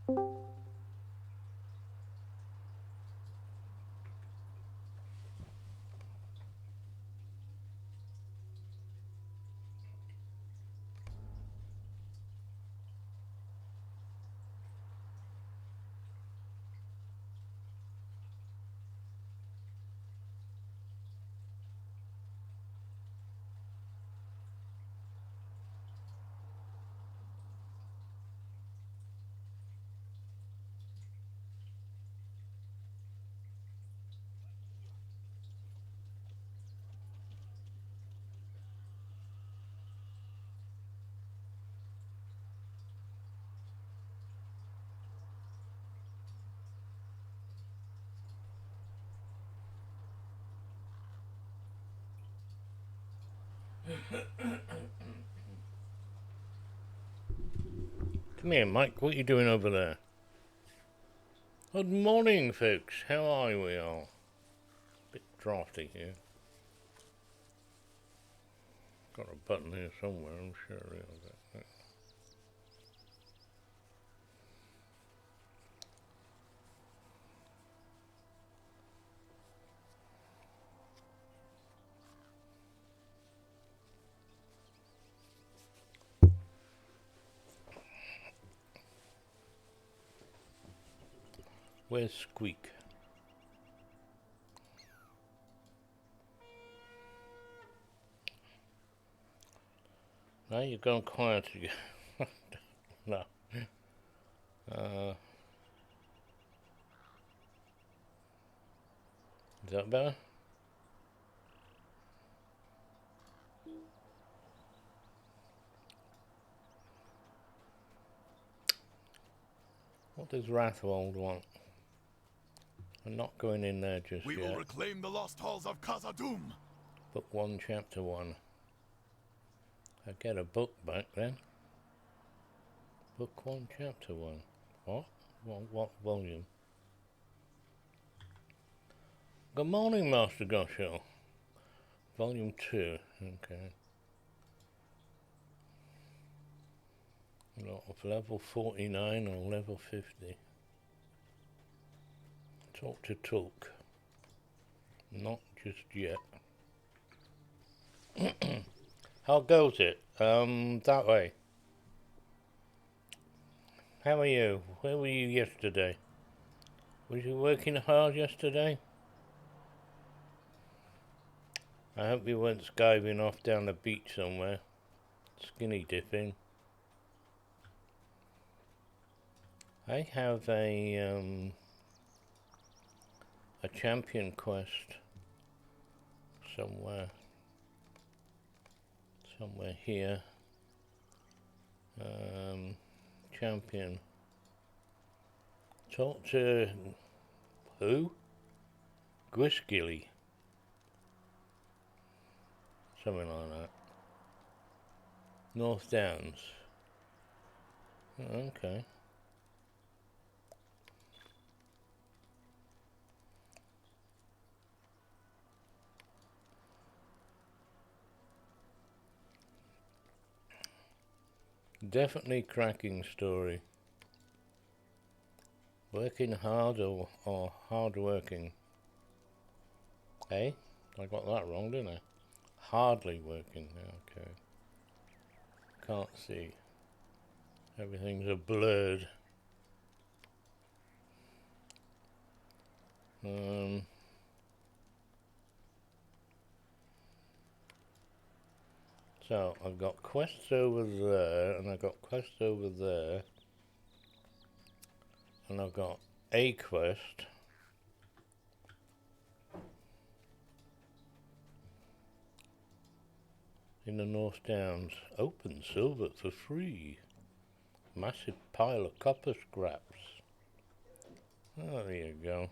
Come here, Mike. What are you doing over there? Good morning, folks. How are we all? Bit drafty here. Got a button here somewhere, I'm sure. Where's Squeak? Now you've gone quiet again. No. Is that better? What does Rathwold want? I'm not going in there just yet. We will reclaim the lost halls of Khazad-dûm. Book 1, Chapter 1. I get a book back then. Book 1, Chapter 1. What? What volume? Good morning, Master Gosho. Volume 2. Okay. Not of level 49 or level 50. Talk to talk. Not just yet. How goes it? That way. How are you? Where were you yesterday? Was you working hard yesterday? I hope you weren't skiving off down the beach somewhere. Skinny dipping. I have a champion quest somewhere here. Champion. Talk to who? Grisgilly. Something like that. North Downs. Oh, okay. Definitely cracking story. Working hard or hard working? Hey? I got that wrong, didn't I? Hardly working. Okay. Can't see. Everything's a blurred. So I've got quests over there, and I've got quests over there, and I've got a quest. In the North Downs. Open silver for free. Massive pile of copper scraps. Oh, there you go.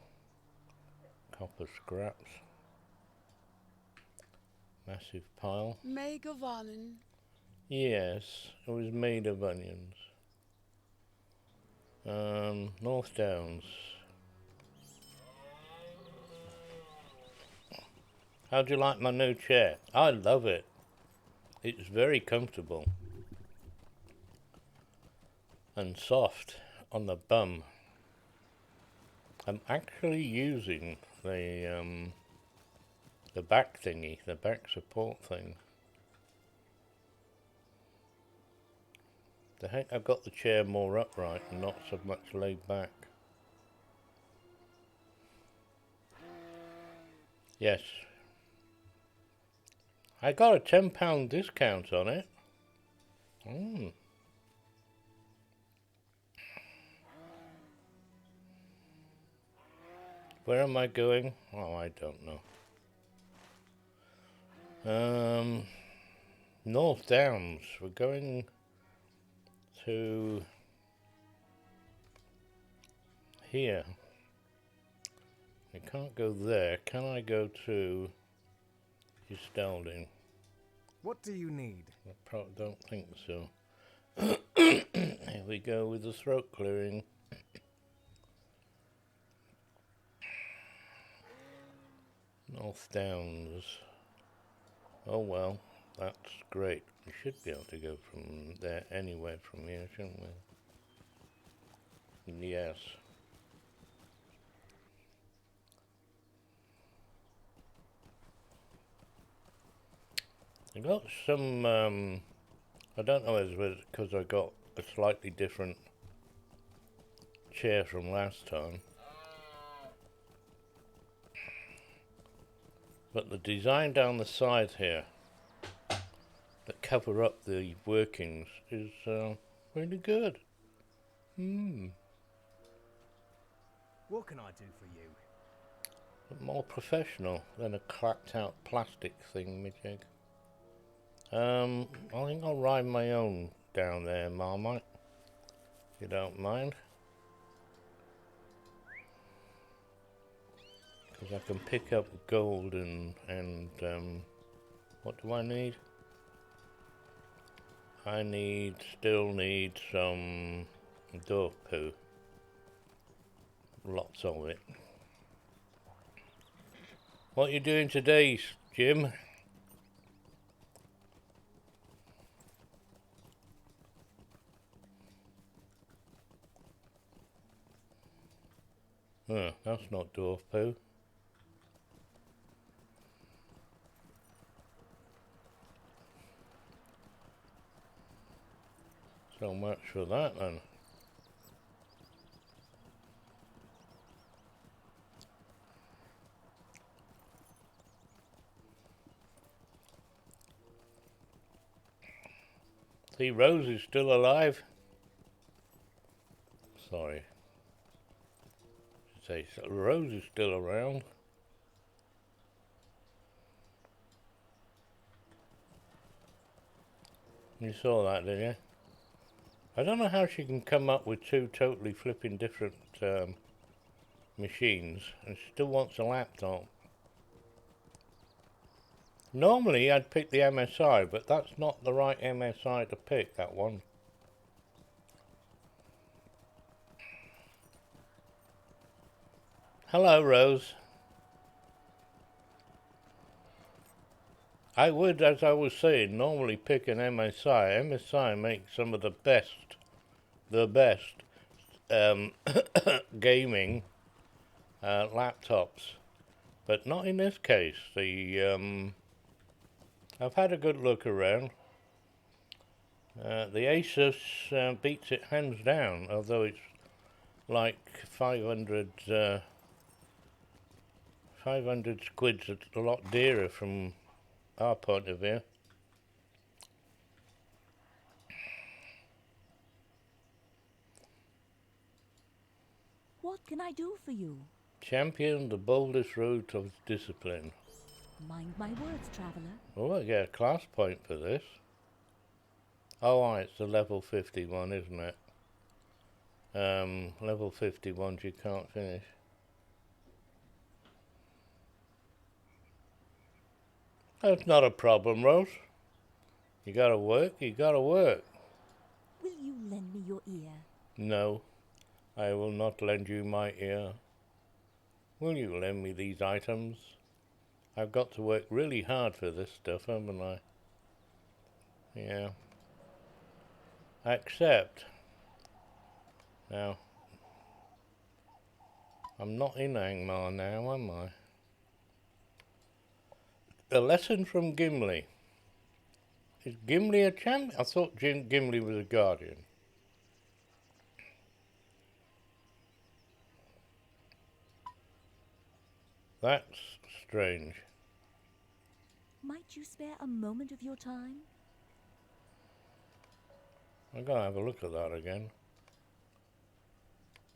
Copper scraps. Massive pile. Meg of onion. Yes, it was made of onions. North Downs. How do you like my new chair? I love it. It's very comfortable. And soft on the bum. I'm actually using the back thingy, the back support thing. The heck, I've got the chair more upright and not so much laid back. Yes. I got a £10 discount on it. Where am I going? Oh, I don't know. North Downs. We're going to here. I can't go there. Can I go to Estelding? What do you need? I don't think so. Here we go with the throat clearing. North Downs. Oh well, that's great. We should be able to go from there anywhere from here, shouldn't we? Yes. I got some, I don't know if it's because I got a slightly different chair from last time. But the design down the side here that cover up the workings is really good. What can I do for you? But more professional than a clapped out plastic thing, Mijig. I think I'll ride my own down there, Marmite, if you don't mind. Because I can pick up gold and what do I need? I still need some dog poo. Lots of it. What you doing today, Jim? Oh, that's not dwarf poo. So much for that then. See, Rose is still alive. Sorry. Say, Rose is still around. You saw that, didn't you? I don't know how she can come up with two totally flipping different machines and she still wants a laptop. Normally I'd pick the MSI, but that's not the right MSI to pick, that one. Hello, Rose. I would, as I was saying, normally pick an MSI. MSI makes some of the best gaming laptops, but not in this case. I've had a good look around. The Asus beats it hands down, although it's like 500 quid's a lot dearer from our point of view. What can I do for you? Champion the boldest route of discipline. Mind my words, traveller. Oh, I get a class point for this. Oh, it's the level 51, isn't it? Level 51s you can't finish. That's not a problem, Rose. You gotta work, you gotta work. Will you lend me your ear? No, I will not lend you my ear. Will you lend me these items? I've got to work really hard for this stuff, haven't I? Yeah. Except, Now, I'm not in Angmar now, am I? A lesson from Gimli. Is Gimli a champion? I thought Gimli was a guardian. That's strange. Might you spare a moment of your time? I'm going to have a look at that again.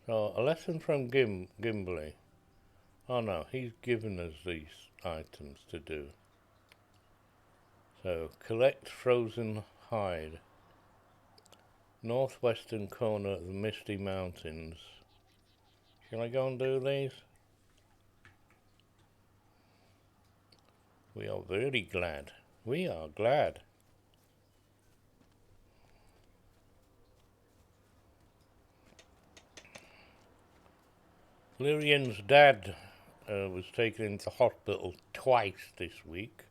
So, a lesson from Gimli. Oh no, he's given us these items to do. So, collect frozen hide. Northwestern corner of the Misty Mountains. Shall I go and do these? We are very glad. We are glad. Laurielin's dad was taken into hospital twice this week.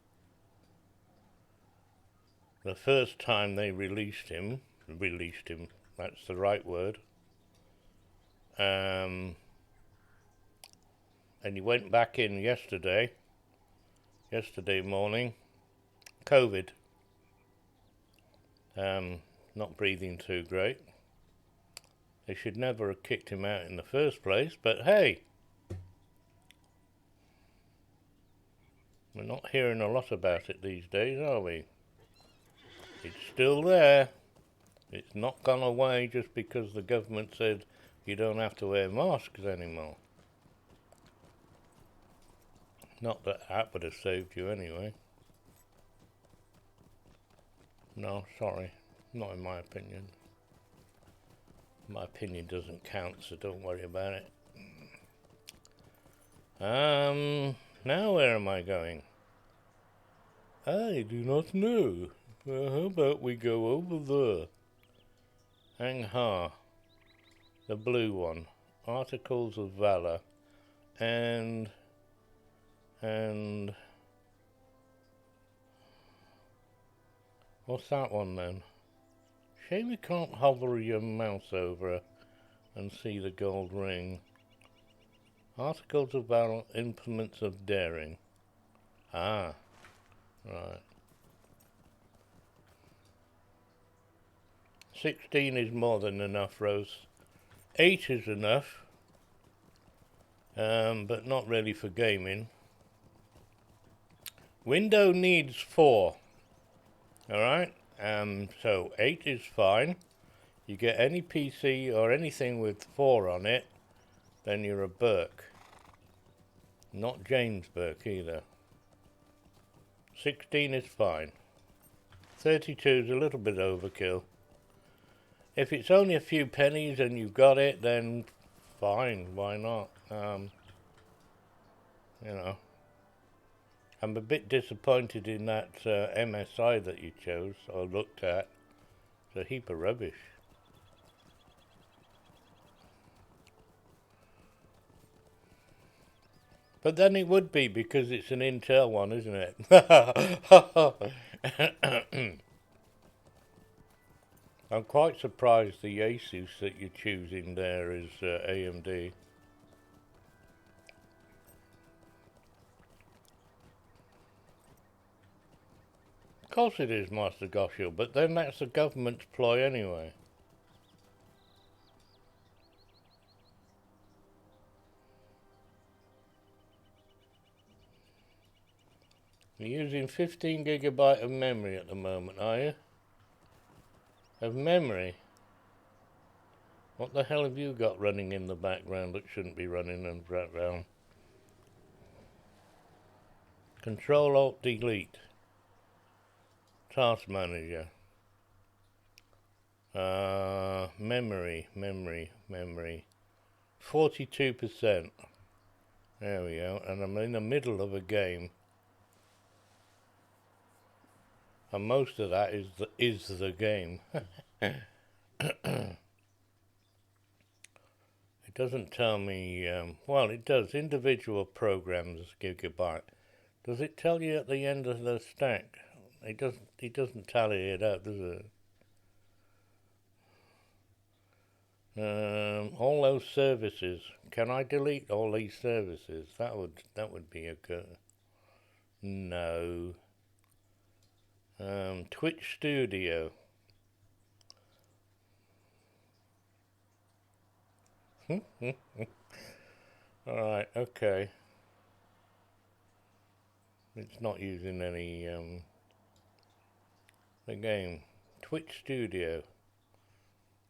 The first time they released him, that's the right word. And he went back in yesterday morning, COVID. Not breathing too great. They should never have kicked him out in the first place, but hey, we're not hearing a lot about it these days, are we? It's still there. It's not gone away just because the government said you don't have to wear masks anymore. Not that that would have saved you anyway. No, sorry. Not in my opinion. My opinion doesn't count, so don't worry about it. Now where am I going? I do not know. Well, how about we go over there? Angha, the blue one. Articles of Valor. And what's that one then? Shame you can't hover your mouse over and see the gold ring. Articles of Valor, Implements of Daring. Ah, right. 16 is more than enough, Rose. 8 is enough, but not really for gaming. Window needs 4. Alright, so 8 is fine. You get any PC or anything with 4 on it, then you're a Burke. Not James Burke either. 16 is fine. 32 is a little bit overkill. If it's only a few pennies and you've got it, then fine, why not? You know. I'm a bit disappointed in that MSI that you chose, or looked at. It's a heap of rubbish. But then it would be, because it's an Intel one, isn't it? I'm quite surprised the Asus that you're choosing there is AMD. Of course it is, Master Goshel, but then that's the government's ploy anyway. You're using 15 gigabyte of memory at the moment, are you? Of memory? What the hell have you got running in the background that shouldn't be running in the background? Control-Alt-Delete. Task Manager. Memory. 42%. There we go, and I'm in the middle of a game. And most of that is the game. It doesn't tell me, well it does, individual programs, gigabyte. Does it tell you at the end of the stack? It doesn't tally it out, does it? All those services. Can I delete all these services? That would be a good. No. Twitch Studio. Alright, okay. It's not using any, the game. Twitch Studio.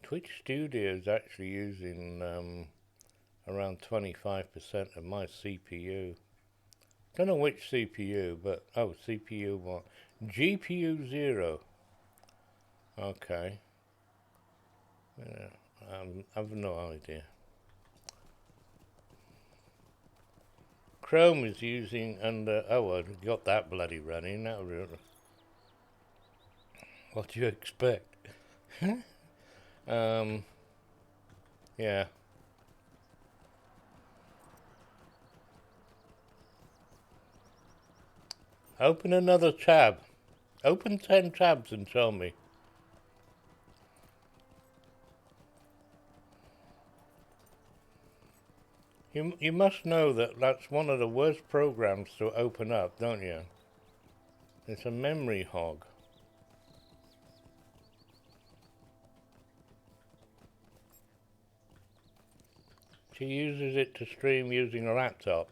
Twitch Studio is actually using, around 25% of my CPU. Don't know which CPU, but, oh, CPU 1. GPU 0. Okay. Yeah, I've no idea. Chrome is using under, oh, I got that bloody running, that really. What do you expect? Yeah. Open another tab. Open 10 tabs and tell me. You must know that that's one of the worst programs to open up, don't you? It's a memory hog. She uses it to stream using a laptop.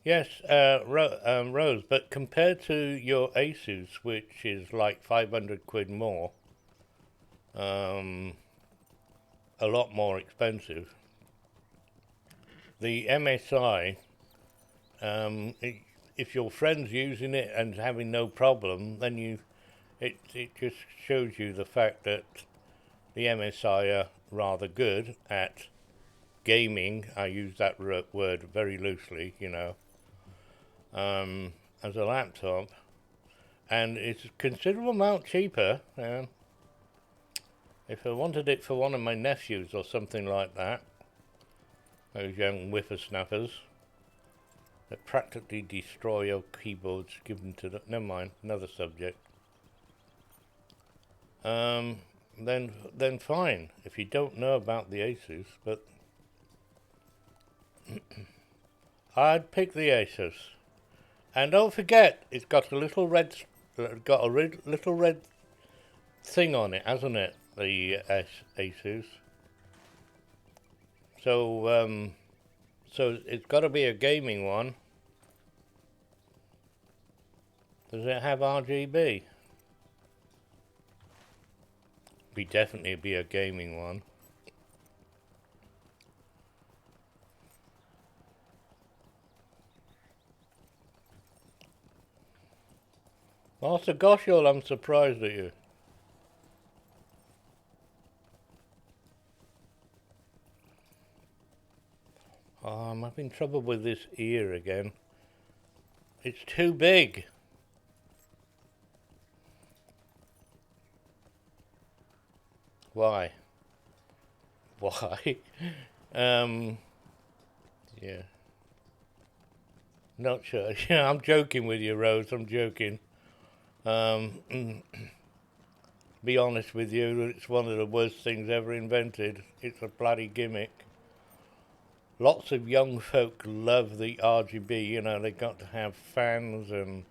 Yes, Rose, but compared to your Asus, which is like 500 quid more, a lot more expensive, the MSI, if your friend's using it and having no problem, then it just shows you the fact that the MSI are rather good at gaming. I use that word very loosely, you know, as a laptop, and it's a considerable amount cheaper. If I wanted it for one of my nephews or something like that, those young whippersnappers that practically destroy your keyboards given to them. Never mind, another subject. Then fine, if you don't know about the Asus, but I'd pick the Asus. And don't forget, it's got a little red thing on it, hasn't it? The Asus. So it's got to be a gaming one. Does it have RGB? Definitely be a gaming one. Master Goshall, I'm surprised at you. Oh, I'm having trouble with this ear again. It's too big. Why? Why? Yeah. Not sure. Yeah, I'm joking with you, Rose. I'm joking. Be honest with you, it's one of the worst things ever invented. It's a bloody gimmick. Lots of young folk love the RGB, you know, they got to have fans and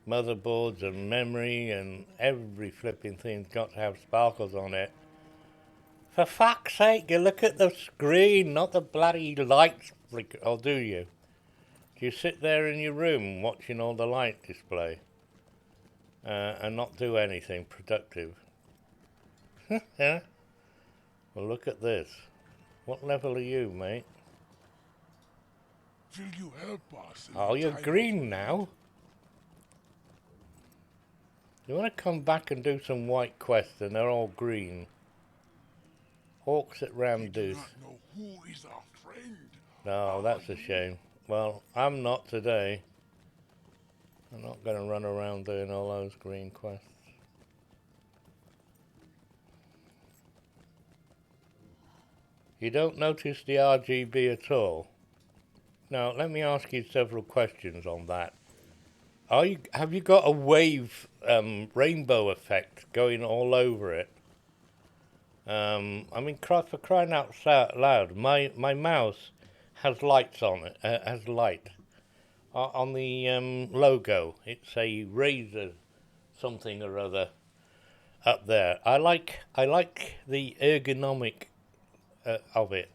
motherboards and memory and every flipping thing's got to have sparkles on it. For fuck's sake, you look at the screen, not the bloody lights flicker, or do you? Do you sit there in your room watching all the light display and not do anything productive? Yeah? Well, look at this. What level are you, mate? Will you help us? Oh, you're green now. You want to come back and do some white quests and they're all green. Hawks at We do Ramdooth. not know who is our friend. No, that's a shame. Well, I'm not today. I'm not going to run around doing all those green quests. You don't notice the RGB at all? Now, let me ask you several questions on that. Have you got a wave rainbow effect going all over it? I mean, for crying out loud, my mouse has lights on it. Has light on the logo. It's a Razer something or other up there. I like the ergonomic of it.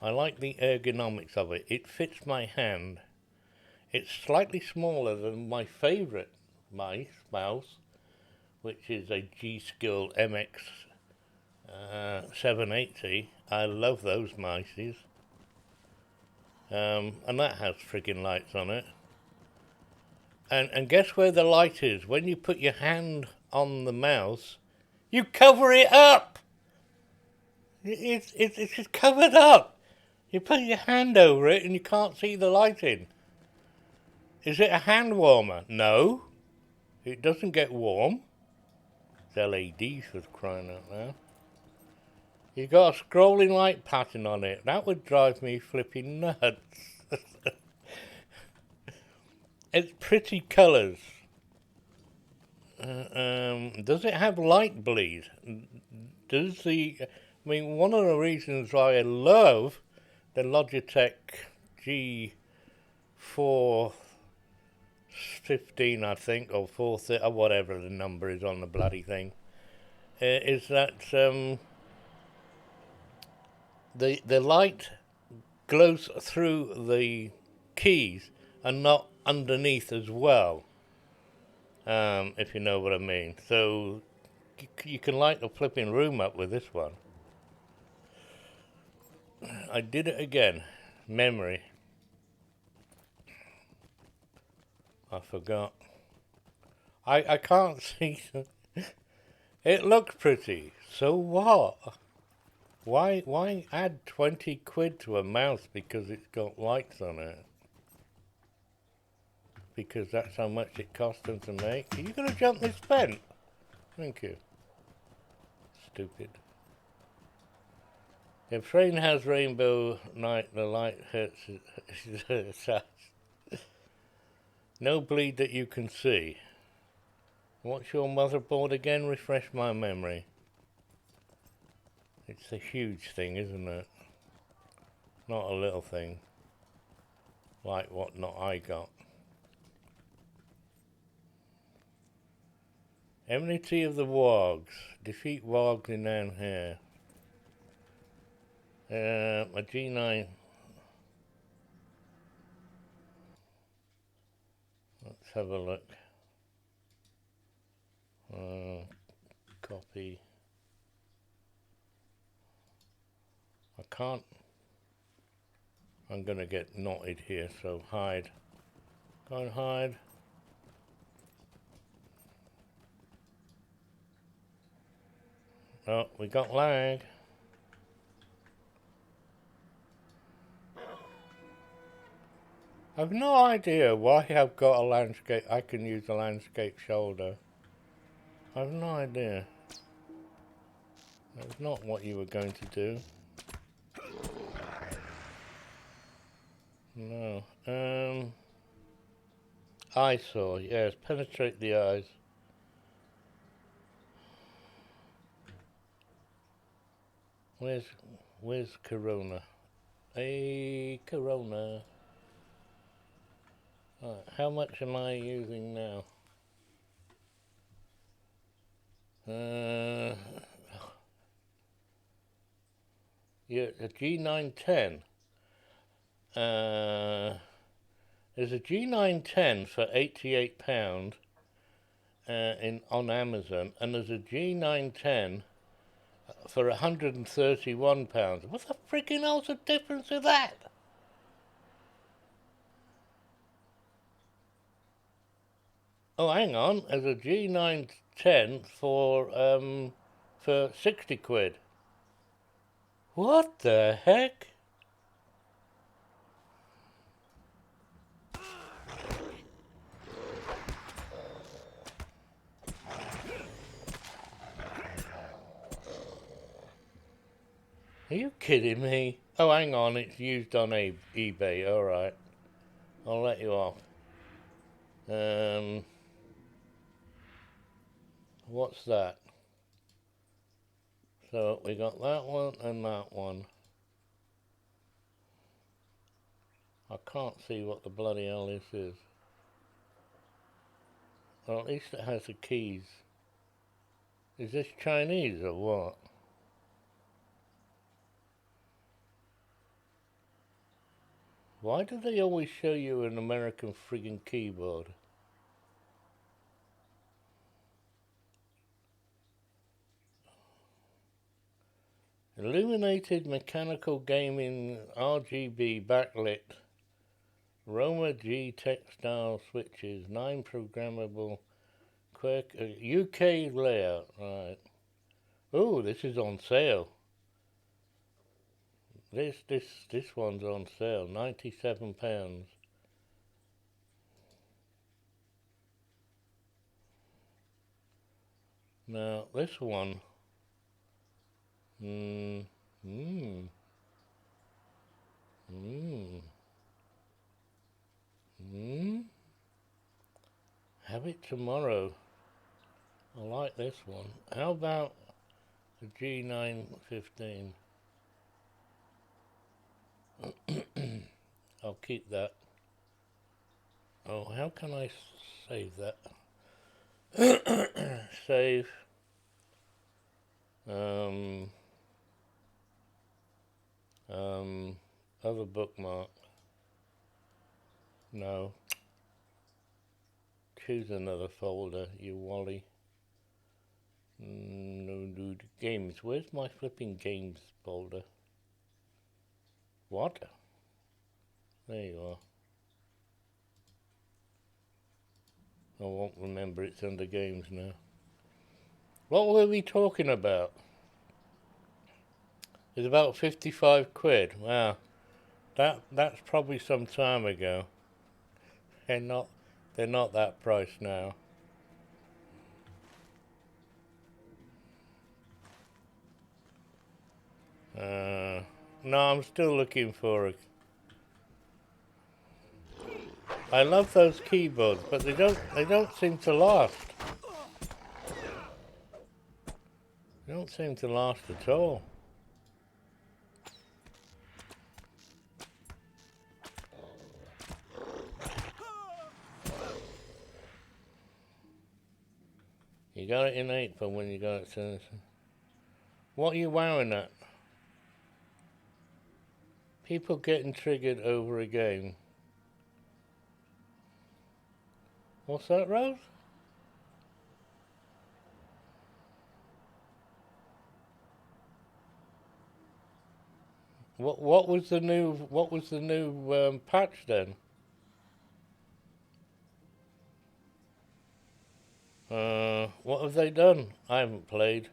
I like the ergonomics of it. It fits my hand. It's slightly smaller than my favourite mouse, which is a G-Skill MX 780. I love those mices. And that has friggin' lights on it. And guess where the light is? When you put your hand on the mouse, you cover it up! It's just covered up! You put your hand over it and you can't see the lighting. Is it a hand warmer? No. It doesn't get warm. It's LEDs for crying out loud. You got a scrolling light pattern on it. That would drive me flipping nuts. It's pretty colours. Does it have light bleed? I mean, one of the reasons why I love the Logitech G415, I think, or 430, or whatever the number is on the bloody thing, is that the light glows through the keys and not underneath as well, if you know what I mean. So you can light the flipping room up with this one. I did it again. Memory. I forgot. I can't see. It looks pretty. So what? Why add 20 quid to a mouse because it's got lights on it? Because that's how much it cost them to make. Are you gonna jump this fence? Thank you. Stupid. If rain has rainbow night, the light hurts his ass. No bleed that you can see. What's your motherboard again? Refresh my memory. It's a huge thing, isn't it? Not a little thing. Like what not I got. Enmity of the Wargs. Defeat Wargs in down here. A G9. Let's have a look. Copy. I can't. I'm gonna get knotted here, so hide. Go and hide. Oh, we got lag. I've no idea why I've got a landscape. I can use a landscape shoulder. I've no idea. That's not what you were going to do. No. Eyesore, yes, penetrate the eyes. Where's Corona? Hey, Corona. Right, how much am I using now? Yeah, a G910. There's a G910 for £88 on Amazon, and there's a G910 for £131. What the freaking hell's the difference of that? Oh, hang on. There's a G910 for 60 quid. What the heck? Are you kidding me? Oh, hang on, it's used on eBay, alright. I'll let you off. What's that? So we got that one and that one. I can't see what the bloody hell this is. Well, at least it has the keys. Is this Chinese or what? Why do they always show you an American friggin' keyboard? Illuminated mechanical gaming RGB backlit Roma G textile switches, 9 programmable quick UK layout, right. Oh, this is on sale. This one's on sale, £97. Now this one, have it tomorrow. I like this one. How about the G915? I'll keep that. Oh, how can I save that? Save. Other bookmark. No. Choose another folder, you wally. No, games. Where's my flipping games folder? What? There you are. I won't remember, it's under games now. What were we talking about? It's about 55 quid. Wow. That's probably some time ago. They're not that price now. No, I'm still looking for it. I love those keyboards, but they don't seem to last. They don't seem to last at all. You got it in 8 for when you got it to... What are you wowing at? People getting triggered over a game. What's that, Rose? What was the new patch then? What have they done? I haven't played.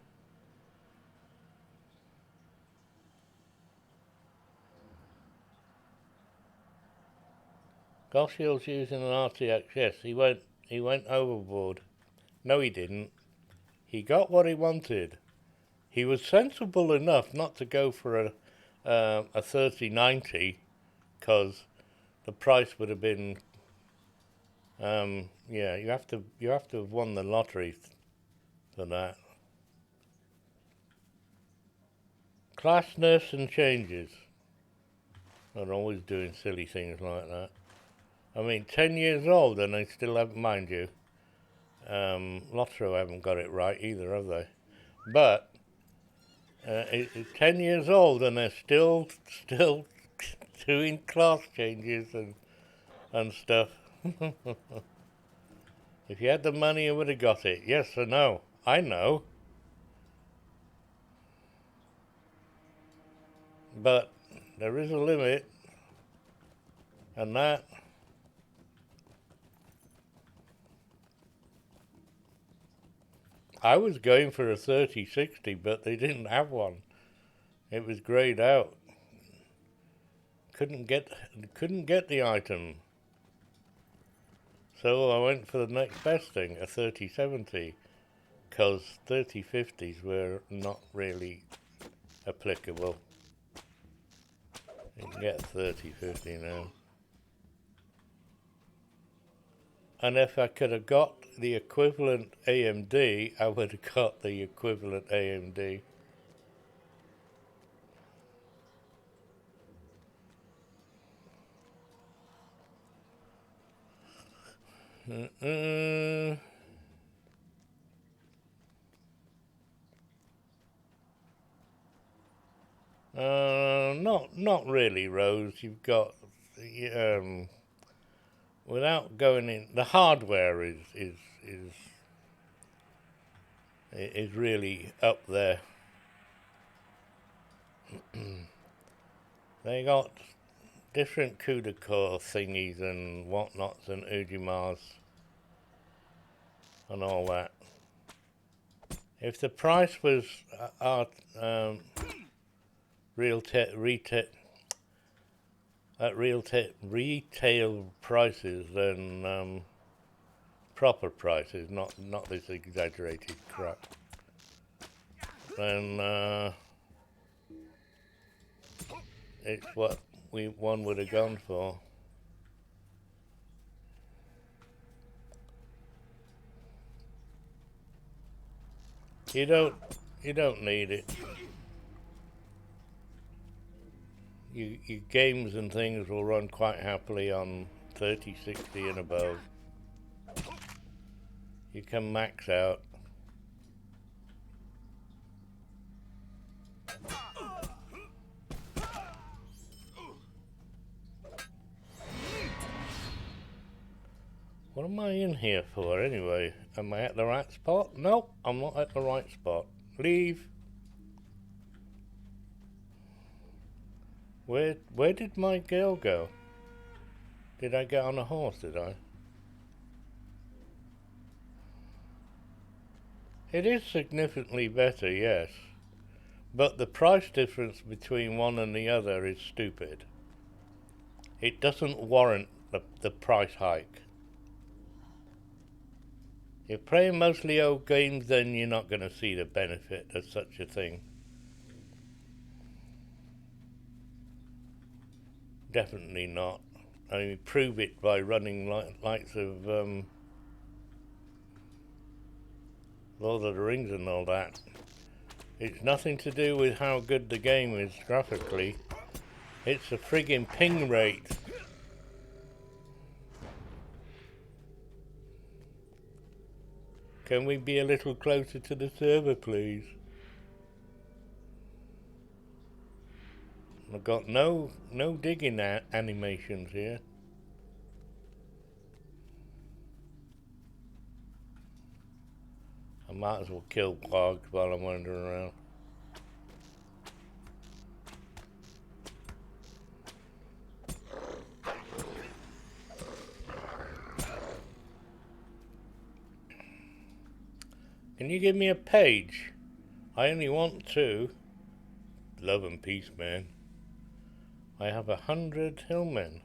Goshill's using an RTX. Yes, he went overboard. No, he didn't. He got what he wanted. He was sensible enough not to go for a 3090, because the price would have been. Yeah, you have to have won the lottery for that. Class nurse and changes. They're always doing silly things like that. I mean, 10 years old and they still haven't, mind you, Lotro haven't got it right either, have they? But it's 10 years old and they're still doing class changes and stuff. If you had the money, you would have got it. Yes or no? I know. But there is a limit, and that... I was going for a 3060, but they didn't have one. It was greyed out. Couldn't get the item. So I went for the next best thing, a 3070, because 3050s were not really applicable. You can get 3050 now. And if I could have got the equivalent AMD, I would have got the equivalent AMD. Not really, Rose. You've got without going in, the hardware is really up there. They got different CUDA core thingies and whatnots and Ujimars and all that. If the price was retail prices, then proper prices, not this exaggerated crap, then it's what one would have gone for. You don't need it. Your games and things will run quite happily on 30, 60 and above. You can max out. What am I in here for anyway? Am I at the right spot? Nope, I'm not at the right spot. Leave. Where did my girl go? Did I get on a horse, did I? It is significantly better, yes. But the price difference between one and the other is stupid. It doesn't warrant the price hike. If you're playing mostly old games, then you're not going to see the benefit of such a thing. Definitely not. I mean, prove it by running likes of Lord of the Rings and all that. It's nothing to do with how good the game is graphically. It's a friggin' ping rate. Can we be a little closer to the server, please? I've got no digging animations here. I might as well kill Plogs while I'm wandering around. Can you give me a page? I only want 2. Love and peace, man. I have 100 hillmen.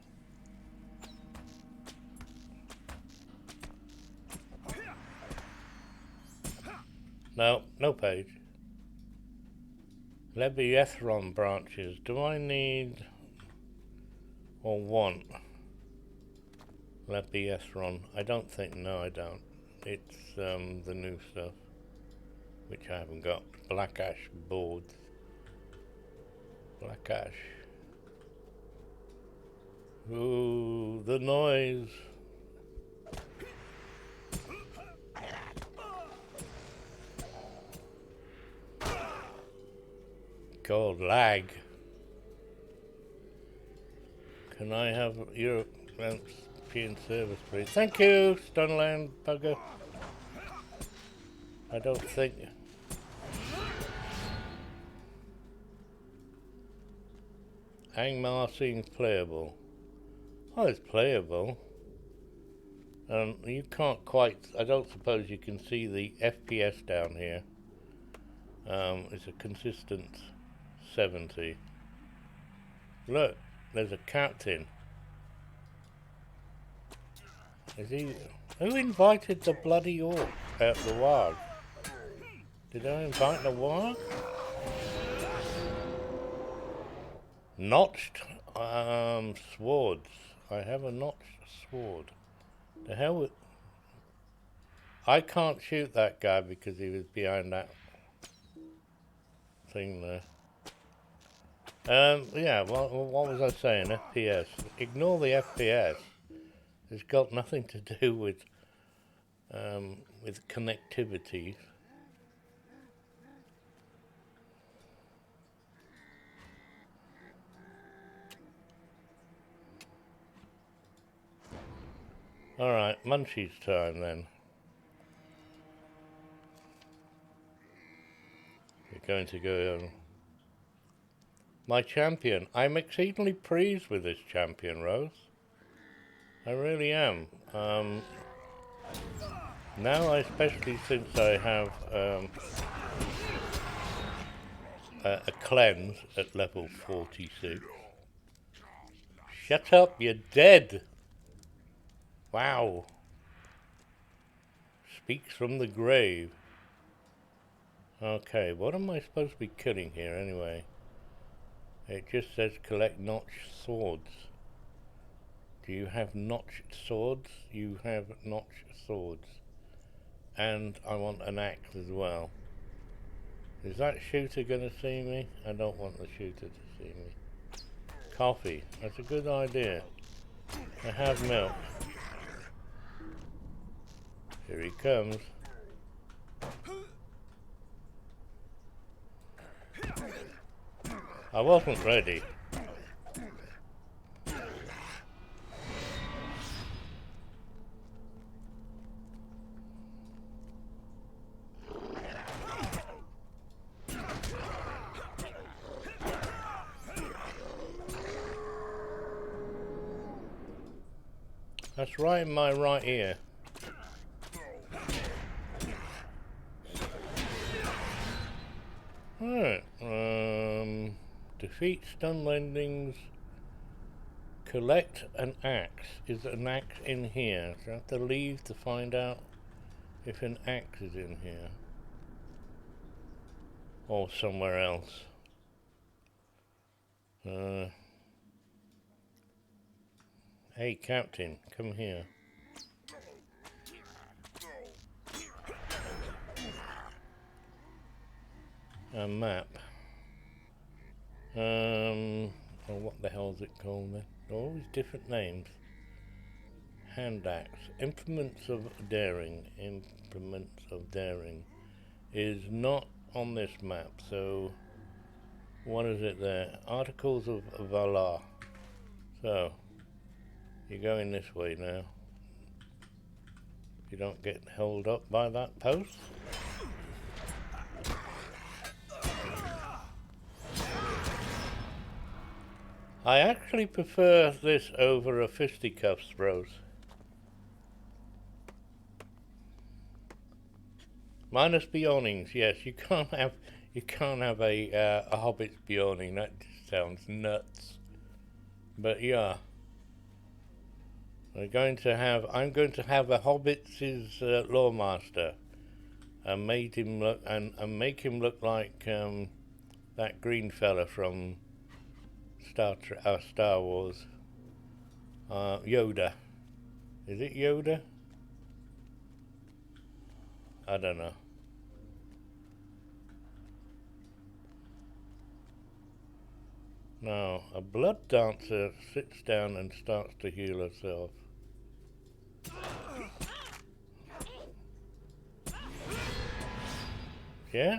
No page. Leviathron branches. Do I need or want Leviathron? I don't think. No, I don't. It's the new stuff, which I haven't got. Black ash boards. Black ash. Ooh, the noise. God, lag. Can I have European service, please? Thank you, Stunland bugger. I don't think... Angmar seems playable. Oh, it's playable. You can't quite... I don't suppose you can see the FPS down here. It's a consistent 70. Look, there's a captain. Is he... Who invited the bloody orc out the warg? Did I invite the warg? Notched swords. I have a notched sword. The hell... I can't shoot that guy because he was behind that thing there. Yeah, what was I saying? FPS. Ignore the FPS. It's got nothing to do with connectivity. Alright, munchies time then. We're going to go... my champion. I'm exceedingly pleased with this champion, Rose. I really am. Now, especially since I have a cleanse at level 46. Shut up, you're dead! Wow. Speaks from the grave. Okay, what am I supposed to be killing here anyway? It just says collect notched swords. Do you have notched swords? You have notched swords. And I want an axe as well. Is that shooter gonna see me? I don't want the shooter to see me. Coffee. That's a good idea. I have milk. Here he comes. I wasn't ready. That's right in my right ear. Alright, defeat stun landings, collect an axe. Is an axe in here? So I have to leave to find out if an axe is in here. Or somewhere else. Hey Captain, come here. A map. Oh, what the hell is it called then? All these different names. Hand axe. Implements of daring. Implements of daring is not on this map. So, what is it there? Articles of Valor. So, you're going this way now. You don't get held up by that post. I actually prefer this over a fisticuffs, Rose. Minus Beyondings, yes. You can't have a Hobbit's Beyonding. That just sounds nuts. But yeah, I'm going to have a Hobbit's Lawmaster, and make him look like that green fella from Star Wars. Yoda. Is it Yoda? I don't know. Now, a blood dancer sits down and starts to heal herself. Yeah,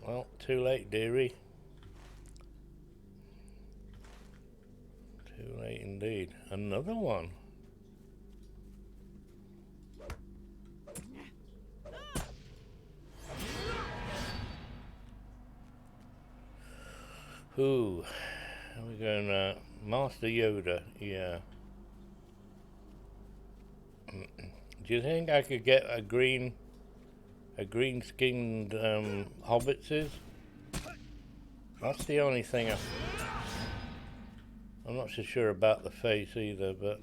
well, too late, dearie. Too late indeed. Another one. Ooh, we're going Master Yoda, yeah. Do you think I could get a green skinned hobbitses? That's the only thing I'm not so sure about the face either, but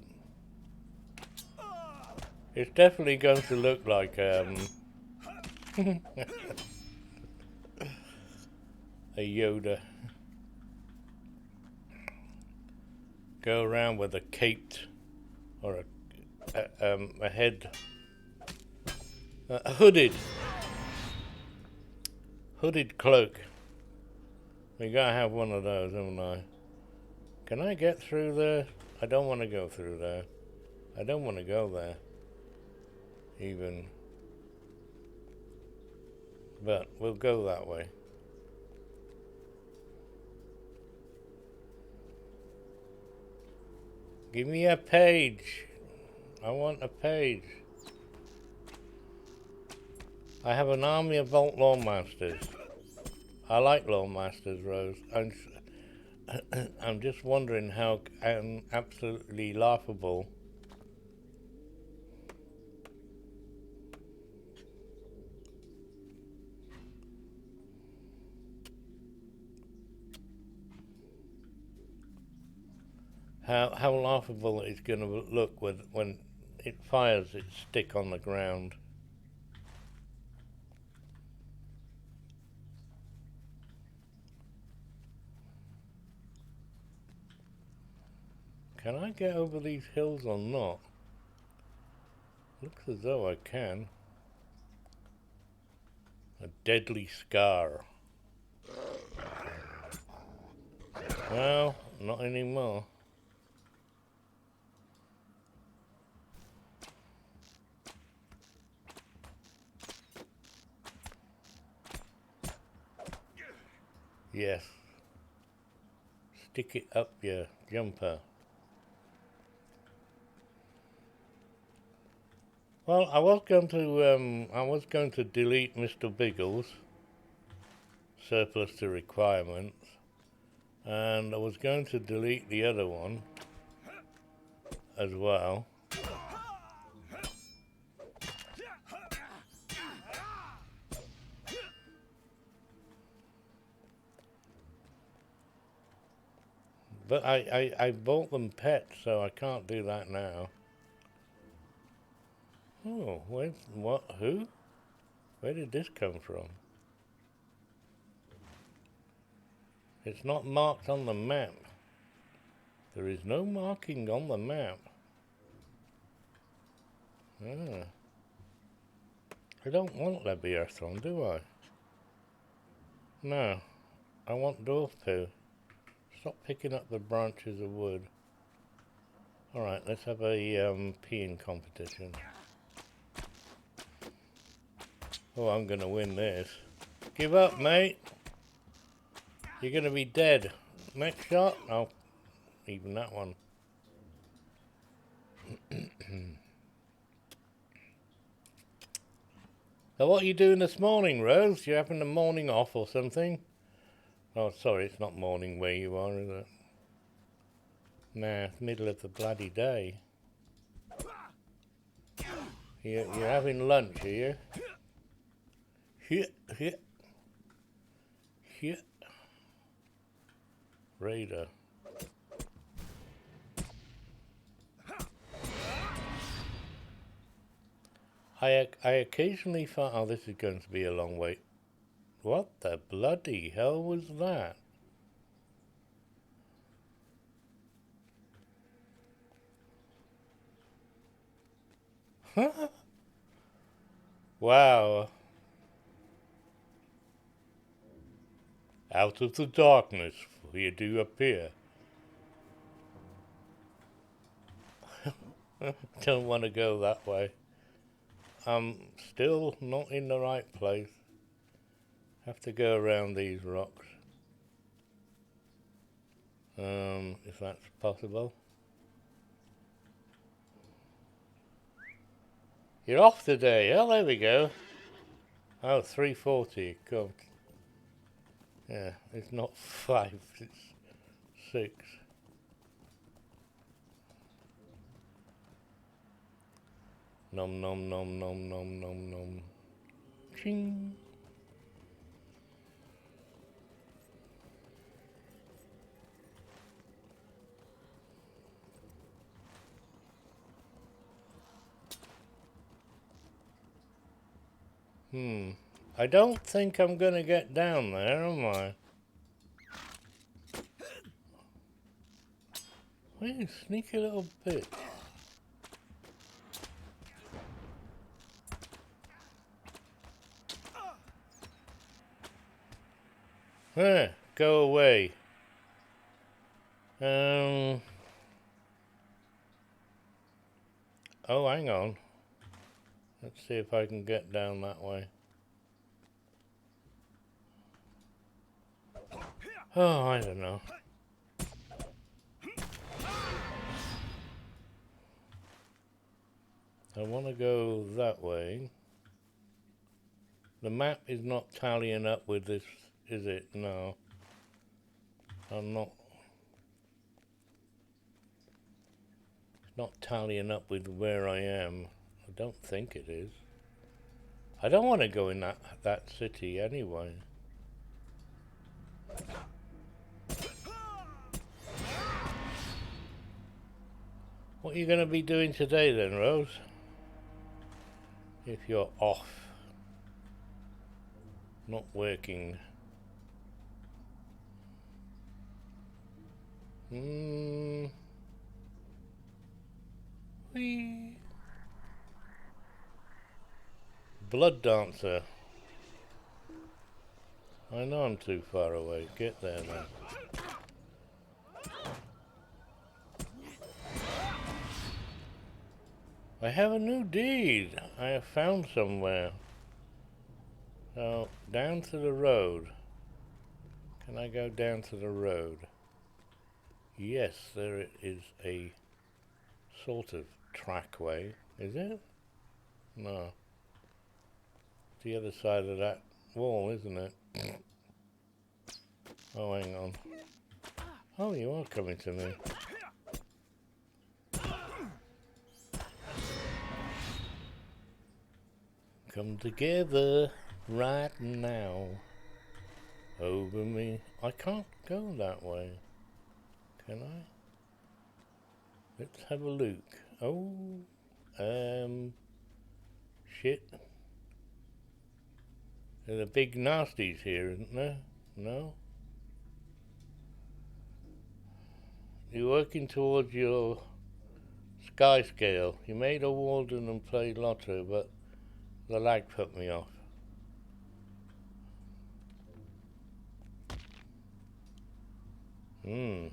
it's definitely going to look like a Yoda. Go around with a caped or a head, a hooded cloak. We gotta have one of those, haven't I? Can I get through there? I don't want to go through there. I don't want to go there, even. But we'll go that way. Give me a page. I want a page. I have an army of Vault Lawmasters. I like Lawmasters, Rose. I'm just wondering how absolutely laughable how laughable it's going to look when it fires its stick on the ground. Can I get over these hills or not? Looks as though I can. A deadly scar. Well, not anymore. Yes. Stick it up your jumper. Well, I was going to delete Mr. Biggles, surplus to requirements, and I was going to delete the other one as well. But I bought them pets, so I can't do that now. Oh, who? Where did this come from? It's not marked on the map. There is no marking on the map. Ah. I don't want Leviathan, do I? No. I want dwarf poo. Stop picking up the branches of wood. Alright, let's have a peeing competition. Oh, I'm gonna win this. Give up, mate. You're gonna be dead. Next shot? Oh, even that one. So what are you doing this morning, Rose? You having the morning off or something? Oh, sorry, it's not morning where you are, is it? Nah, it's middle of the bloody day. You're having lunch, are you? Here. Raider. I occasionally find... Oh, this is going to be a long wait. What the bloody hell was that? Huh? Wow. Out of the darkness, you do appear. Don't want to go that way. I'm still not in the right place. Have to go around these rocks. If that's possible. You're off today. Oh, there we go. Oh, 3:40. God. Yeah, it's not 5, it's 6. Nom nom nom nom nom nom nom. Ching. I don't think I'm gonna get down there, am I? What you sneaky little bitch. Go away. Oh, hang on. Let's see if I can get down that way. Oh, I don't know. I want to go that way. The map is not tallying up with this, is it? No. I'm not. It's not tallying up with where I am. I don't think it is. I don't want to go in that city anyway. What are you going to be doing today then, Rose? If you're off, not working. Whee. Blood dancer. I know I'm too far away. Get there then. I have a new deed I have found somewhere. So, down to the road. Can I go down to the road? Yes, there is a sort of trackway. Is it? No. It's the other side of that wall, isn't it? Oh, hang on. Oh, you are coming to me. Come together right now. Over me. I can't go that way. Can I? Let's have a look. Oh, shit. There's a big nasties here, isn't there? No? You're working towards your sky scale. You made a Walden and played Lotro, but the lag put me off. I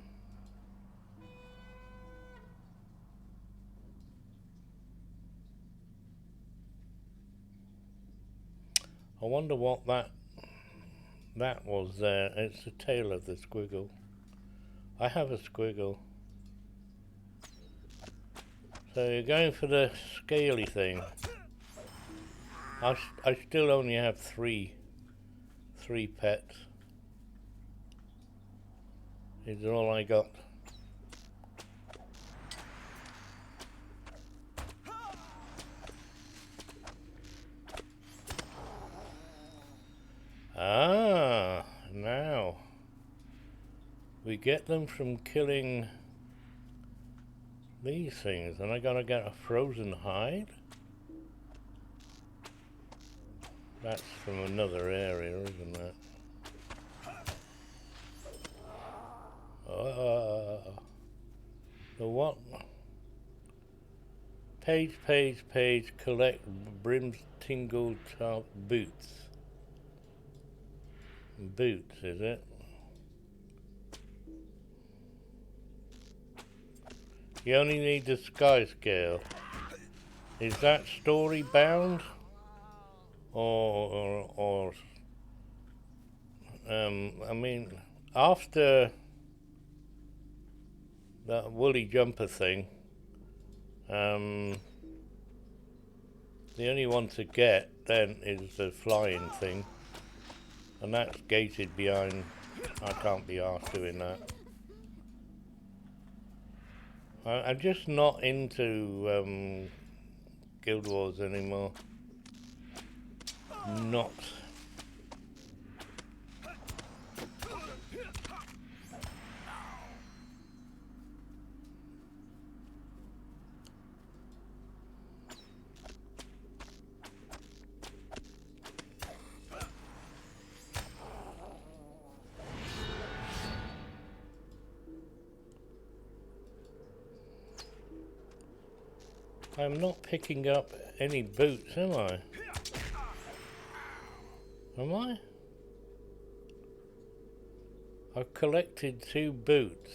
wonder what that was there. It's the tail of the squiggle. I have a squiggle. So you're going for the scaly thing. I still only have three pets. Is all I got. Ah, now we get them from killing these things, and I gotta get a frozen hide. That's from another area, isn't it? The what? Page, collect brims tingle top boots. Boots, is it? You only need the sky scale. Is that story bound? Or I mean, after that woolly jumper thing, the only one to get then is the flying thing, and that's gated behind. I can't be arsed doing that. I'm just not into Guild Wars anymore. Not. I'm not picking up any boots, am I? Am I? I've collected 2 boots.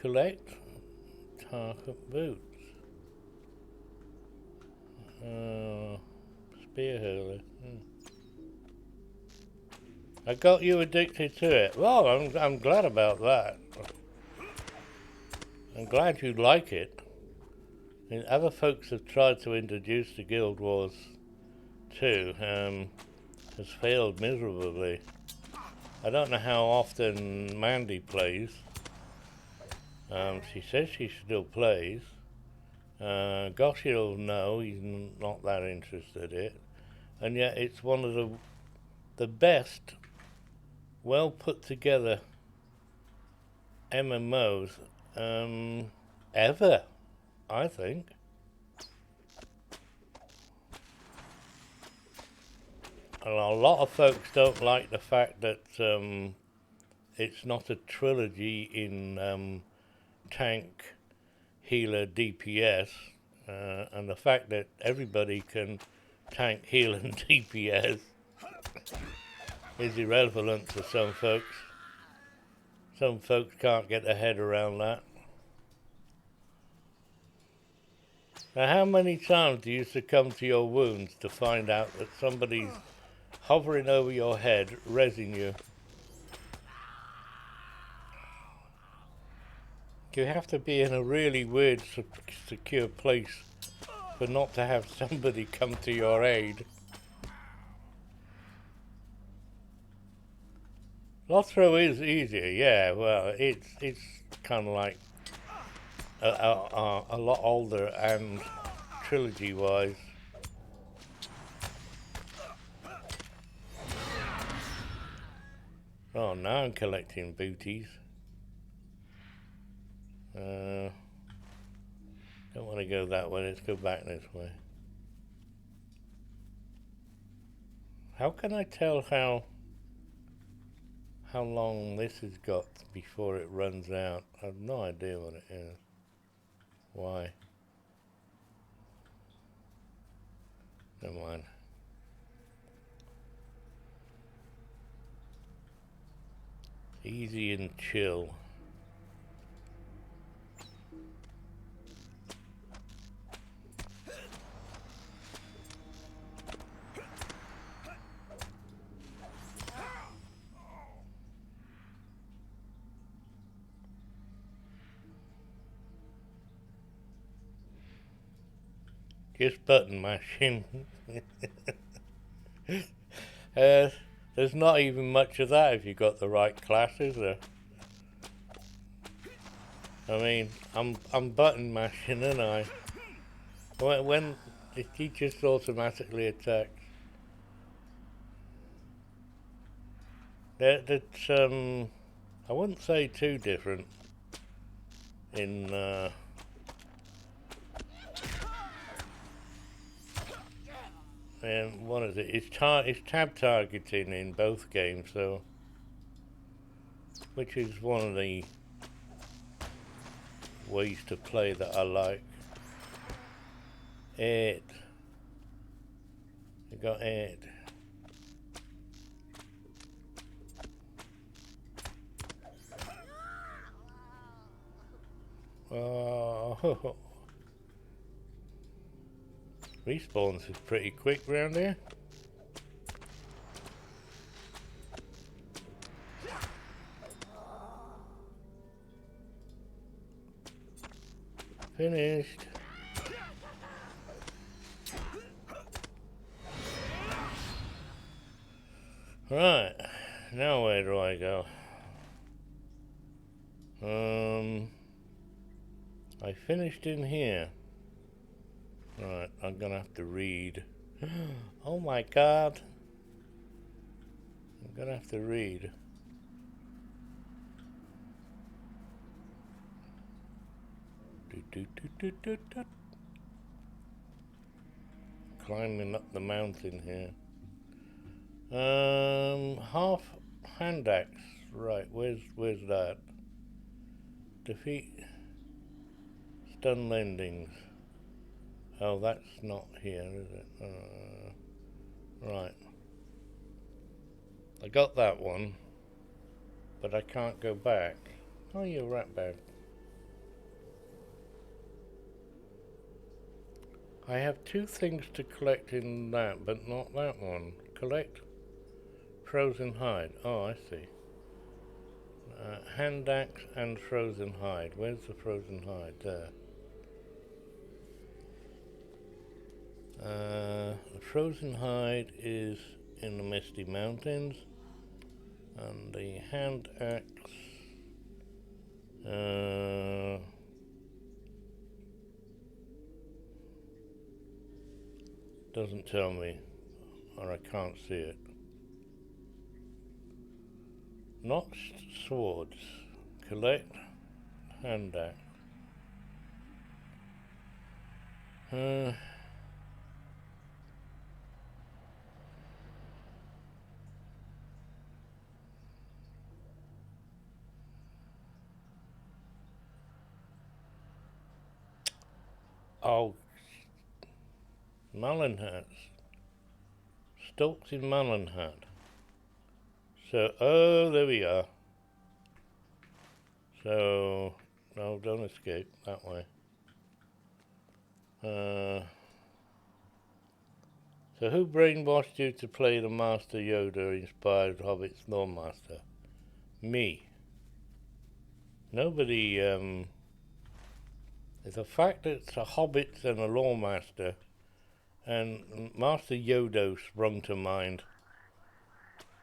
Collect target boots. Spear hurler. I got you addicted to it. Well, I'm glad about that. I'm glad you like it. And other folks have tried to introduce the Guild Wars too. Has failed miserably. I don't know how often Mandy plays. She says she still plays. Gosh'll know he's not that interested in it. And yet it's one of the best, well put together MMOs ever, I think. And a lot of folks don't like the fact that it's not a trilogy in tank, healer, DPS, and the fact that everybody can tank, heal, and DPS is irrelevant to some folks. Some folks can't get their head around that. Now, how many times do you succumb to your wounds to find out that somebody's hovering over your head, rezzing you? You have to be in a really weird, secure place for not to have somebody come to your aid. Lotro is easier, yeah. Well, it's kind of like a lot older and trilogy-wise. Oh, now I'm collecting booties. Don't want to go that way. Let's go back this way. How can I tell how long this has got before it runs out? I have no idea what it is. Why? Never mind. Easy and chill. Just button mashing. There's not even much of that if you got the right classes. I mean, I'm button mashing, and when he just automatically attacks. That's I wouldn't say too different in. And what is it? It's tab targeting in both games, so which is one of the ways to play that I like. I got it. Oh. Respawns is pretty quick round here. Finished. Right, now where do I go? I finished in here. Right, I'm gonna have to read. Oh my god. I'm gonna have to read. Climbing up the mountain here. Half hand axe. Right, where's that? Defeat stun landings. Oh, that's not here, is it? Right. I got that one, but I can't go back. Oh, you rat bag. I have 2 things to collect in that, but not that one. Collect frozen hide. Oh, I see. Hand axe and frozen hide. Where's the frozen hide? There. The frozen hide is in the Misty Mountains, and the hand axe doesn't tell me, or I can't see it. Notched swords. Collect hand axe. Oh, melon hats. Stalks in melon hat. So, oh, there we are. So, no, don't escape that way. So who brainwashed you to play the Master Yoda inspired Hobbit's Lawmaster? Me. Nobody, it's a fact that it's a Hobbit and a Lawmaster, and Master Yoda sprung to mind.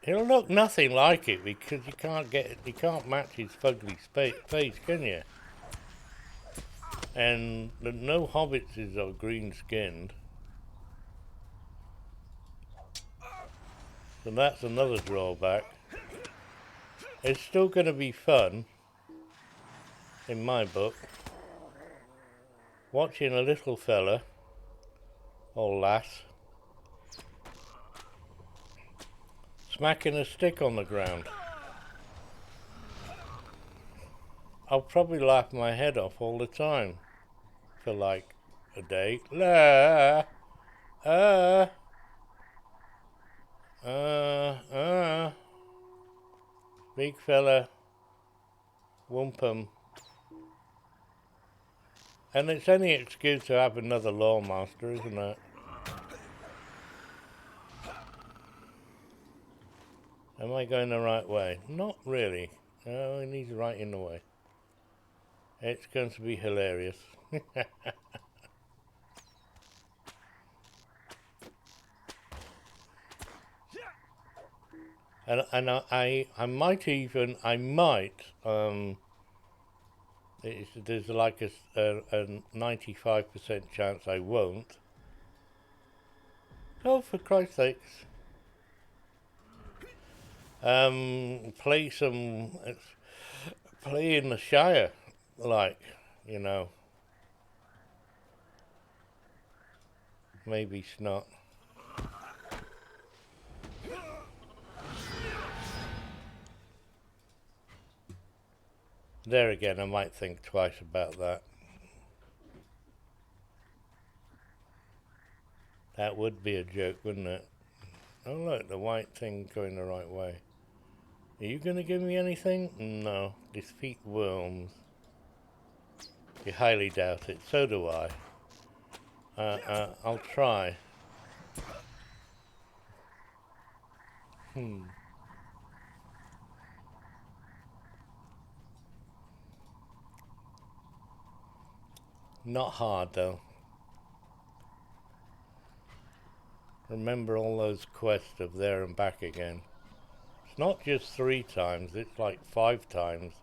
He'll look nothing like it because you can't match his fugly face, can you? And no hobbits are green skinned. So that's another drawback. It's still going to be fun, in my book, watching a little fella, or lass, smacking a stick on the ground. I'll probably laugh my head off all the time for like a day. Big fella, wumpum. And it's any excuse to have another Lawmaster, isn't it? Am I going the right way? Not really. Oh, and he's right in the way. It's going to be hilarious. and I might even, there's like a 95% chance I won't. Oh, for Christ's sakes. Play in the Shire, like, you know. Maybe snot. There again, I might think twice about that. That would be a joke, wouldn't it? Oh look, the white thing going the right way. Are you going to give me anything? No. Defeat worms. You highly doubt it. So do I. I'll try. Not hard though. Remember all those quests of there and back again. It's not just 3 times, it's like 5 times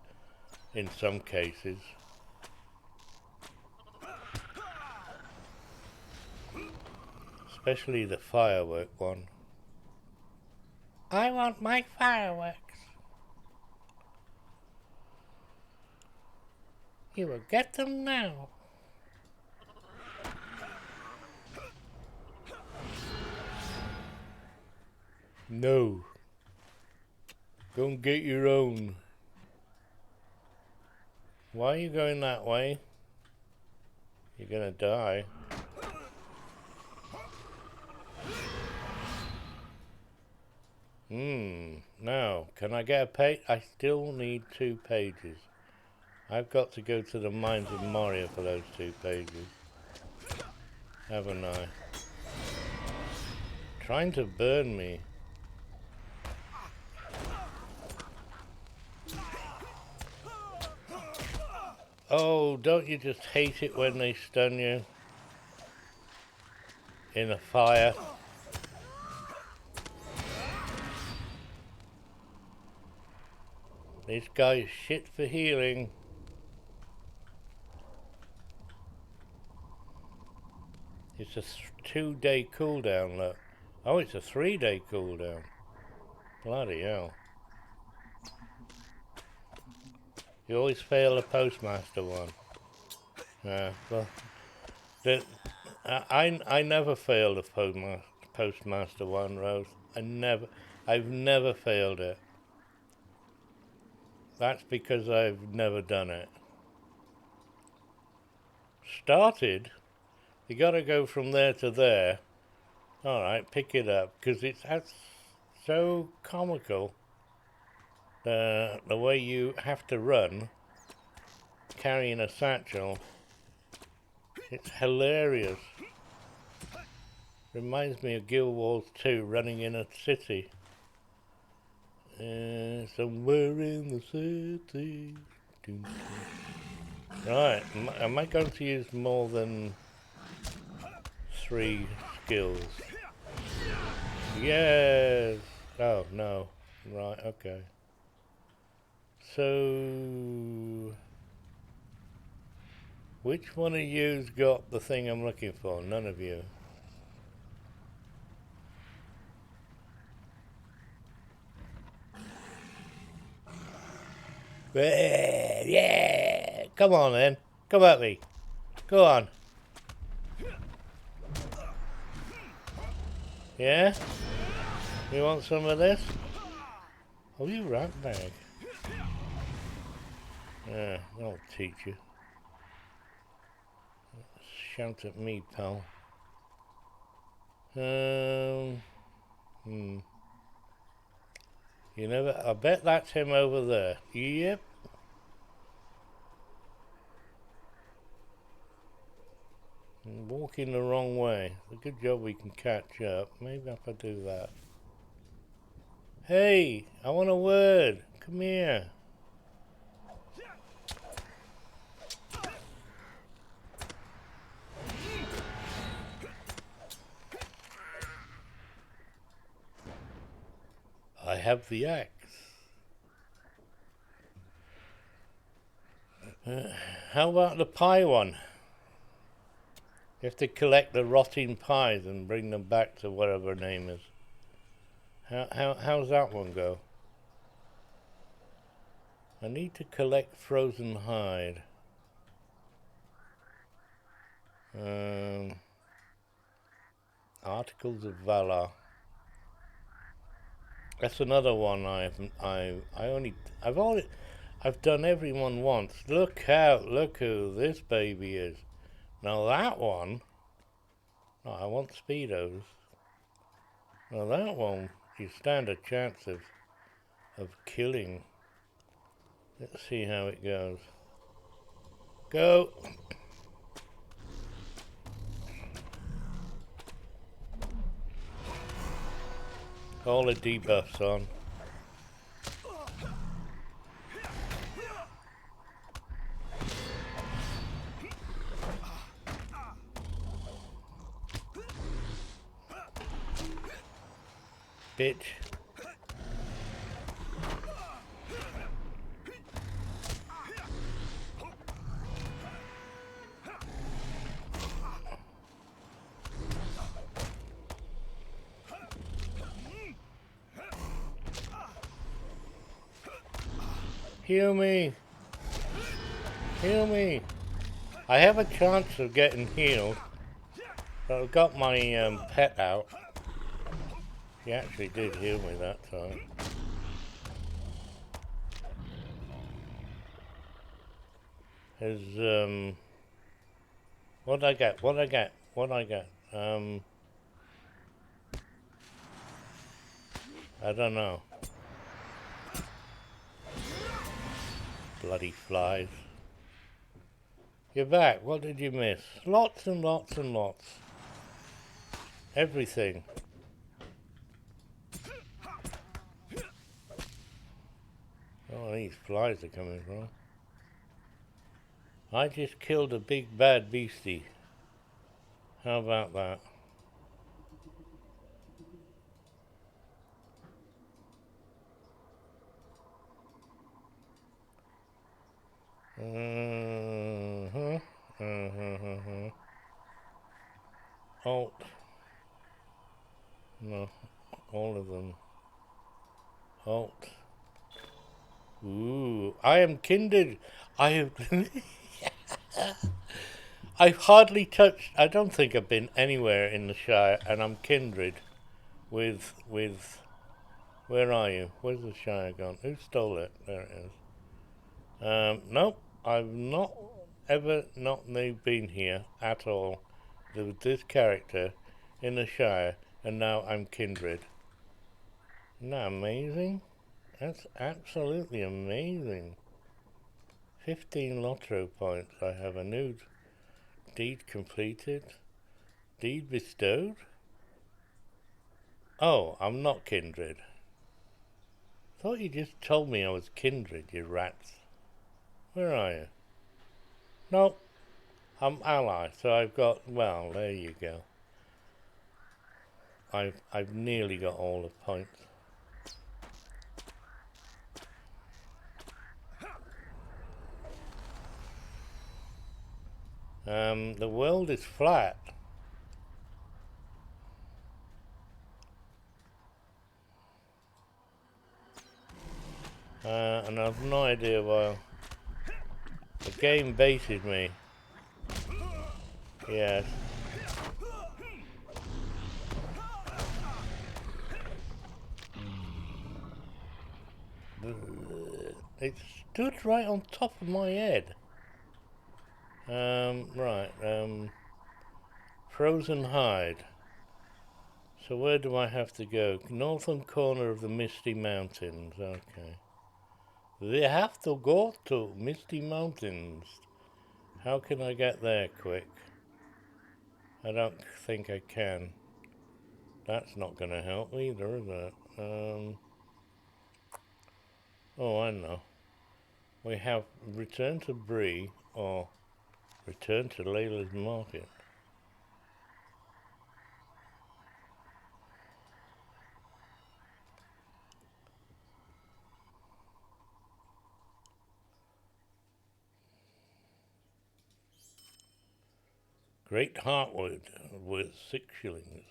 in some cases. Especially the firework one. I want my fireworks. You will get them now. No. Go and get your own. Why are you going that way? You're gonna die. Now, can I get a page? I still need 2 pages. I've got to go to the Mines of Moria for those 2 pages. haven't I? Trying to burn me. Oh, don't you just hate it when they stun you? In a fire. This guy's shit for healing. It's a 2-day cooldown, look. Oh, it's a 3-day cooldown. Bloody hell. You always fail the postmaster one. Well, I never failed the postmaster one, Rose. I've never failed it. That's because I've never done it. Started, you gotta go from there to there. Alright, pick it up, because that's so comical. The way you have to run, carrying a satchel, it's hilarious. Reminds me of Guild Wars 2, running in a city. Somewhere in the city. Right, am I going to use more than 3 skills? Yes! Oh, no. Right, okay. So, which one of you's got the thing I'm looking for? None of you. Yeah! Come on then. Come at me. Go on. Yeah? You want some of this? Oh, you rat bag. Yeah, that'll teach you. Shout at me, pal. You never... I bet that's him over there. Yep. I'm walking the wrong way. It's a good job we can catch up. Maybe if I do that. Hey, I want a word. Come here. I have the axe. How about the pie one? You have to collect the rotting pies and bring them back to whatever her name is. How's that one go? I need to collect frozen hide. Articles of Valor. That's another one I've done everyone once. Look out, look who this baby is. Now that one, oh, I want Speedos. Now that one, you stand a chance of killing. Let's see how it goes. Go! All the debuffs on. Bitch. Heal me! Heal me! I have a chance of getting healed. But I've got my pet out. He actually did heal me that time. His, what'd I get? What'd I get? What'd I get? I don't know. Bloody flies. You're back. What did you miss? Lots and lots and lots. everything. Oh, these flies are coming from. I just killed a big bad beastie. How about that? Alt. No, all of them. Alt. Ooh, I am kindred. I have. I've hardly touched. I don't think I've been anywhere in the Shire, and I'm kindred with. Where are you? Where's the Shire gone? Who stole it? There it is. Nope. I've not ever not been here at all with this character in the Shire, and now I'm kindred. Isn't that amazing? That's absolutely amazing. 15 Lotro points. I have a new deed completed. Deed bestowed? Oh, I'm not kindred. Thought you just told me I was kindred, you rats. Where are you? Nope. I'm ally, so I've got, well, there you go. I've nearly got all the points. The world is flat. And I've no idea why. The game baited me. Yes. It stood right on top of my head. Right. Frozen hide. So where do I have to go? Northern corner of the Misty Mountains. Okay. We have to go to Misty Mountains. How can I get there quick? I don't think I can. That's not going to help either, is it? Oh, I know. We have return to Bree or return to Layla's Market. Great Heartwood worth 6 shillings.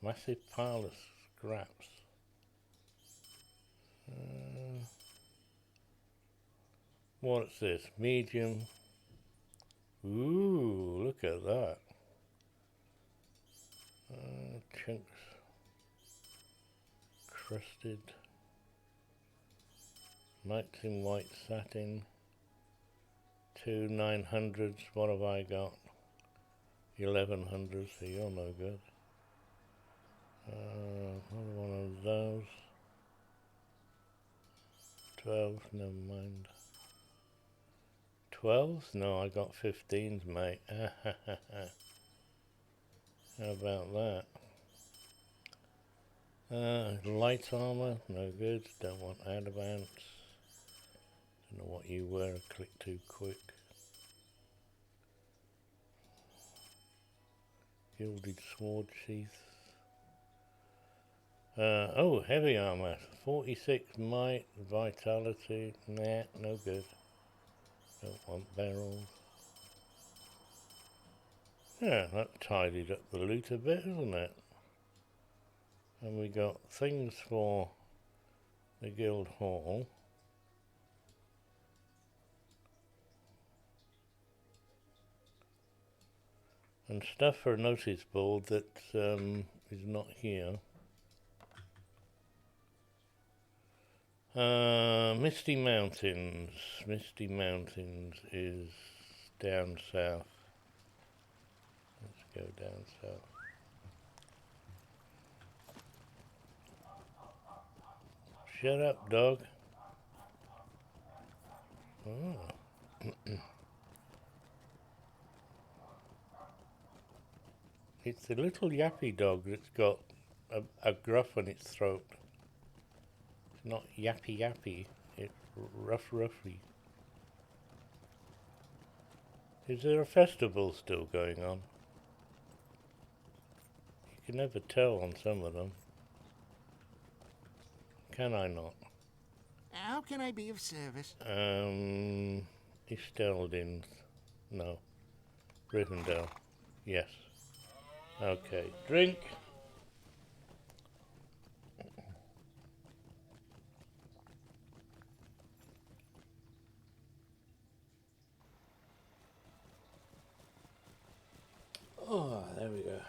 Massive pile of scraps. What's this? Medium. Ooh, look at that. Chunks. Crusted. Nights in white satin. 2 900s. What have I got? 1100s, so you're no good. Another one of those. 12, never mind. 12s? No, I got 15s, mate. How about that? Light armor, no good. Don't want advance. Don't know what you were, I clicked too quick. Gilded sword sheath. Oh, heavy armor. 46 might, vitality. Nah, no good. Don't want barrels. Yeah, that tidied up the loot a bit, isn't it? And we got things for the guild hall. And stuff for a notice board that is not here. Misty Mountains. Misty Mountains is down south. Let's go down south. Shut up, dog. Oh. It's the little yappy dog that's got a gruff on its throat. It's not yappy yappy, it's ruffy. Is there a festival still going on? You can never tell on some of them. Can I not? How can I be of service? Esteldins. No. Rivendell. Yes. Okay. Drink. Oh, there we go.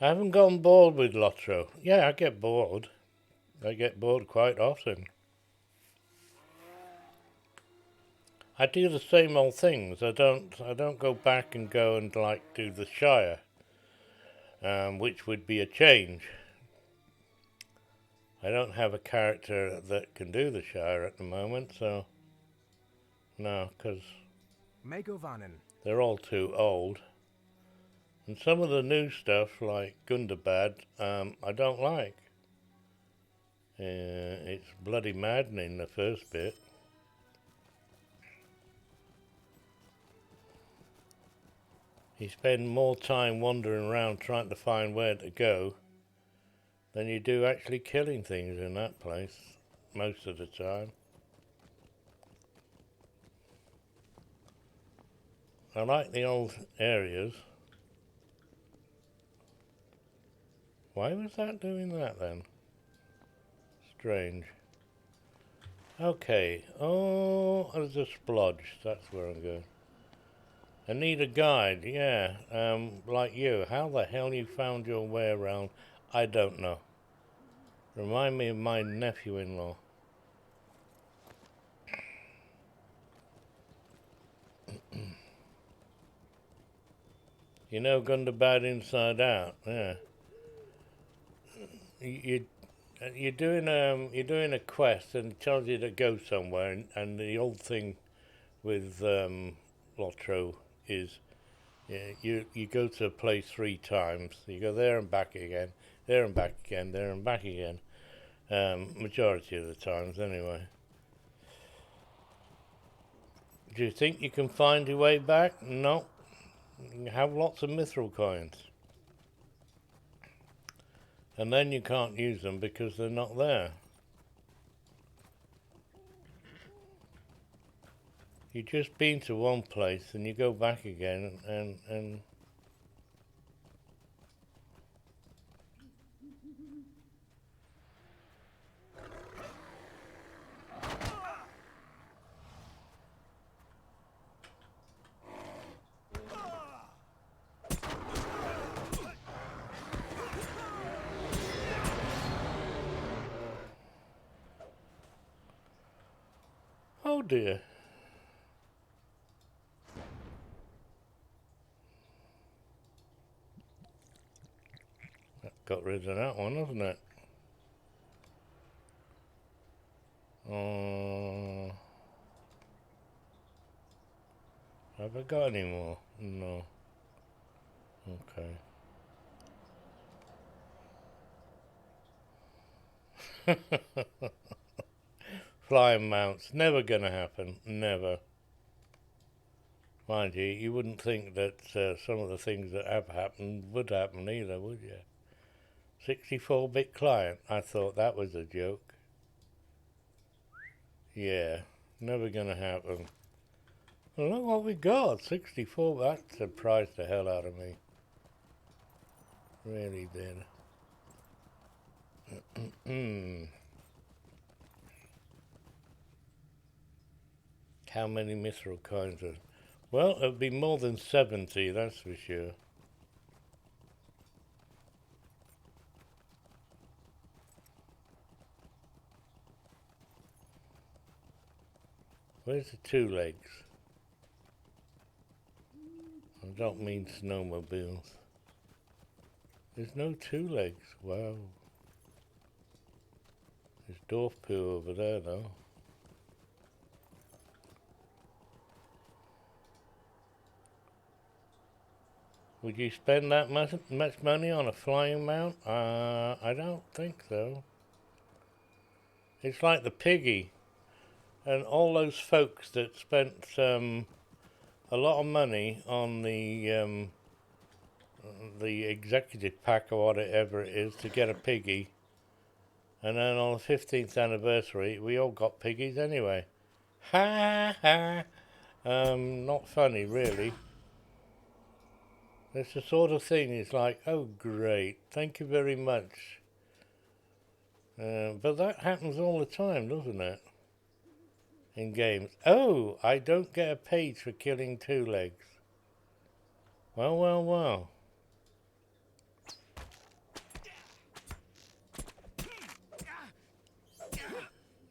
I haven't gone bored with Lotro. Yeah, I get bored. I get bored quite often. I do the same old things. I don't go back and go and like do the Shire, which would be a change. I don't have a character that can do the Shire at the moment, so no, because Megovanen. they're all too old. And some of the new stuff, like Gundabad, I don't like. It's bloody maddening, the first bit. You spend more time wandering around trying to find where to go than you do actually killing things in that place, most of the time. I like the old areas. Why was that doing that then? Strange. Okay. Oh, there's a splodge. That's where I'm going. I need a guide. Yeah. Like you. How the hell you found your way around? I don't know. Remind me of my nephew-in-law. You know Gundabad Inside Out. Yeah. You're doing a quest and it tells you to go somewhere, and the old thing with Lotro is you go to a place 3 times. You go there and back again, there and back again, there and back again. Majority of the times, anyway. Do you think you can find your way back? No. You have lots of mithril coins. And then you can't use them because they're not there. You've just been to one place and you go back again and oh dear. That got rid of that one, hasn't it? Have I got any more? No. Okay. Flying mounts, never gonna happen, never. Mind you, you wouldn't think that some of the things that have happened would happen either, would you? 64-bit client, I thought that was a joke. Yeah, never gonna happen. Well, look what we got, 64, that surprised the hell out of me. Really did. How many mithril coins are... Well, it'll be more than 70, that's for sure. Where's the 2 legs? I don't mean snowmobiles. There's no 2 legs, wow. There's dwarf poo over there though. Would you spend that much money on a flying mount? I don't think so. It's like the piggy. And all those folks that spent a lot of money on the executive pack or whatever it is to get a piggy. And then on the 15th anniversary, we all got piggies anyway. Ha ha! Not funny, really. It's the sort of thing, it's like, oh great, thank you very much. But that happens all the time, doesn't it? In games. Oh, I don't get a page for killing 2 legs. Well, well, well.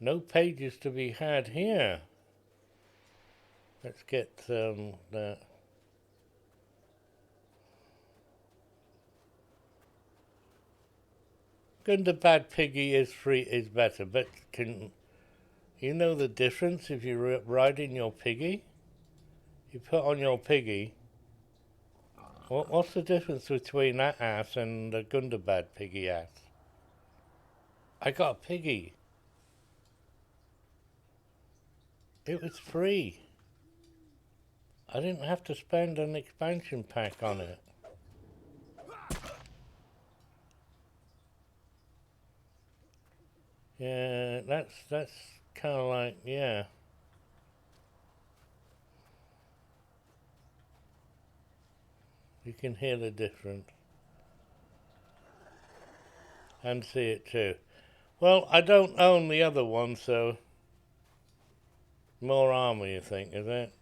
No pages to be had here. Let's get that. Granddad Piggy is better, but can you know the difference if you're riding your piggy? You put on your piggy. What's the difference between that ass and the Granddad Piggy ass? I got a piggy. It was free. I didn't have to spend an expansion pack on it. Yeah, that's kind of like, yeah. You can hear the difference. And see it too. Well, I don't own the other one, so more armor, you think, is it?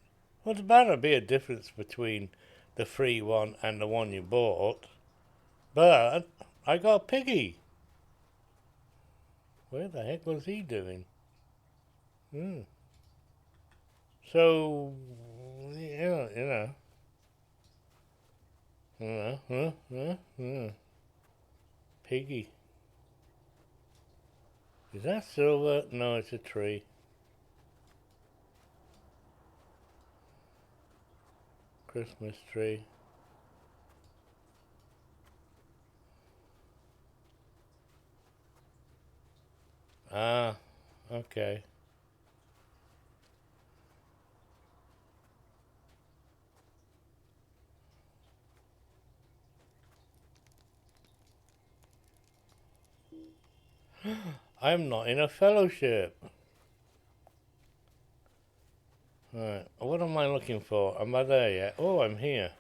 Well, there's bound to be a difference between the free one and the one you bought. But I got a piggy. Where the heck was he doing? So, Piggy. Is that silver? No, it's a tree. Christmas tree. Ah, okay. I'm not in a fellowship. Right, what am I looking for? Am I there yet? Oh, I'm here.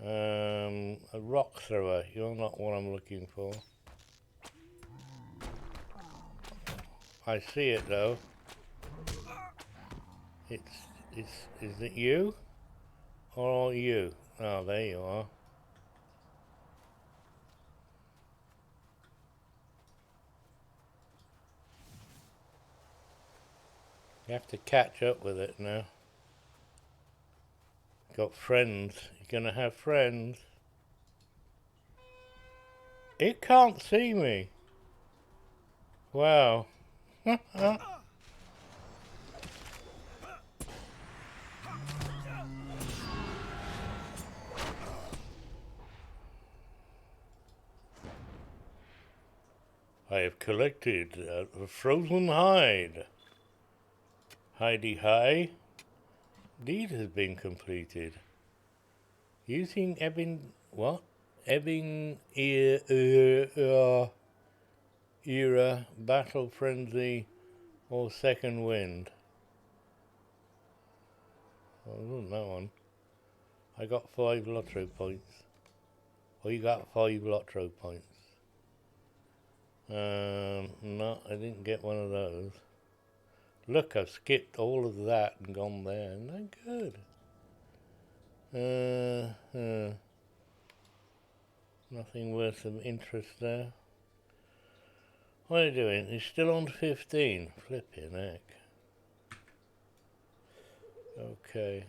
A rock thrower. You're not what I'm looking for. I see it though. Is it you? Or you? Oh, there you are. You have to catch up with it now. Got friends. You're gonna have friends. It can't see me. Wow. I have collected a frozen hide. Hidey hi. Deed has been completed. Using ebbing era battle frenzy or second wind. Well, it wasn't that one. I got 5 Lotro points. Or you got 5 Lotro points. No, I didn't get one of those. Look, I've skipped all of that and gone there. Isn't that good? Nothing worth of interest there. What are you doing? He's still on 15. Flipping heck. Okay.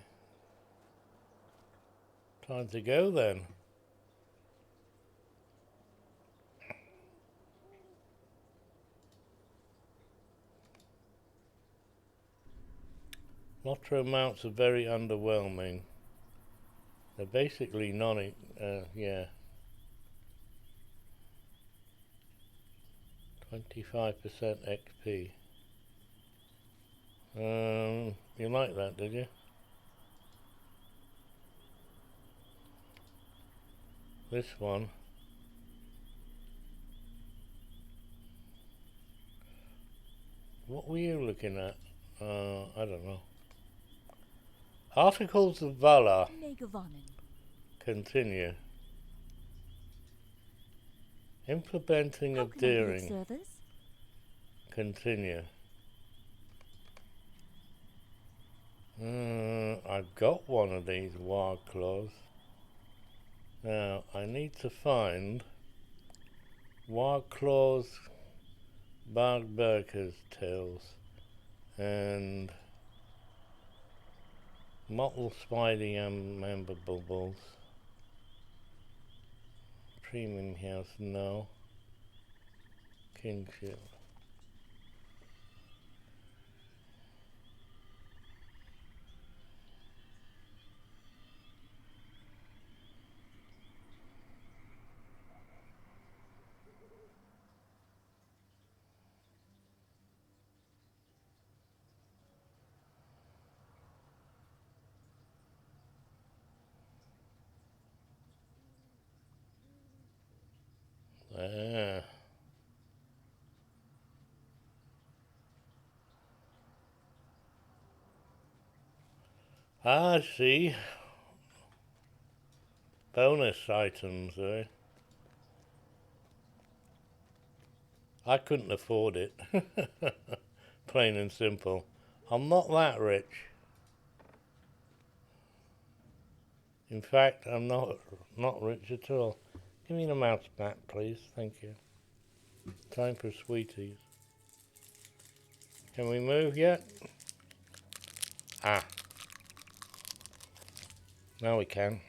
Time to go then. Lotro mounts are very underwhelming. They're basically yeah. 25% XP. You like that, did you? This one. What were you looking at? I don't know. Articles of Valor. Megavonen. Continue. Implementing How of can I be of Deering. service? Continue. I've got one of these wild claws. Now, I need to find wild claws, Bardberger's tails, and mottled spidey and member bubbles. Premium house, no. Kingship. There. I see. Bonus items, eh? I couldn't afford it. Plain and simple. I'm not that rich. In fact, I'm not rich at all. Give me the mouse back, please. Thank you. Time for sweeties. Can we move yet? Ah. Now we can.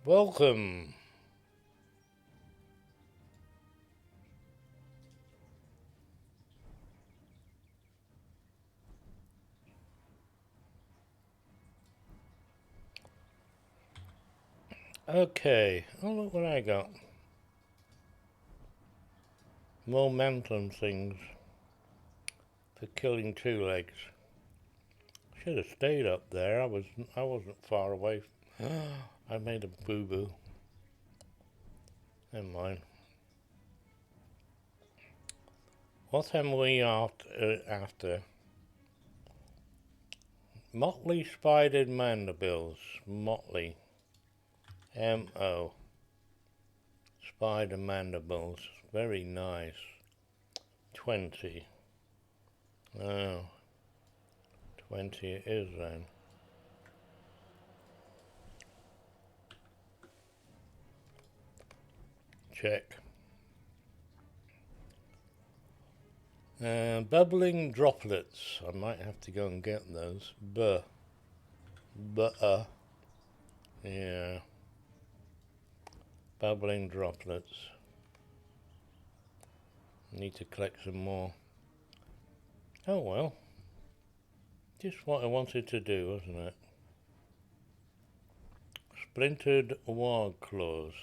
Welcome. Okay. Oh, look what I got. More momentum things for killing two legs. Should have stayed up there. I wasn't far away. I made a boo-boo. Never mind. What am we after? Motley spidered mandibles. Motley. M-O. Spider mandibles. Very nice. 20. Oh. 20 it is then. Check. Bubbling droplets. I might have to go and get those. Yeah. Bubbling droplets. Need to collect some more. Oh well. Just what I wanted to do, wasn't it? Splintered wild claws.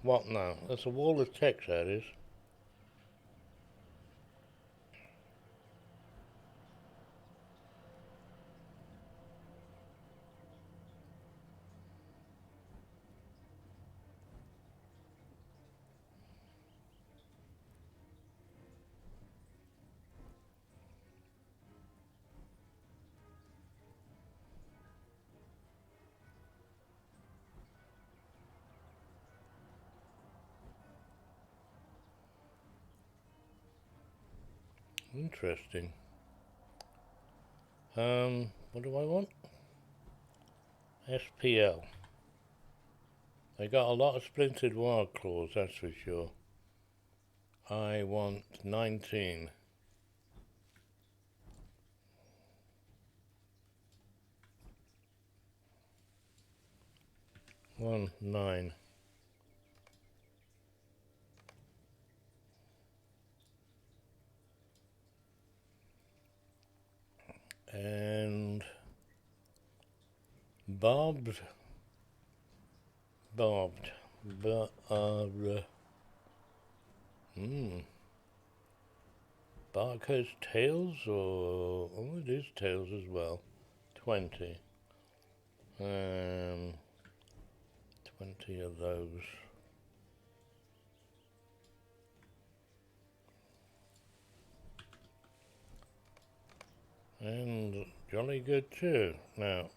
What now? That's a wall of text, that is. Interesting. What do I want? SPL. They got a lot of splintered wild claws, that's for sure. I want 19. 1, 9. And barbed, barbed, Barco's tails, or oh, it is tails as well. 20. 20 of those. And jolly good too. Now,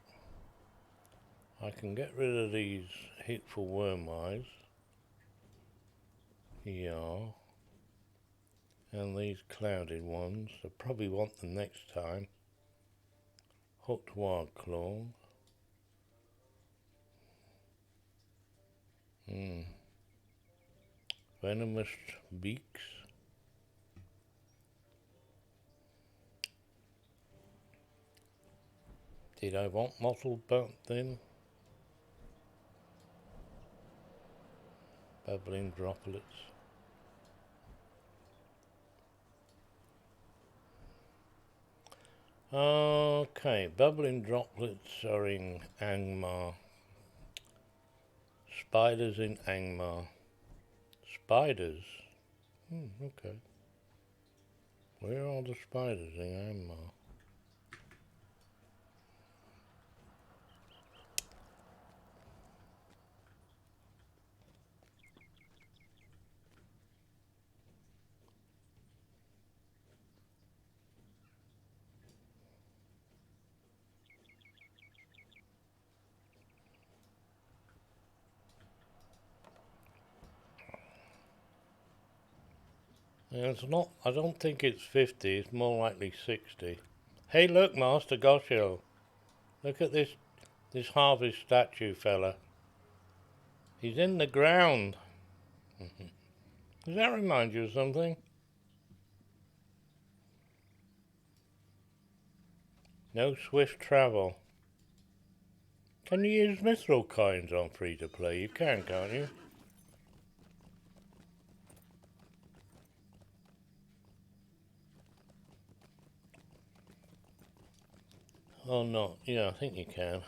I can get rid of these hateful worm eyes. Yeah. And these clouded ones. I probably want them next time. Hooked wild claw. Venomous beaks. Did I want mottled butt then? Bubbling droplets. Okay, bubbling droplets are in Angmar. Spiders in Angmar. Spiders? Okay. Where are the spiders in Angmar? Yeah, it's not, I don't think it's 50, it's more likely 60. Hey look, Master Gosho. Look at this harvest statue fella. He's in the ground. Does that remind you of something? No swift travel. Can you use mithril coins on free to play? You can, can't you? Or not? Yeah, I think you can.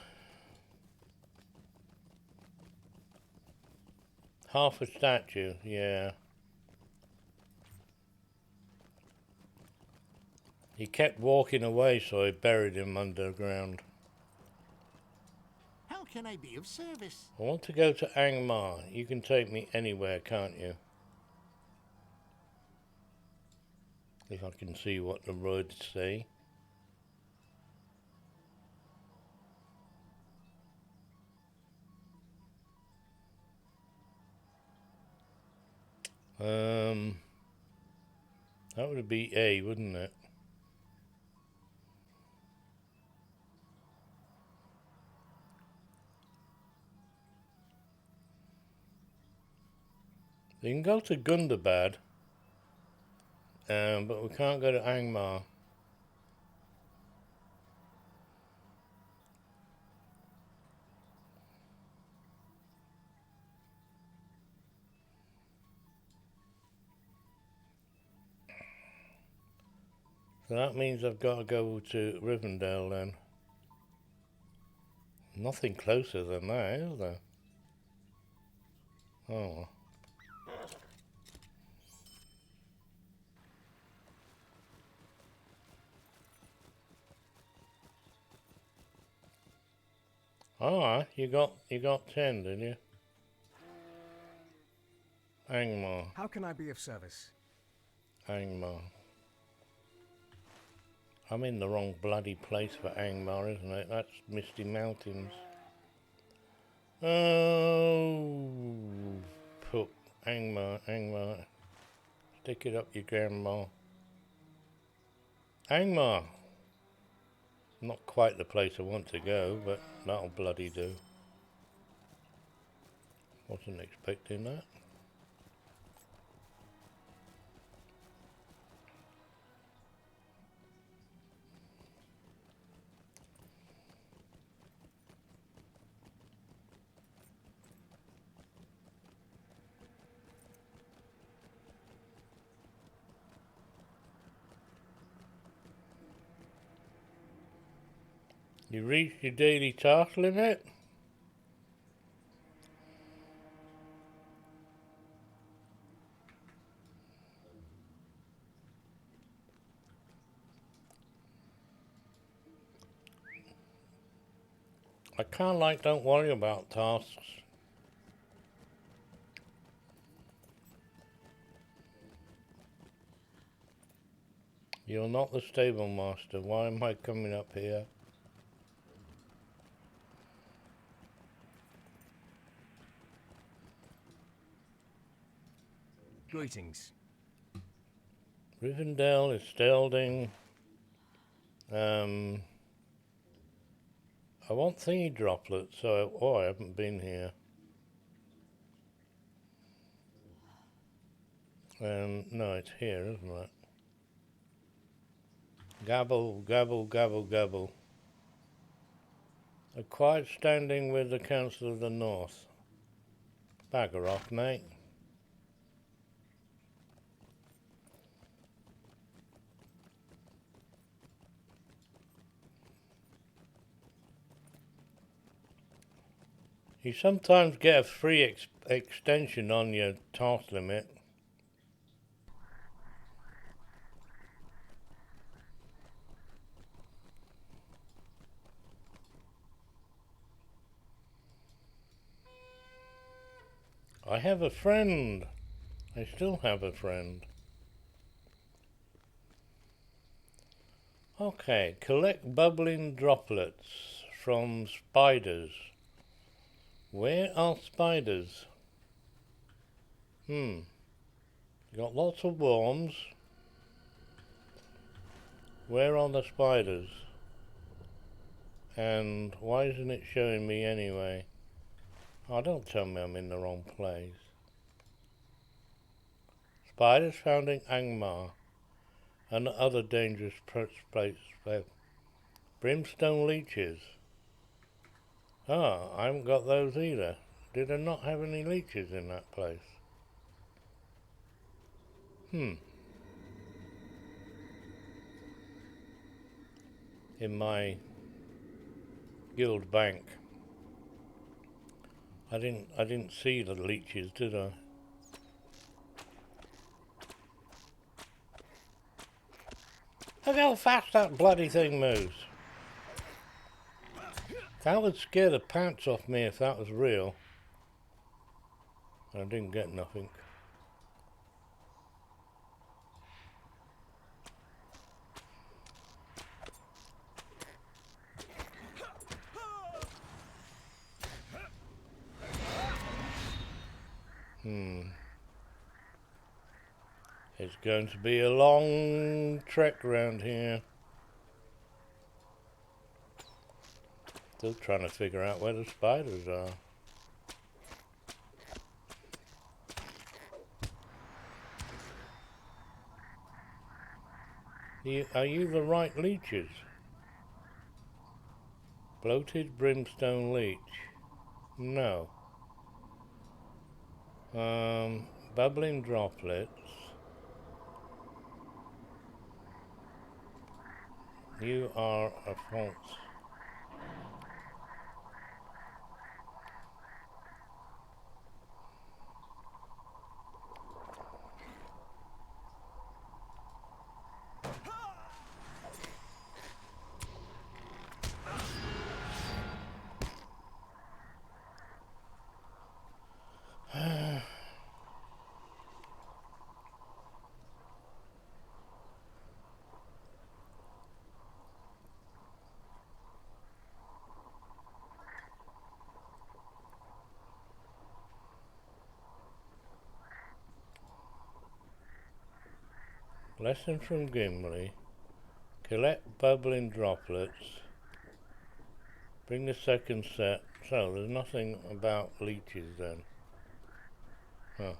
Half a statue, yeah. He kept walking away, so I buried him underground. How can I be of service? I want to go to Angmar. You can take me anywhere, can't you? If I can see what the roads say. That would be A, wouldn't it? We can go to Gundabad, but we can't go to Angmar. So that means I've got to go to Rivendell then. Nothing closer than that, is there? Oh. Alright, you got 10, didn't you? Angmar. How can I be of service? Angmar. I'm in the wrong bloody place for Angmar, isn't it? That's Misty Mountains. Oh, put Angmar. Stick it up your grandma. Angmar. Not quite the place I want to go, but that'll bloody do. Wasn't expecting that. You reached your daily task limit? I kinda like don't worry about tasks. You're not the stable master. Why am I coming up here? Greetings. Rivendell is Stelding. I want thingy droplets, so I haven't been here. No, it's here, isn't it? Gabble, gabble, gabble, gabble. A quiet standing with the Council of the North. Bagger off, mate. You sometimes get a free extension on your task limit. I have a friend. I still have a friend. Okay, collect bubbling droplets from spiders. Where are spiders? Got lots of worms. Where are the spiders? And why isn't it showing me anyway? Oh, don't tell me I'm in the wrong place. Spiders found in Angmar and other dangerous places. Brimstone leeches. Ah, I haven't got those either. Did I not have any leeches in that place? In my guild bank. I didn't see the leeches, did I? Look how fast that bloody thing moves. That would scare the pants off me if that was real. I didn't get nothing. It's going to be a long trek round here. Still trying to figure out where the spiders are. Are you the right leeches? Bloated brimstone leech. No. Bubbling droplets. You are a false. Lesson from Gimli. Collect bubbling droplets. Bring the second set. So, there's nothing about leeches then. Huh.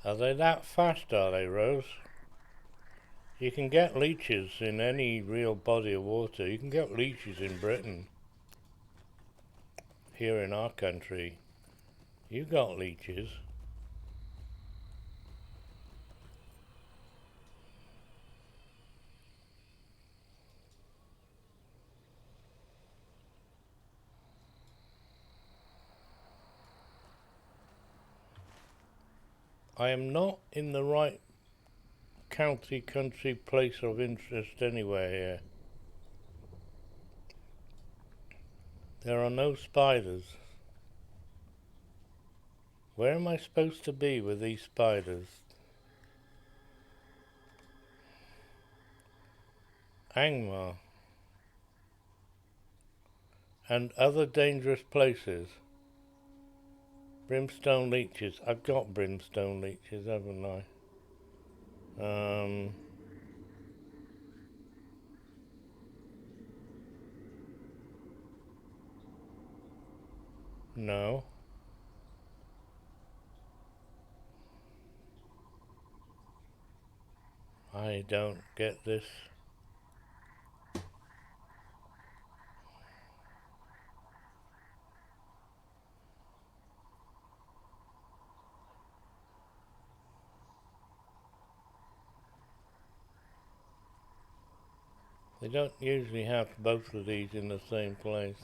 Are they that fast, are they, Rose? You can get leeches in any real body of water. You can get leeches in Britain. here in our country, you got leeches. I am not in the right county, country, place of interest anywhere here. There are no spiders. Where am I supposed to be with these spiders? Angmar. And other dangerous places. Brimstone leeches. I've got brimstone leeches, haven't I? No. I don't get this. They don't usually have both of these in the same place.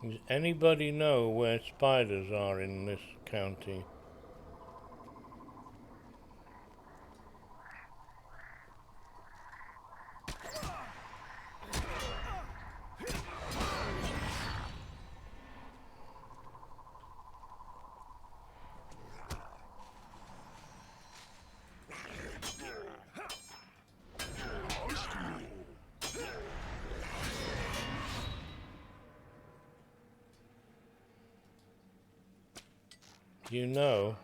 Does anybody know where spiders are in this county? You know?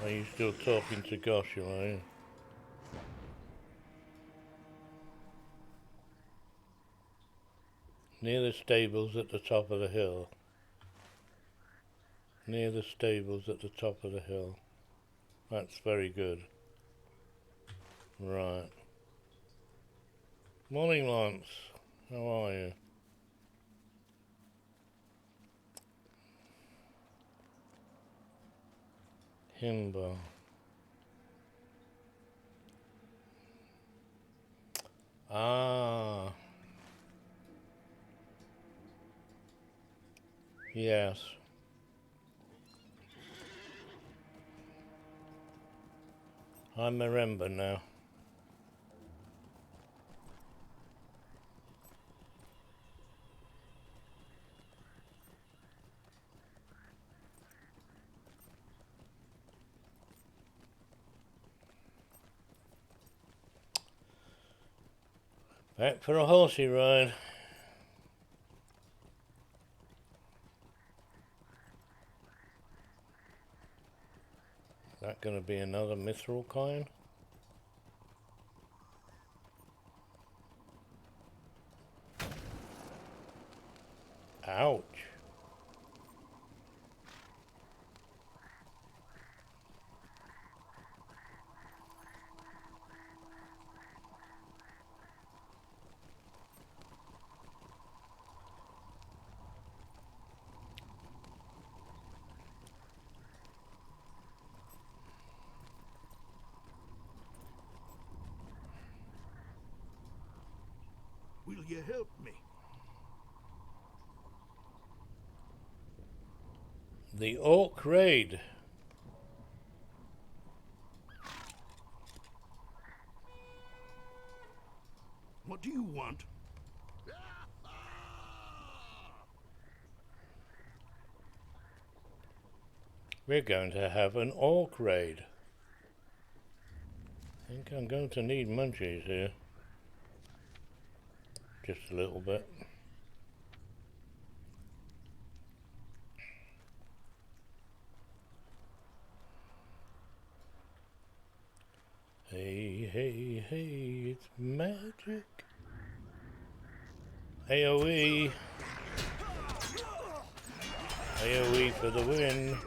Are you still talking to Gosh, are you? Near the stables at the top of the hill. Near the stables at the top of the hill. That's very good. Right. Morning, Lance. How are you? Himbo. Ah. Yes. I remember now. Back for a horsey ride. Is that going to be another mithril coin? Ouch. Will you help me? The Orc Raid. What do you want? We're going to have an Orc Raid. I think I'm going to need munchies here. just a little bit. Hey, hey, hey, it's magic. AoE. AoE for the win.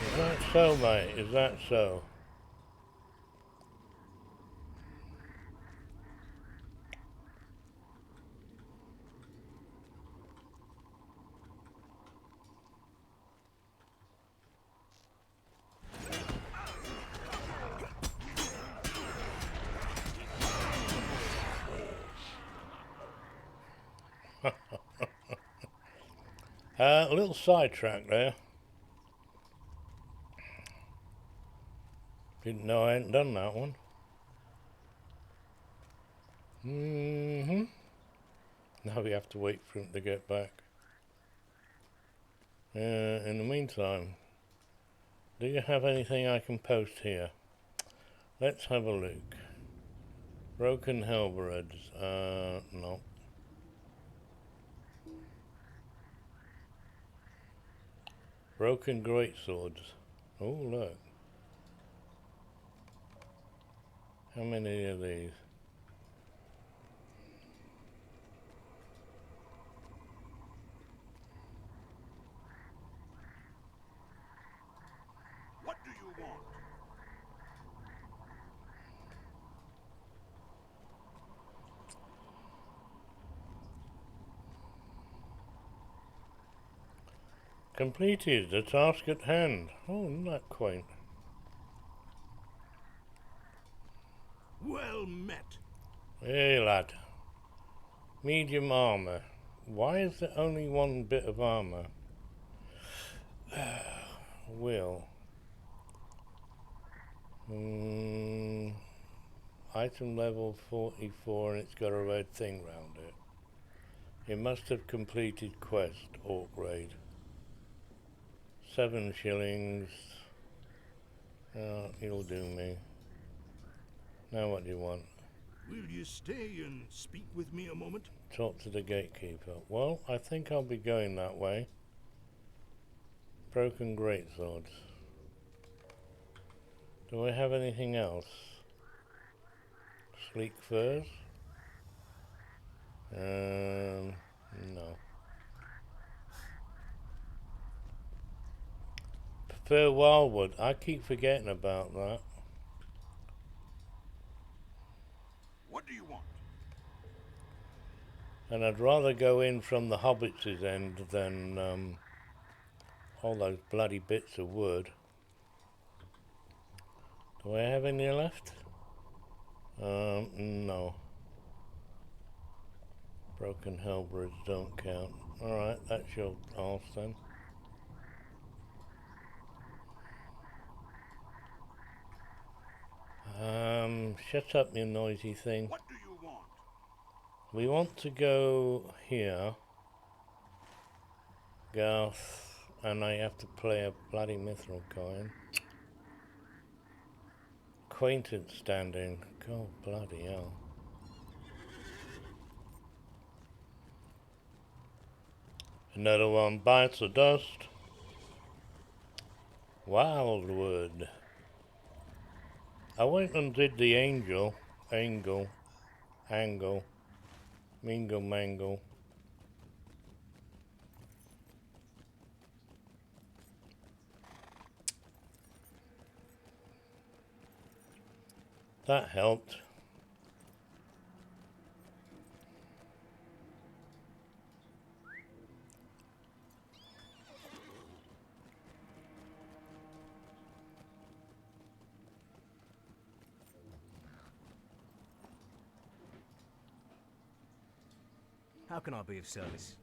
Is that so, mate? Is that so? A little sidetrack there. Didn't know I hadn't done that one. Now we have to wait for him to get back. In the meantime, do you have anything I can post here? Let's have a look. Broken halberds. No. Broken greatswords. Oh, look. How many of these? What do you want? Completed the task at hand. Oh, isn't that quaint? Well met. Hey, lad. Medium armor. Why is there only one bit of armor? Will. Item level 44 and it's got a red thing round it. It must have completed quest, orc raid. 7 shillings. You'll do me. Now what do you want? Will you stay and speak with me a moment? Talk to the gatekeeper. Well, I think I'll be going that way. Broken greatswords. Do I have anything else? Sleek furs? No. Prefer wildwood. I keep forgetting about that. What do you want? And I'd rather go in from the hobbits' end than all those bloody bits of wood. Do I have any left? No. Broken halberds don't count. Alright, that's your arse then. Shut up, you noisy thing. What do you want? We want to go here. Garth, and I have to play a bloody mithril coin. Acquaintance standing. God bloody hell. Another one bites the dust. Wildwood. I went and did the angle, mingle, mangle. That helped. How can I be of service?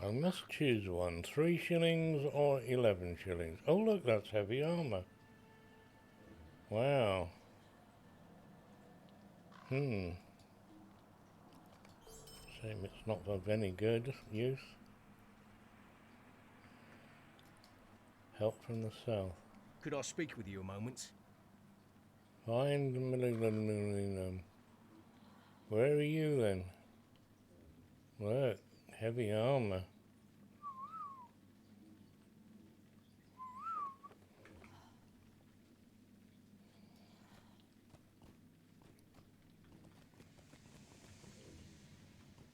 I must choose one. 3 shillings or 11 shillings. Oh look, that's heavy armor. Wow. Shame it's not of any good use. Help from the south. Could I speak with you a moment? Find where are you then? Look, heavy armor.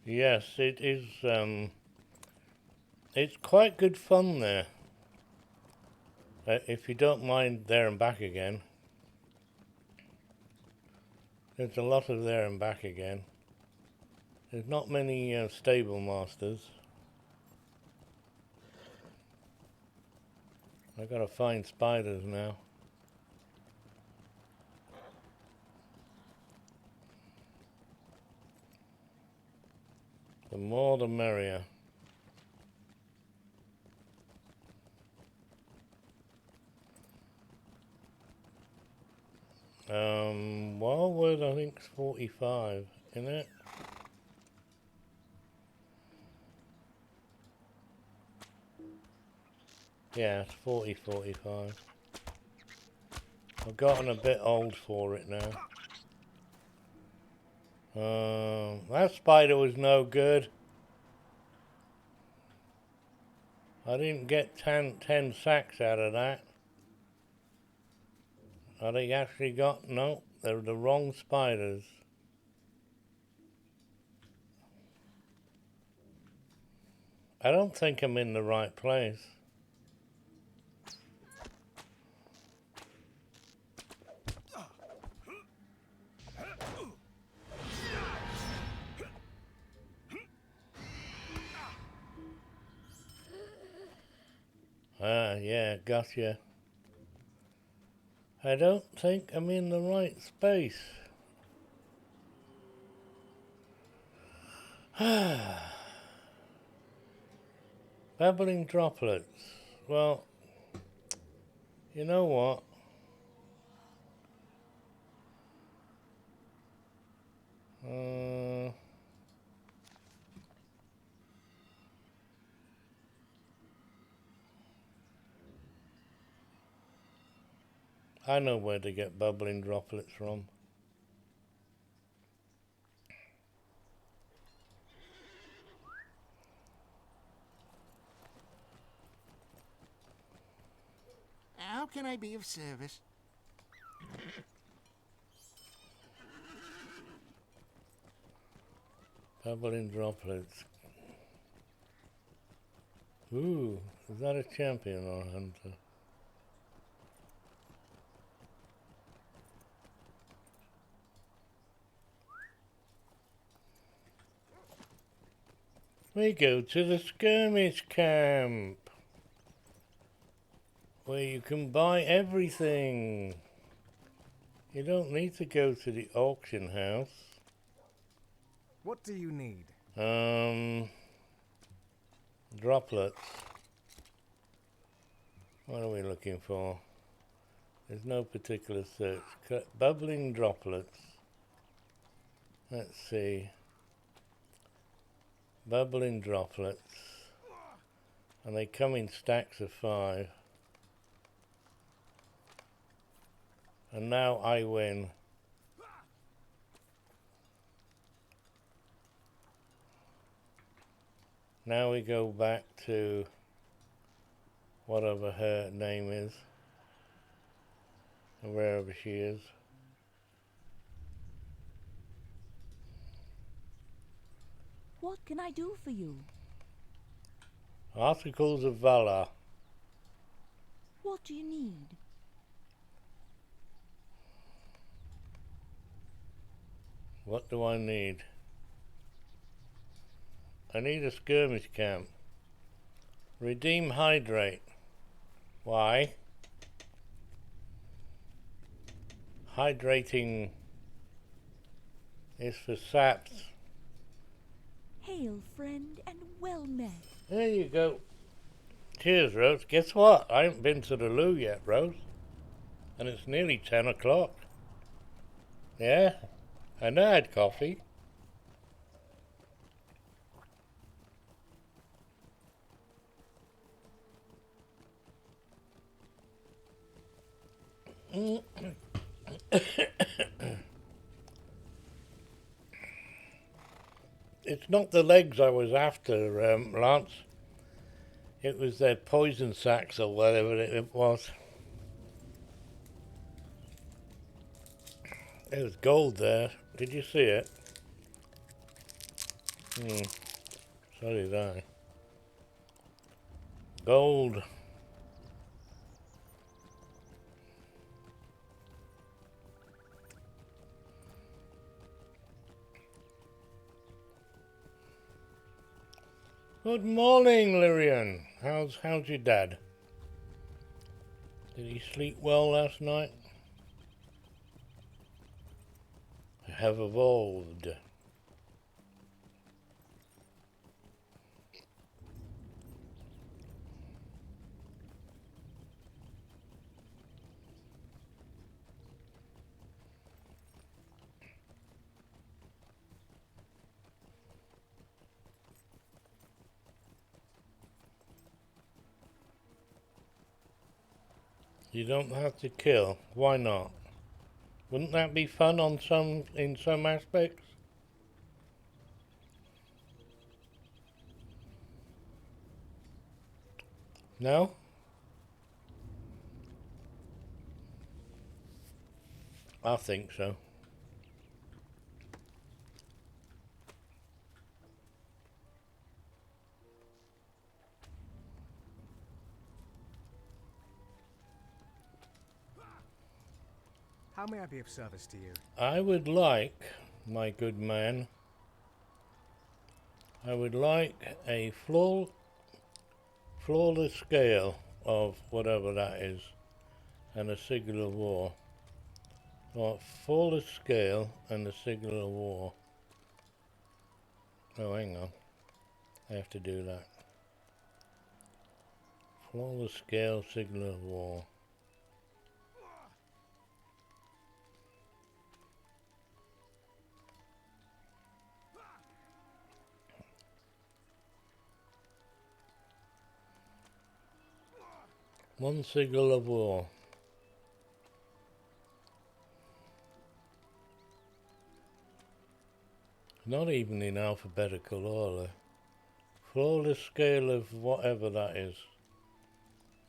Yes, it is, it's quite good fun there. If you don't mind there and back again. There's a lot of there and back again. There's not many stable masters. I gotta find spiders now. The more the merrier. Wildwood I think is 45, isn't it? Yeah, it's 45. I've gotten a bit old for it now. That spider was no good. I didn't get 10 sacks out of that. I actually got, no, they're the wrong spiders. I don't think I'm in the right place. Ah, yeah, gotcha. I don't think I'm in the right space. Babbling droplets. Well, you know what? I know where to get bubbling droplets from. How can I be of service? Bubbling droplets. Ooh, is that a champion or a hunter? We go to the skirmish camp, where you can buy everything. You don't need to go to the auction house. What do you need? Droplets. What are we looking for? There's no particular search. Bubbling droplets. Let's see. Bubbling droplets. And they come in stacks of 5. And now I win. Now we go back to whatever her name is, and wherever she is. What can I do for you? Articles of valor. What do you need? What do I need? I need a skirmish camp. Redeem hydrate. Why? Hydrating is for saps. Hail, friend, and well met. There you go. Cheers, Rose. Guess what? I haven't been to the loo yet, Rose. And it's nearly 10 o'clock. Yeah, and I had coffee. It's not the legs I was after, Lance. It was their poison sacks or whatever it was. There was gold there. Did you see it? So did I. Gold. Good morning, Laurelin. How's your dad? Did he sleep well last night? I have evolved. You don't have to kill. Why not? Wouldn't that be fun in some aspects? No? I think so. How may I be of service to you? I would like, my good man, I would like a flawless scale of whatever that is, and a signal of war. Or flawless scale and a signal of war. Oh, hang on. I have to do that. Flawless scale, signal of war. One signal of war. Not even in alphabetical order. Flawless scale of whatever that is.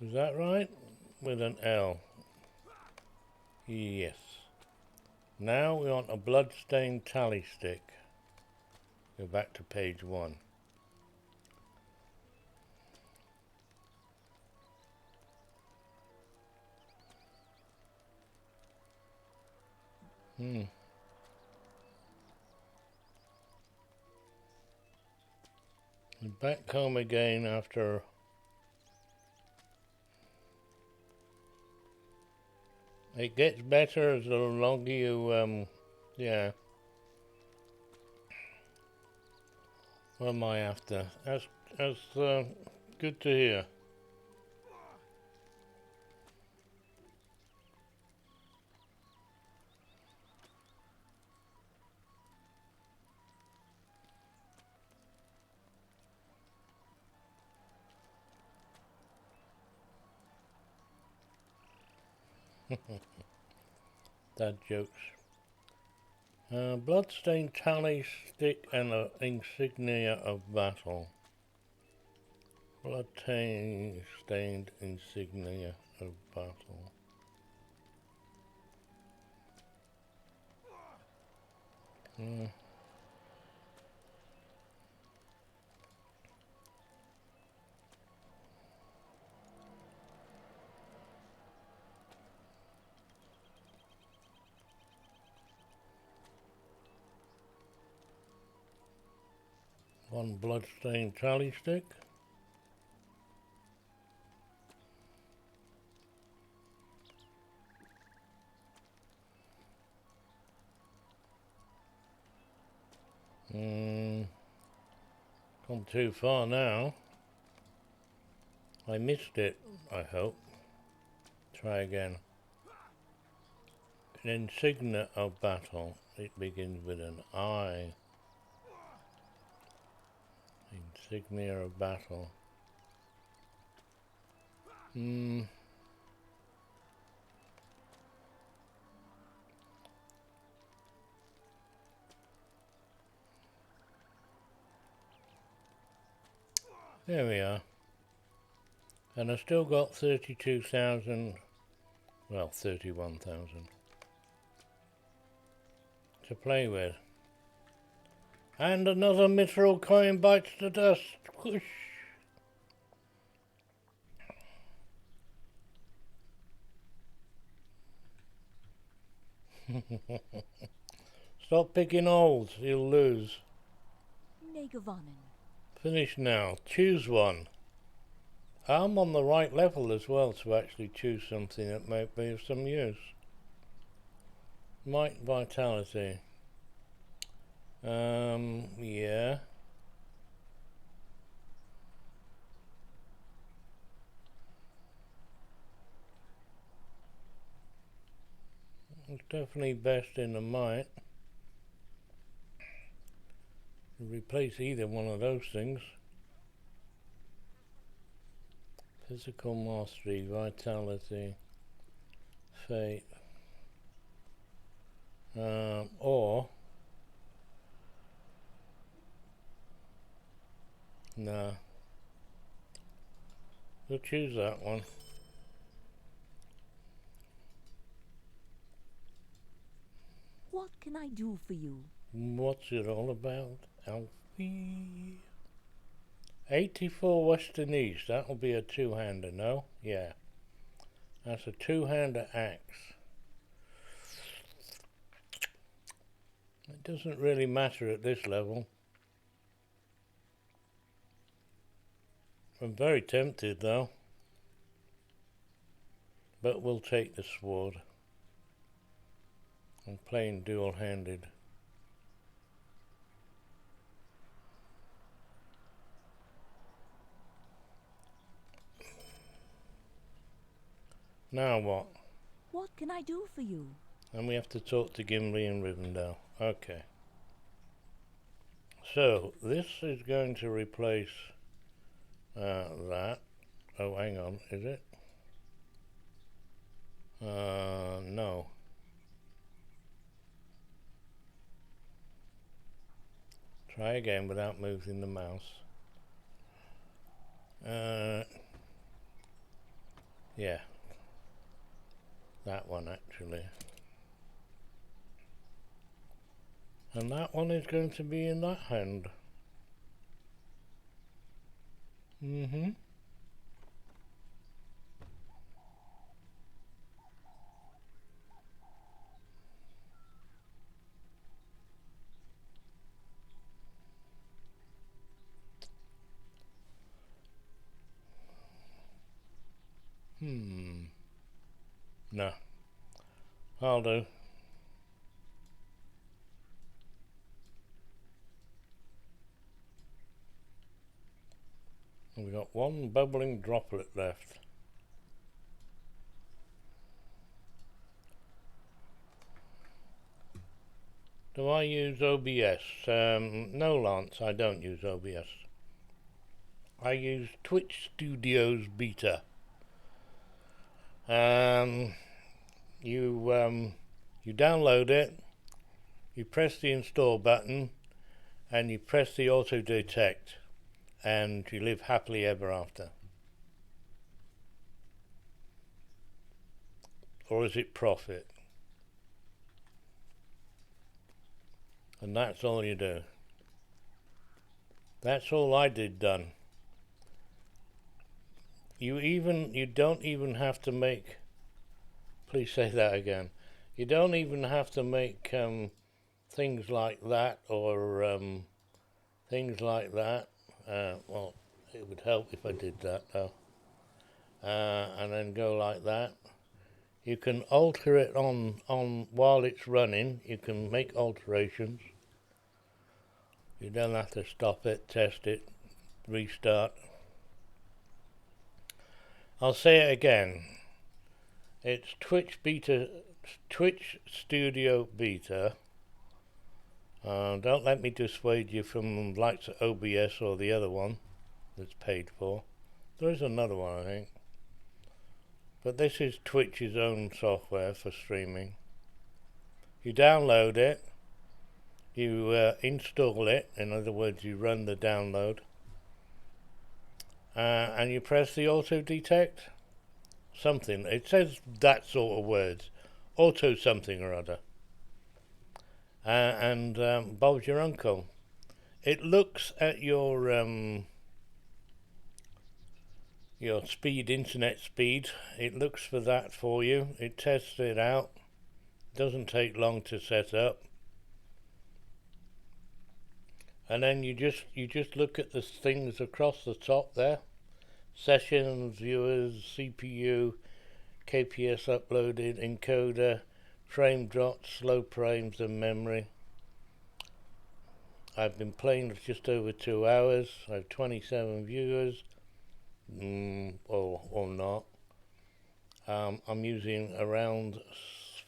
Is that right? With an L. Yes. Now we want a bloodstained tally stick. Go back to page 1. Back home again after it gets better as the longer you yeah. What am I after? That's good to hear. Dad jokes. Bloodstained tally stick and an insignia of battle. Blood-stained insignia of battle. One bloodstained tally stick. Come too far now. I missed it, I hope. Try again. An insignia of battle. It begins with an I. Insignia of battle. There we are. And I've still got 32,000, well, 31,000 to play with. And another mithril coin bites the dust. Whoosh. Stop picking holes, you'll lose. Negavonnen. Finish now. Choose one. I'm on the right level as well to actually choose something that might be of some use. Might vitality. Yeah. It's definitely best in the might. Replace either one of those things. Physical mastery, vitality, fate, or nah, we'll choose that one. What can I do for you? What's it all about, Alfie? 84 Western East, that'll be a two-hander, no? Yeah. That's a two-hander axe. It doesn't really matter at this level. I'm very tempted though. But we'll take the sword. I'm playing dual-handed. Now what? What can I do for you? And we have to talk to Gimli and Rivendell. Okay. So, this is going to replace that. Oh, hang on, is it? No. Try again without moving the mouse. Yeah. That one actually. And that one is going to be in that hand. No. I'll do. We've got one bubbling droplet left. Do I use OBS? No, Lance, I don't use OBS. I use Twitch Studios Beta. You download it, you press the install button, and you press the auto detect, and you live happily ever after. Or is it profit? And that's all you do. That's all I did done. You don't even have to make, please say that again. You don't even have to make things like that or things like that. Well, it would help if I did that though. And then go like that. You can alter it on while it's running. You can make alterations. You don't have to stop it, test it, restart. I'll say it again. It's Twitch Studio Beta. Don't let me dissuade you from the likes of OBS or the other one that's paid for. There is another one, I think. But this is Twitch's own software for streaming. You download it, you install it, in other words you run the download, and you press the auto detect something. It says that sort of words, auto something or other, and Bob's your uncle. It looks at your speed, internet speed. It looks for that for you. It tests it out. Doesn't take long to set up. And then you just look at the things across the top there. Sessions, viewers, CPU, KPS uploaded, encoder, frame drops, slow frames and memory. I've been playing for just over 2 hours. I have 27 viewers. Or not. I'm using around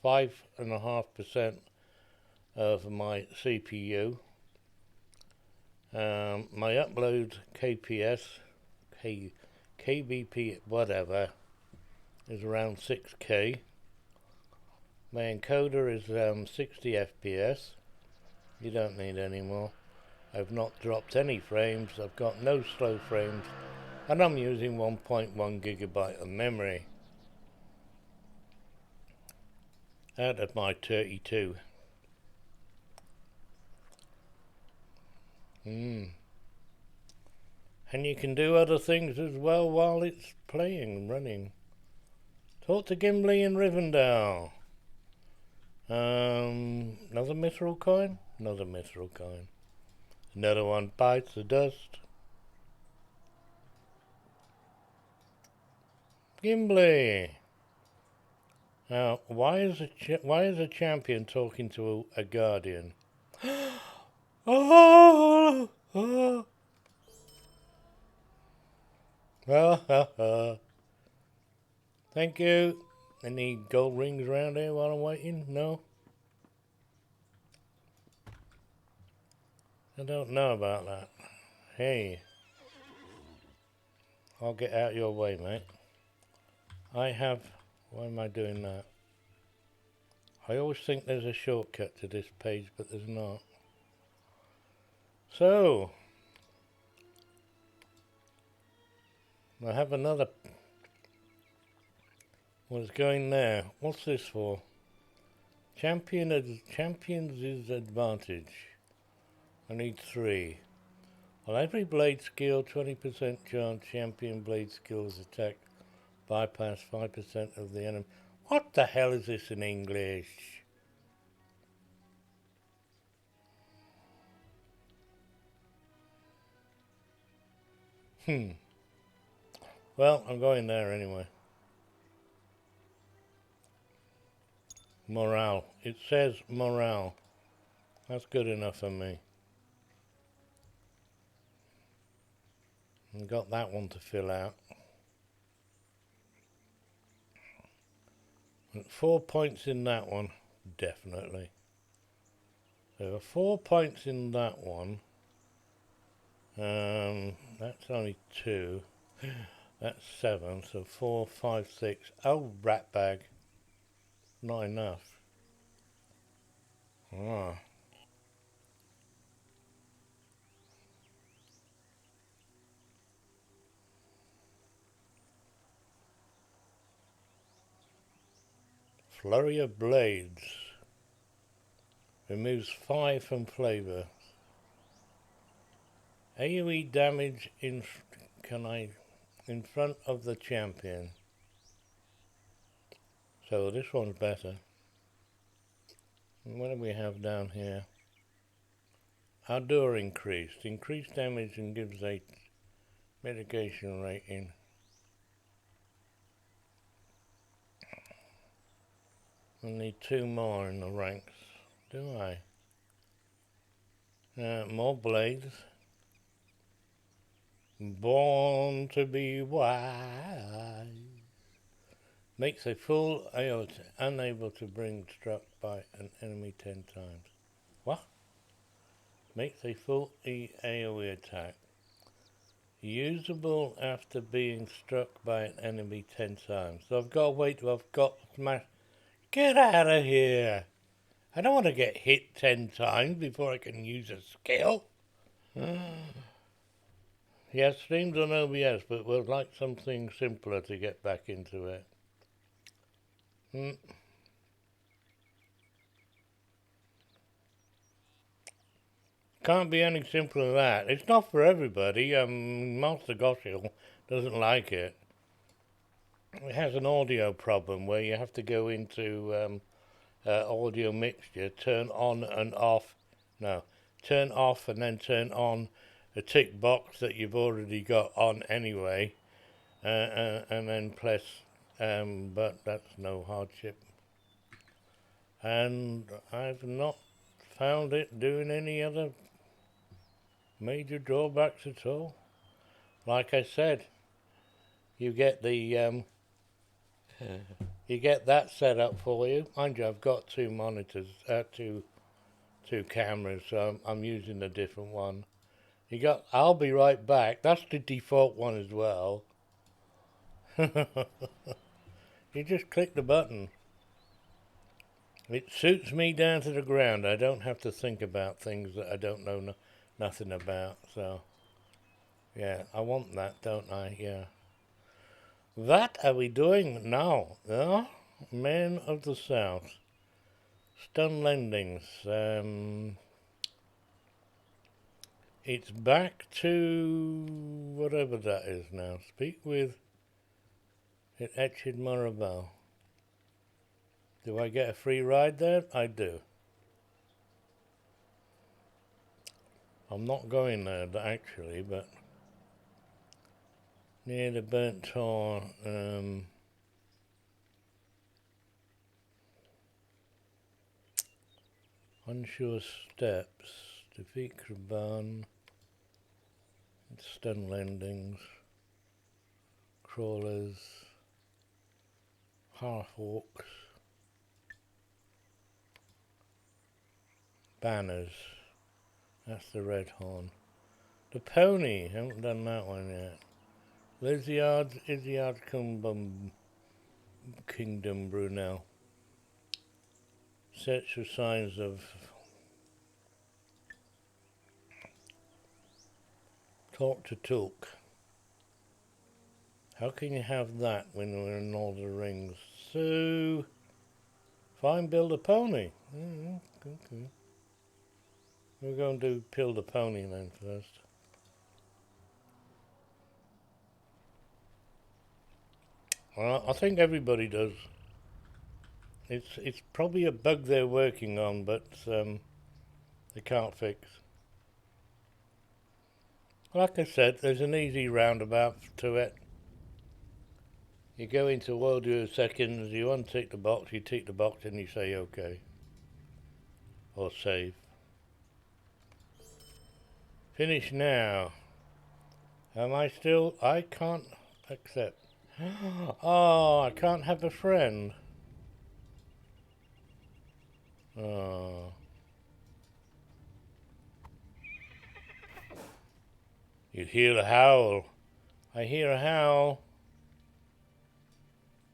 5.5% of my CPU. My upload KPS, KBP, whatever, is around 6K. My encoder is 60 FPS. You don't need any more. I've not dropped any frames. I've got no slow frames. And I'm using 1.1 gigabyte of memory out of my 32. And you can do other things as well while it's playing and running. Talk to Gimli in Rivendell. Another mithril coin? Another mithril coin. Another one bites the dust. Gimli! Now, why is a champion talking to a guardian? Oh! Oh! Thank you. Any gold rings around here while I'm waiting? No? I don't know about that. Hey. I'll get out your way, mate. Why am I doing that? I always think there's a shortcut to this page, but there's not. So, I have another. What's going there? What's this for? Champions is advantage. I need 3. On every blade skill, 20% chance champion blade skills attack bypass 5% of the enemy. What the hell is this in English? Well, I'm going there anyway. Morale. It says morale. That's good enough for me. I've got that one to fill out. 4 points in that one, definitely. There are 4 points in that one. That's only 2. That's 7, so 4, 5, 6. Oh, rat bag. Not enough. Ah. Flurry of Blades. Removes 5 from flavor. AoE damage in front of the champion. So this one's better. And what do we have down here? Ardor increased. Increased damage and gives a mitigation rating. I need 2 more in the ranks. Do I? More blades. Born to be wise. Makes a full AoE unable to bring struck by an enemy 10 times. What? Makes a full AoE attack usable after being struck by an enemy 10 times. So I've got to wait till I've got smashed. Get out of here! I don't want to get hit 10 times before I can use a skill. Yeah, streams on OBS, but we'd like something simpler to get back into it. Can't be any simpler than that. It's not for everybody. Master Goshel doesn't like it. It has an audio problem where you have to go into audio mixture, turn on and off. No, turn off and then turn on a tick box that you've already got on anyway, and then press. But that's no hardship. And I've not found it doing any other major drawbacks at all. Like I said, you get the you get that set up for you. Mind you, I've got two monitors, two cameras, so I'm using a different one. You got I'll be right back. That's the default one as well. You just click the button. It suits me down to the ground. I don't have to think about things that I don't know nothing about. So, yeah, I want that, don't I? Yeah. What are we doing now? Men of the South. Stun lendings. It's back to whatever that is now. Speak with it Etchid Morabel. Do I get a free ride there? I do. I'm not going there actually, but near the burnt tar, unsure steps, defeat Kraban, stun lendings, crawlers, half-orcs, banners. That's the red horn. The pony, haven't done that one yet. Iziard Kingdom Brunel. Search for signs of talk to Tulk. How can you have that when we're in all the rings? So, find build a pony. Okay. We're going to build a pony then first. Well, I think everybody does. It's probably a bug they're working on, but they can't fix. Like I said, there's an easy roundabout to it. You go into audio seconds, you untick the box, you tick the box, and you say OK. Or save. Finish now. Am I still? I can't accept. Oh, I can't have a friend. Oh. You hear a howl. I hear a howl.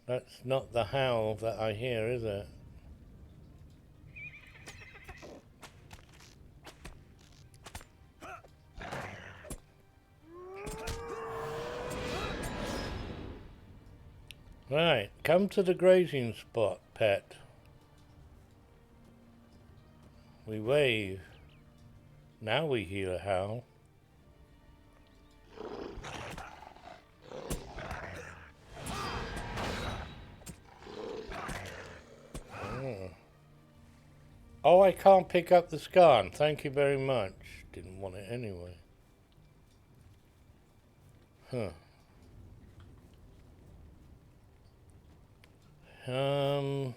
That's not the howl that I hear, is it? Right, come to the grazing spot, pet. We wave. Now we hear a howl. Oh, I can't pick up the scarn. Thank you very much. Didn't want it anyway. Huh. Oh.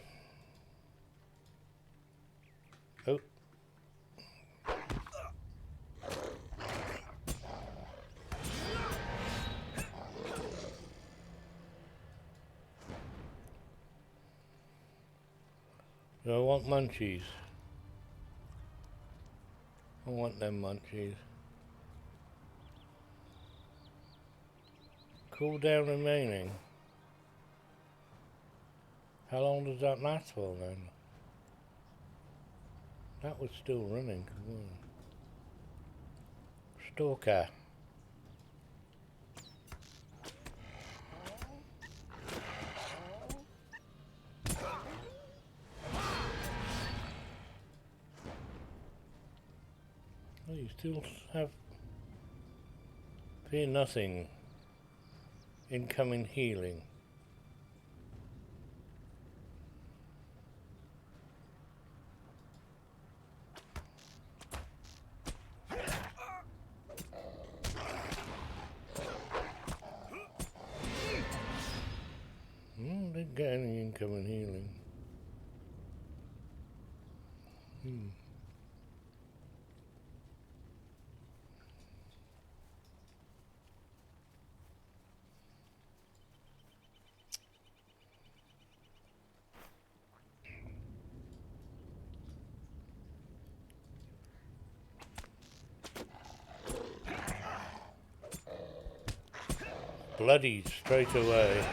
Do I want munchies? I want them munchies. Cool down remaining. How long does that last for then? That was still running. Stalker. Oh, you still have fear nothing. Incoming healing. Didn't get any incoming healing. Bloody straight away.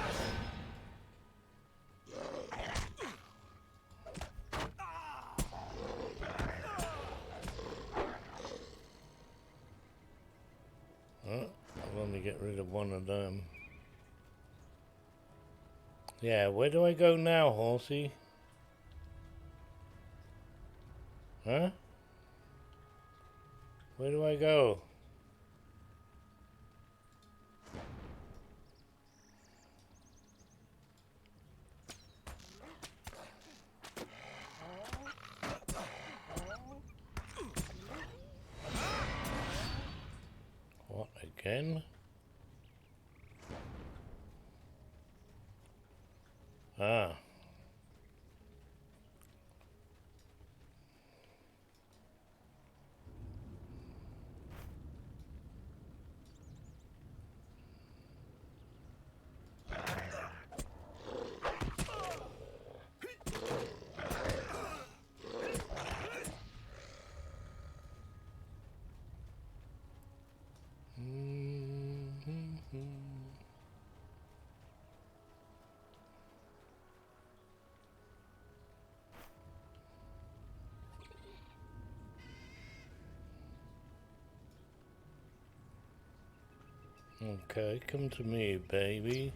Oh, I'll only get rid of one of them. Yeah, where do I go now, horsey? Huh? Where do I go? What again? Ah. Okay, come to me, baby.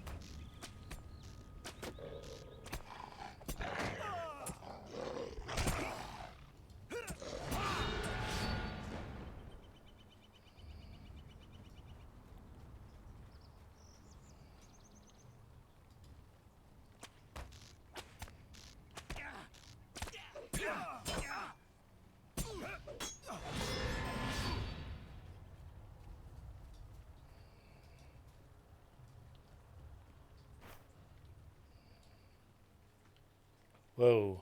Whoa.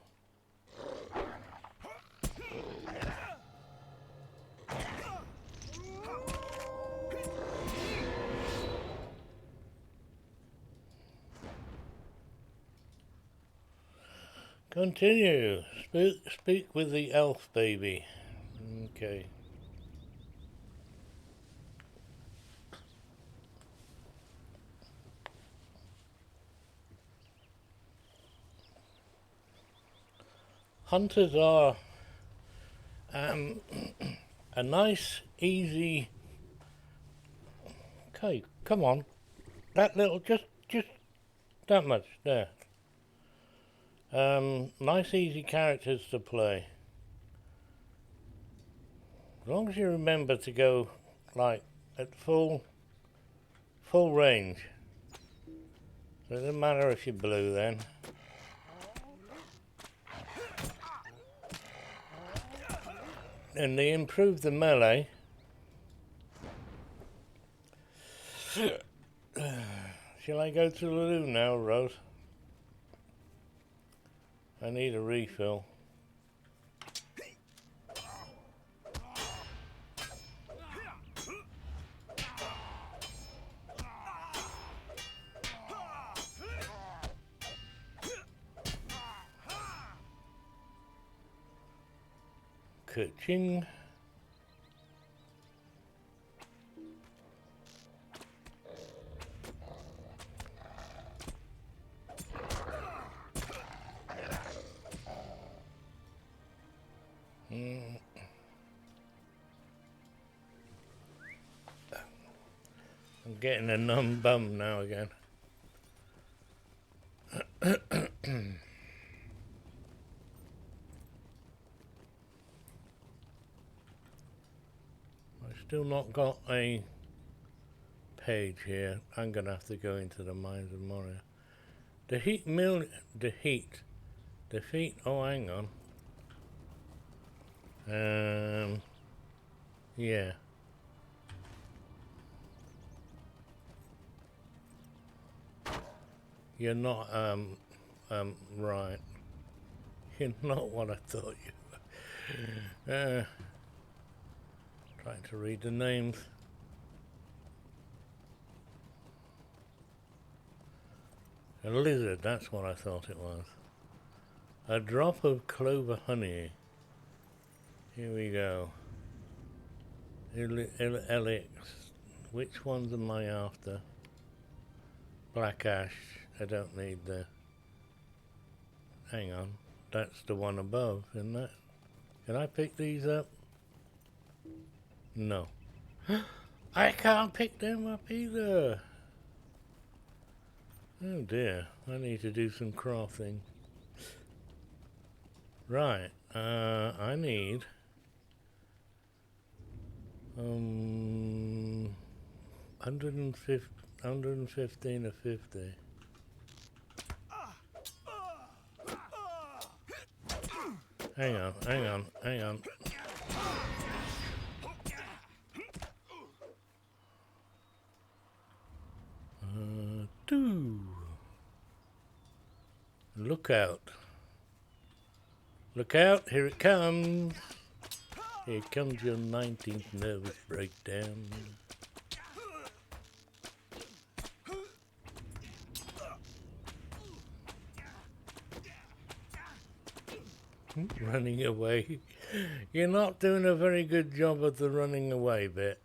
Continue. Speak with the elf baby. Okay. Hunters are a nice, easy. Okay, come on. That little, just that much there. Nice, easy characters to play. As long as you remember to go like at full range. So it doesn't matter if you're blue then. And they improved the melee. Shall I go to the loo now, Rose? I need a refill. Ka-ching. I'm getting a numb bum now again. I've still not got a page here. I'm gonna have to go into the Mines of Moria. Defeat. Oh, hang on. Yeah. You're not, right. You're not what I thought you were. Trying to read the names. A lizard, that's what I thought it was. A drop of clover honey. Here we go. Elix. Which ones am I after? Black ash. I don't need the... Hang on. That's the one above, isn't it? Can I pick these up? No. I can't pick them up either. Oh dear. I need to do some crafting. Right. I need... 115 or 50. Hang on. 2. Look out. Look out, here it comes. Here comes your 19th nervous breakdown. Running away. You're not doing a very good job of the running away bit.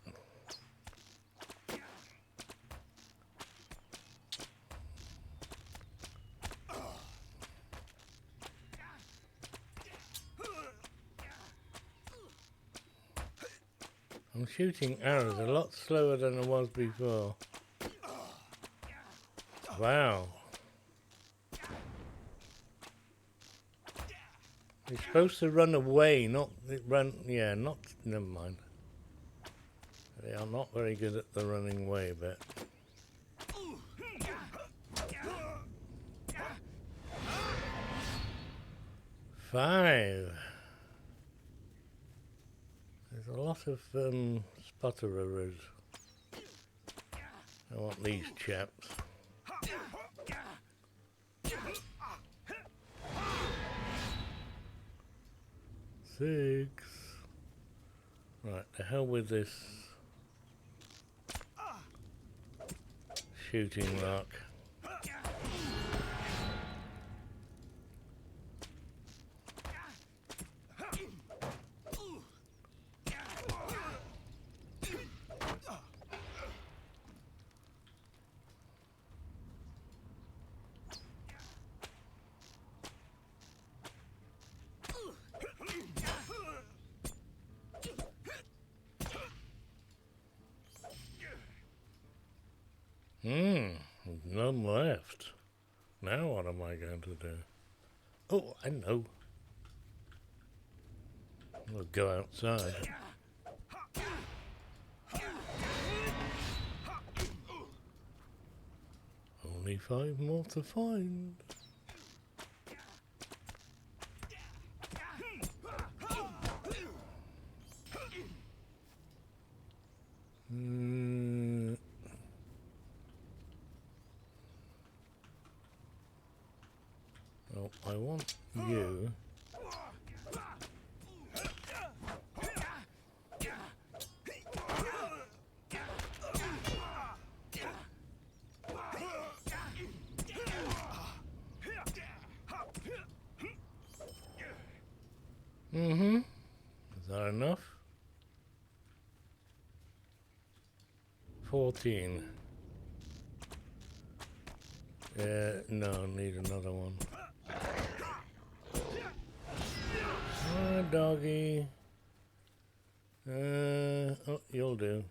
I'm shooting arrows a lot slower than I was before. Wow. You're supposed to run away, not run. Yeah, not. Never mind. They are not very good at the running away bit. Five. There's a lot of sputterers. I want these chaps. 6. Right, the hell with this shooting rock. None left. Now what am I going to do? Oh, I know. I'll go outside. Only 5 more to find. Oh, I want you. that enough? 14. No, need another one. Ah, doggy. Oh, you'll do.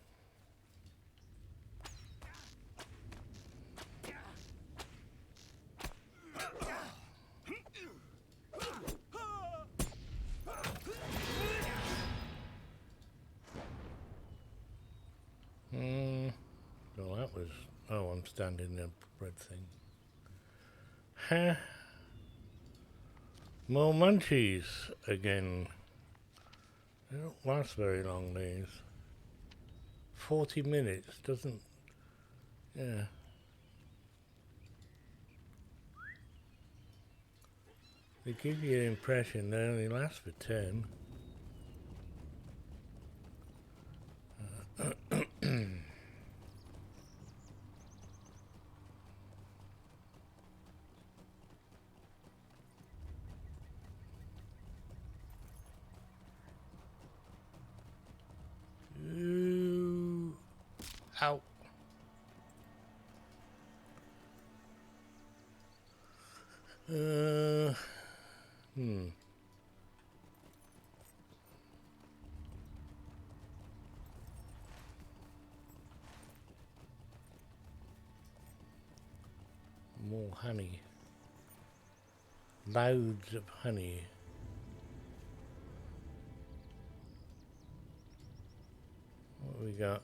Well, that was... Oh, I'm standing in the bread thing. Ha! More munchies again. They don't last very long, these. 40 minutes, doesn't... Yeah. They give you the impression they only last for 10. Ooh. Ow. More honey. Loads of honey. What we got?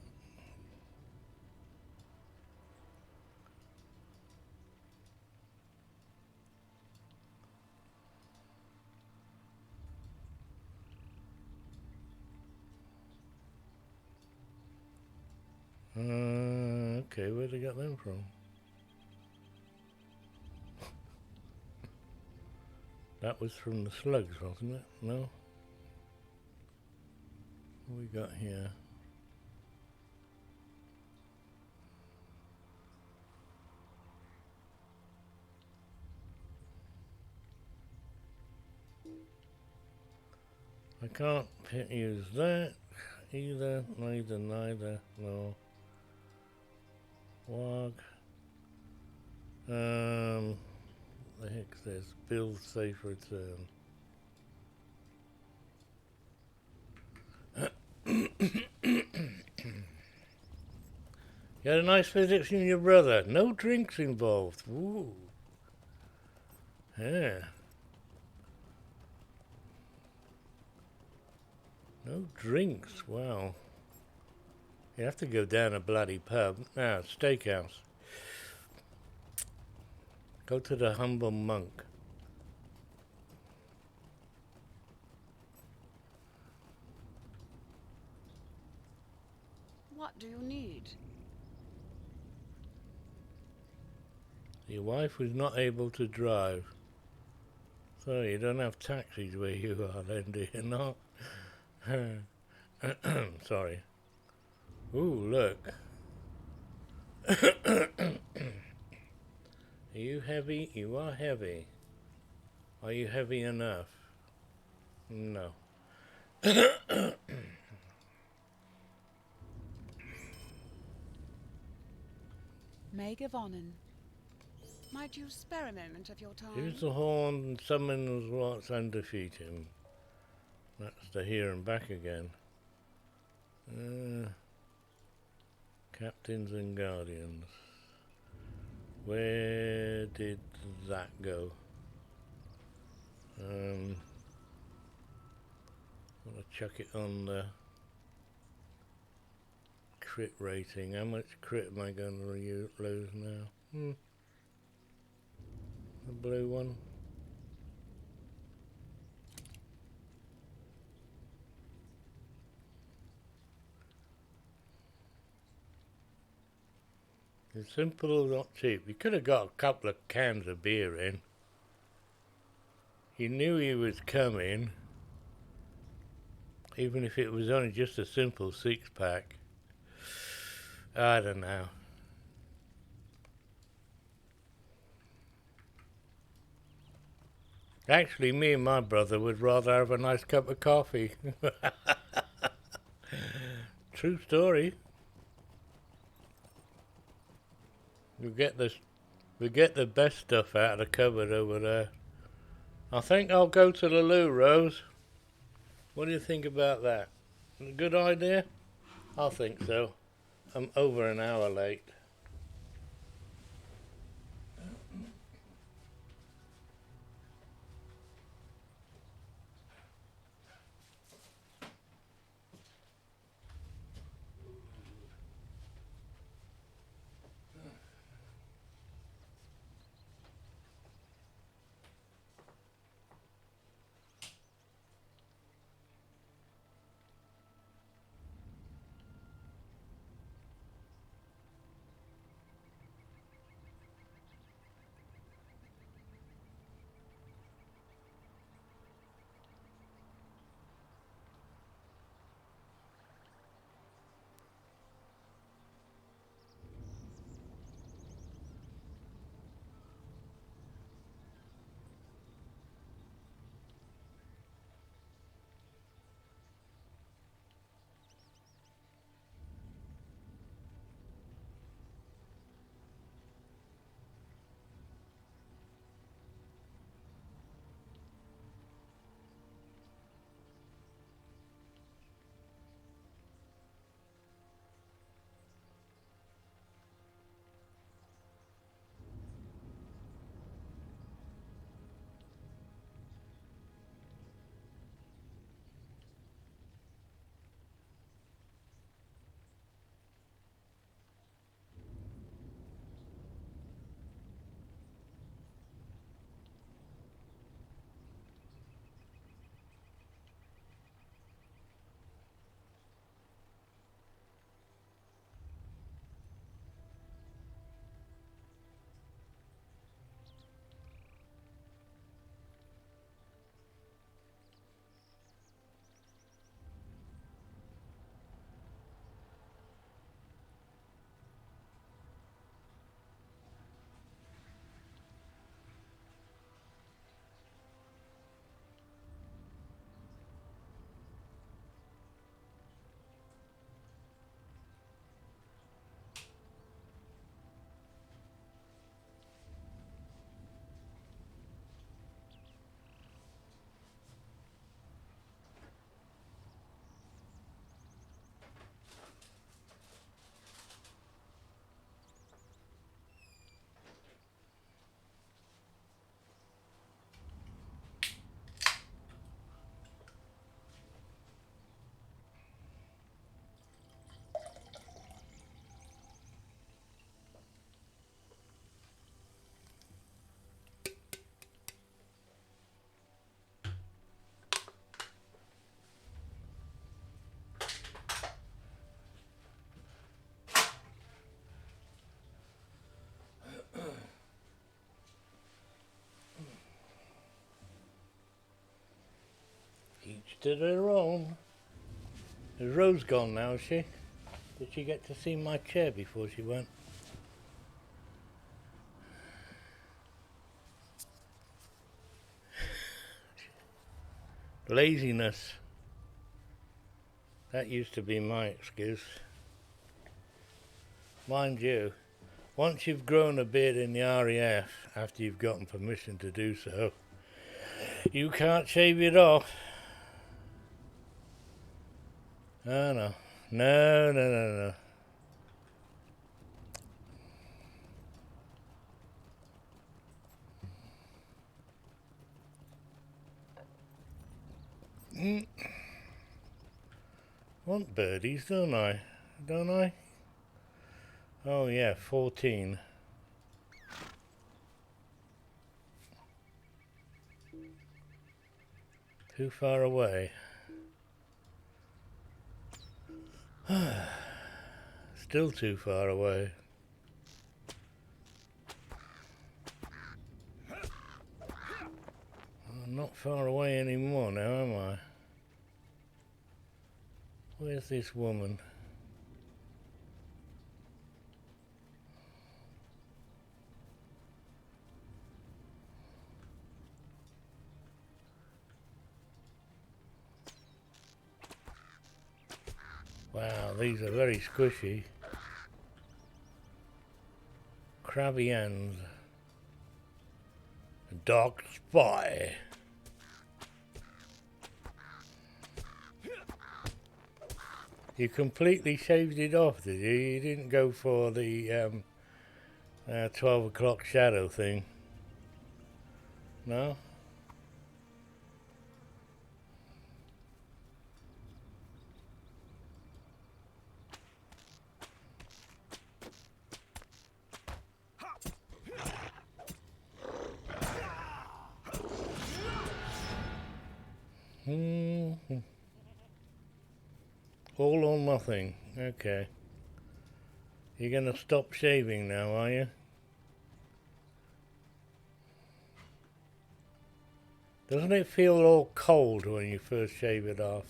Okay, where'd they get them from? That was from the slugs, wasn't it? No? What we got here? I can't use that either, neither, no. Wog. The heck's this? Build safe return. You had a nice visit from your brother. No drinks involved. Ooh. Yeah. No drinks. Wow. You have to go down a bloody pub. Now, steakhouse. Go to the Humble Monk. What do you need? Your wife was not able to drive. So you don't have taxis where you are then, do you not? Sorry. Ooh, look. Are you heavy? You are heavy. Are you heavy enough? No. Maid of Onan, might you spare a moment of your time? Use the horn and summon the lots and defeat him. That's the here and back again. Captains and Guardians. Where did that go? I'm gonna chuck it on the crit rating. How much crit am I going to lose now? The blue one. It's simple, not cheap. You could have got a couple of cans of beer in. You knew he was coming, even if it was only just a simple 6-pack. I don't know. Actually, me and my brother would rather have a nice cup of coffee. True story. We get the best stuff out of the cupboard over there. I think I'll go to the loo, Rose. What do you think about that? A good idea? I think so. I'm over an hour late. Each to their own. Is Rose gone now, is she? Did she get to see my chair before she went? Laziness. That used to be my excuse. Mind you, once you've grown a beard in the RAF, after you've gotten permission to do so, you can't shave it off. Oh no. No. Want birdies, don't I? Don't I? Oh yeah, 14. Too far away. Still too far away. I'm not far away anymore now, am I? Where's this woman? Wow, these are very squishy. Crabby hands. Dark spy. You completely shaved it off, did you? You didn't go for the 12 o'clock shadow thing. No? All or nothing. Okay. You're gonna stop shaving now, are you? Doesn't it feel all cold when you first shave it off?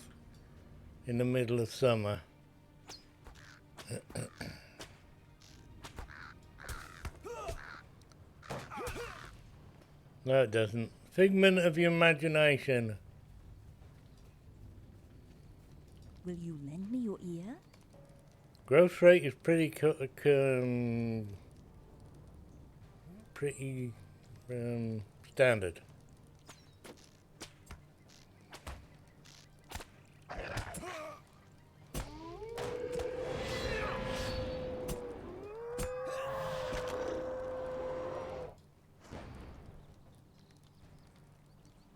In the middle of summer. No, it doesn't. Figment of your imagination. Will you lend me your ear? Growth rate is pretty standard.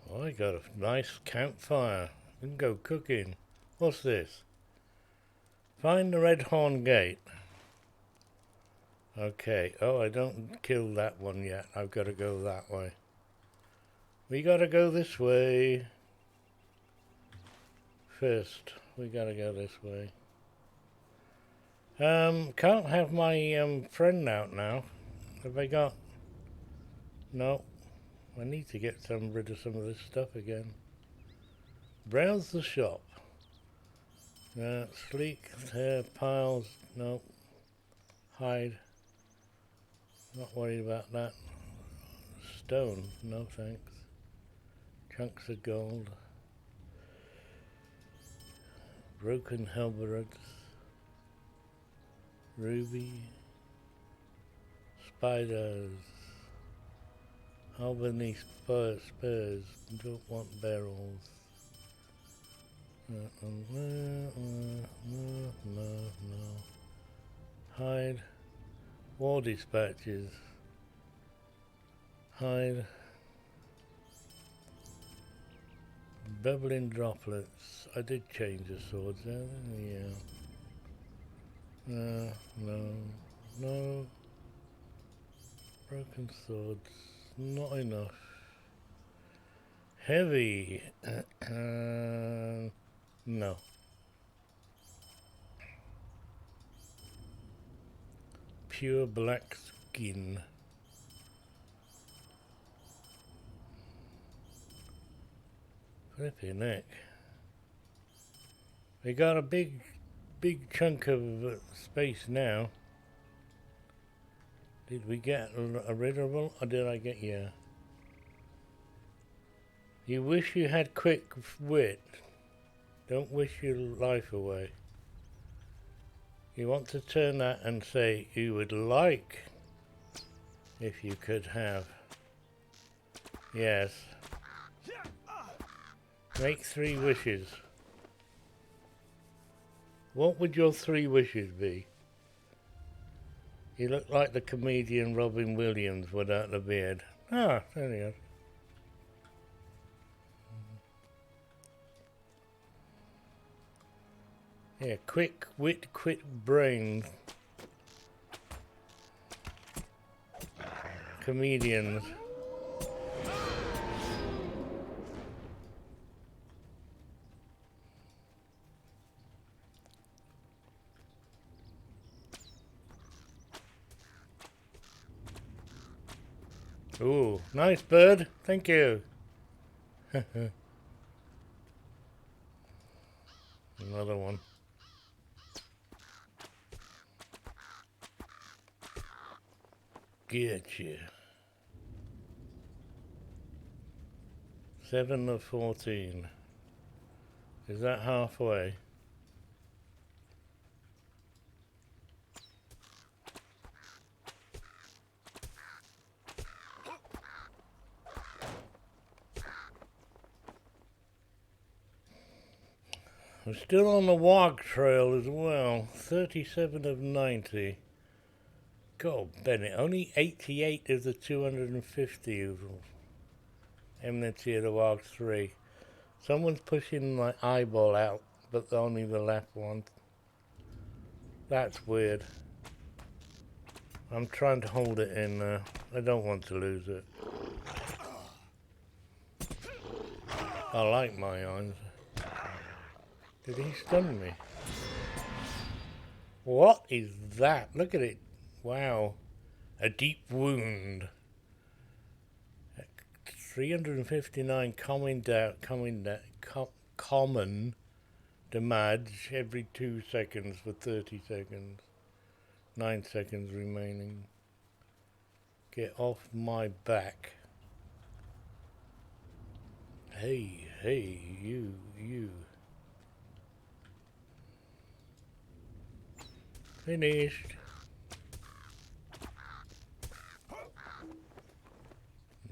Oh, I got a nice campfire. We can go cooking. What's this? Find the Red Horn Gate. Okay. Oh, I don't kill that one yet. I've got to go that way. We got to go this way. First, we got to go this way. Can't have my friend out now. Have I got... No. I need to get rid of some of this stuff again. Browse the shop. Sleek hair piles. No. Hide. Not worried about that. Stone. No thanks. Chunks of gold. Broken halberds. Ruby. Spiders. Albany spurs. Don't want barrels. No. Hide. War dispatches. Hide. Bubbling droplets. I did change the swords there. Yeah. No. Broken swords. Not enough. Heavy. No. Pure black skin. Flipping neck. We got a big chunk of space now. Did we get a rid of them, or did I get yeah? You wish you had quick wit. Don't wish your life away. You want to turn that and say you would like if you could have. Yes. Make 3 wishes. What would your 3 wishes be? You look like the comedian Robin Williams without the beard. Ah, there he is. Yeah, quick wit, quick brain. Comedians. Ooh, nice bird. Thank you. Another one. Get you. 7 of 14. Is that halfway? I'm still on the Wog Trail as well. 37 of 90. God, Bennett, only 88 of the 250 of Enmity of the Wog 3. Someone's pushing my eyeball out, but only the left one. That's weird. I'm trying to hold it in there. I don't want to lose it. I like my eyes. Did he stun me? What is that? Look at it. Wow. A deep wound. 359 common damage every 2 seconds for 30 seconds. 9 seconds remaining. Get off my back. Hey, you. Finished.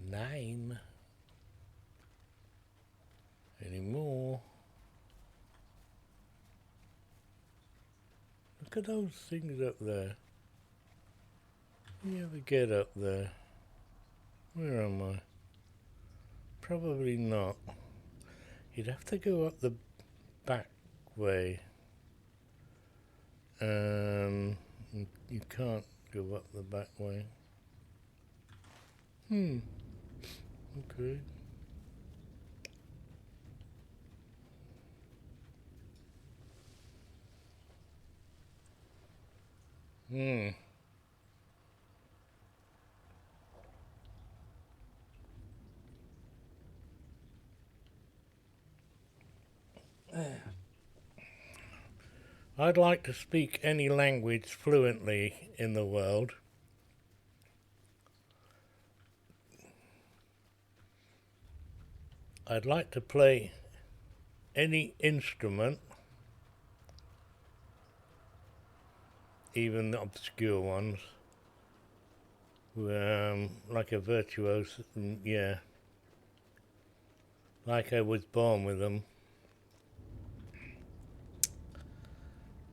9. Any more? Look at those things up there. You ever get up there? Where am I? Probably not. You'd have to go up the back way. You can't go up the back way. Okay. I'd like to speak any language fluently in the world. I'd like to play any instrument, even the obscure ones, like a virtuoso, yeah, like I was born with them.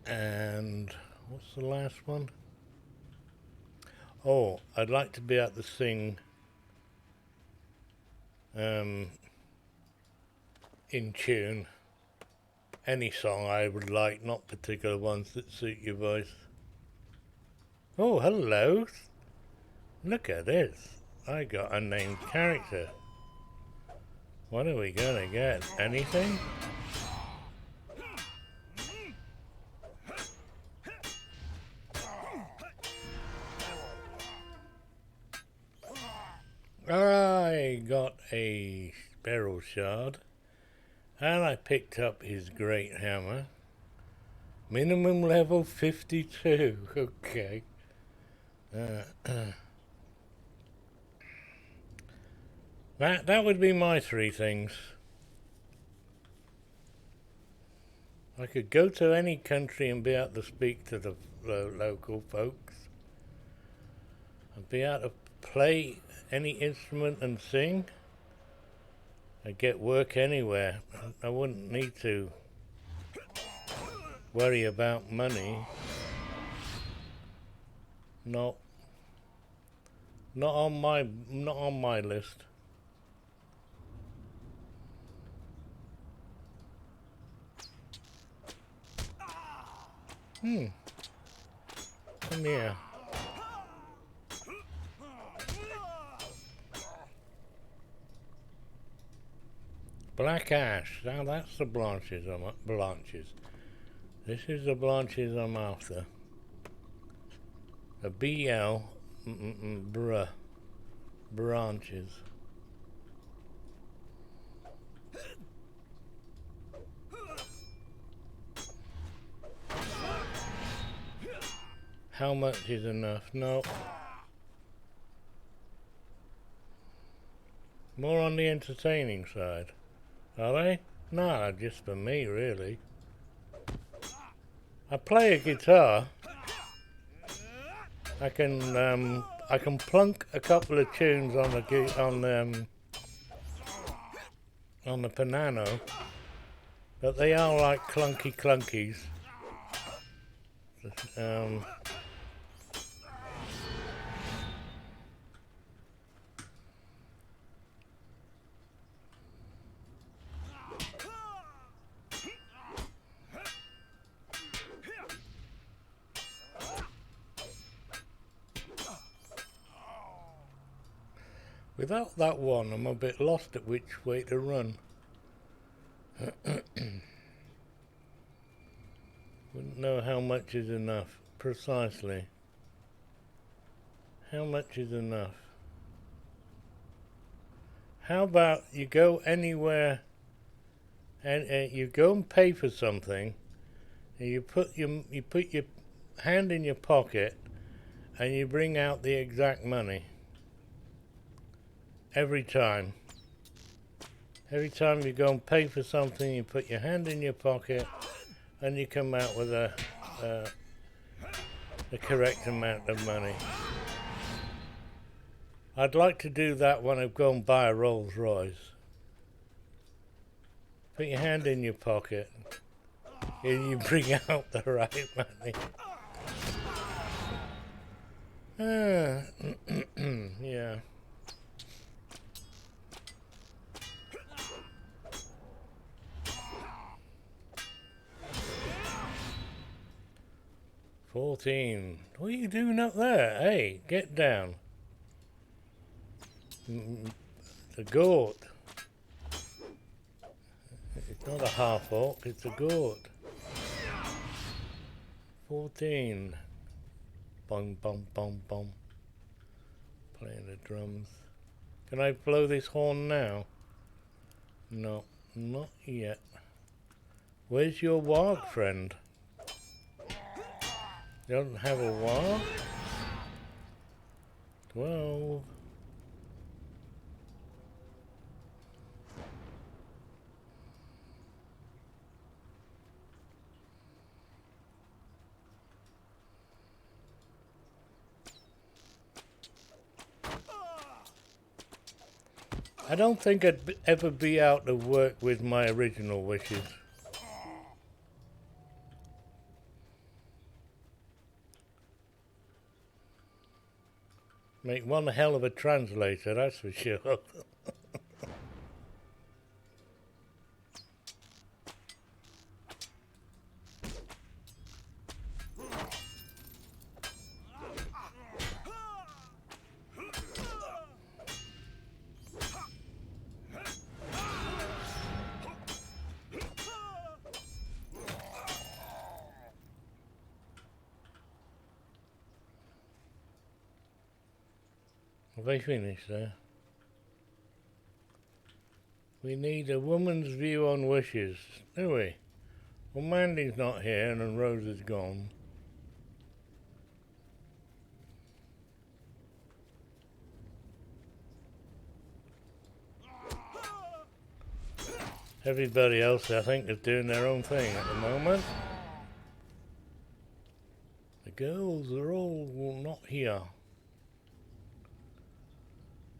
And what's the last one? Oh, I'd like to be able to sing in tune. Any song I would like, not particular ones that suit your voice. Oh, hello. Look at this. I got a named character. What are we gonna get? Anything? I got a sparrow shard, and I picked up his great hammer. Minimum level 52. Okay. That would be my 3 things. I could go to any country and be able to speak to the local folks. I'd be able to play any instrument and sing. I'd get work anywhere. I wouldn't need to worry about money. No. Not on my list. Come here. Black ash. Now that's the blanches. This is the blanches I'm after. A BL. Branches. How much is enough? No. More on the entertaining side. Are they? No, just for me, really. I play a guitar. I can plunk a couple of tunes on the piano. But they are like clunky clunkies. Without that one, I'm a bit lost at which way to run. Wouldn't know how much is enough, precisely. How much is enough? How about you go anywhere and you go and pay for something, and you put your hand in your pocket and you bring out the exact money. Every time. Every time you go and pay for something, you put your hand in your pocket and you come out with the correct amount of money. I'd like to do that when I go and buy a Rolls Royce. Put your hand in your pocket and you bring out the right money. Yeah. $14. What are you doing up there? Hey, get down. It's a gourd. It's not a half orc, it's a gourd. 14. Bong, bong, bong, bong. Playing the drums. Can I blow this horn now? No, not yet. Where's your warg friend? You don't have a warg? 12. I don't think I'd ever be out of work with my original wishes. Make one hell of a translator, that's for sure. Have I finished there? We need a woman's view on wishes, do we? Well, Mandy's not here and Rose is gone. Everybody else, I think, is doing their own thing at the moment. The girls are all not here.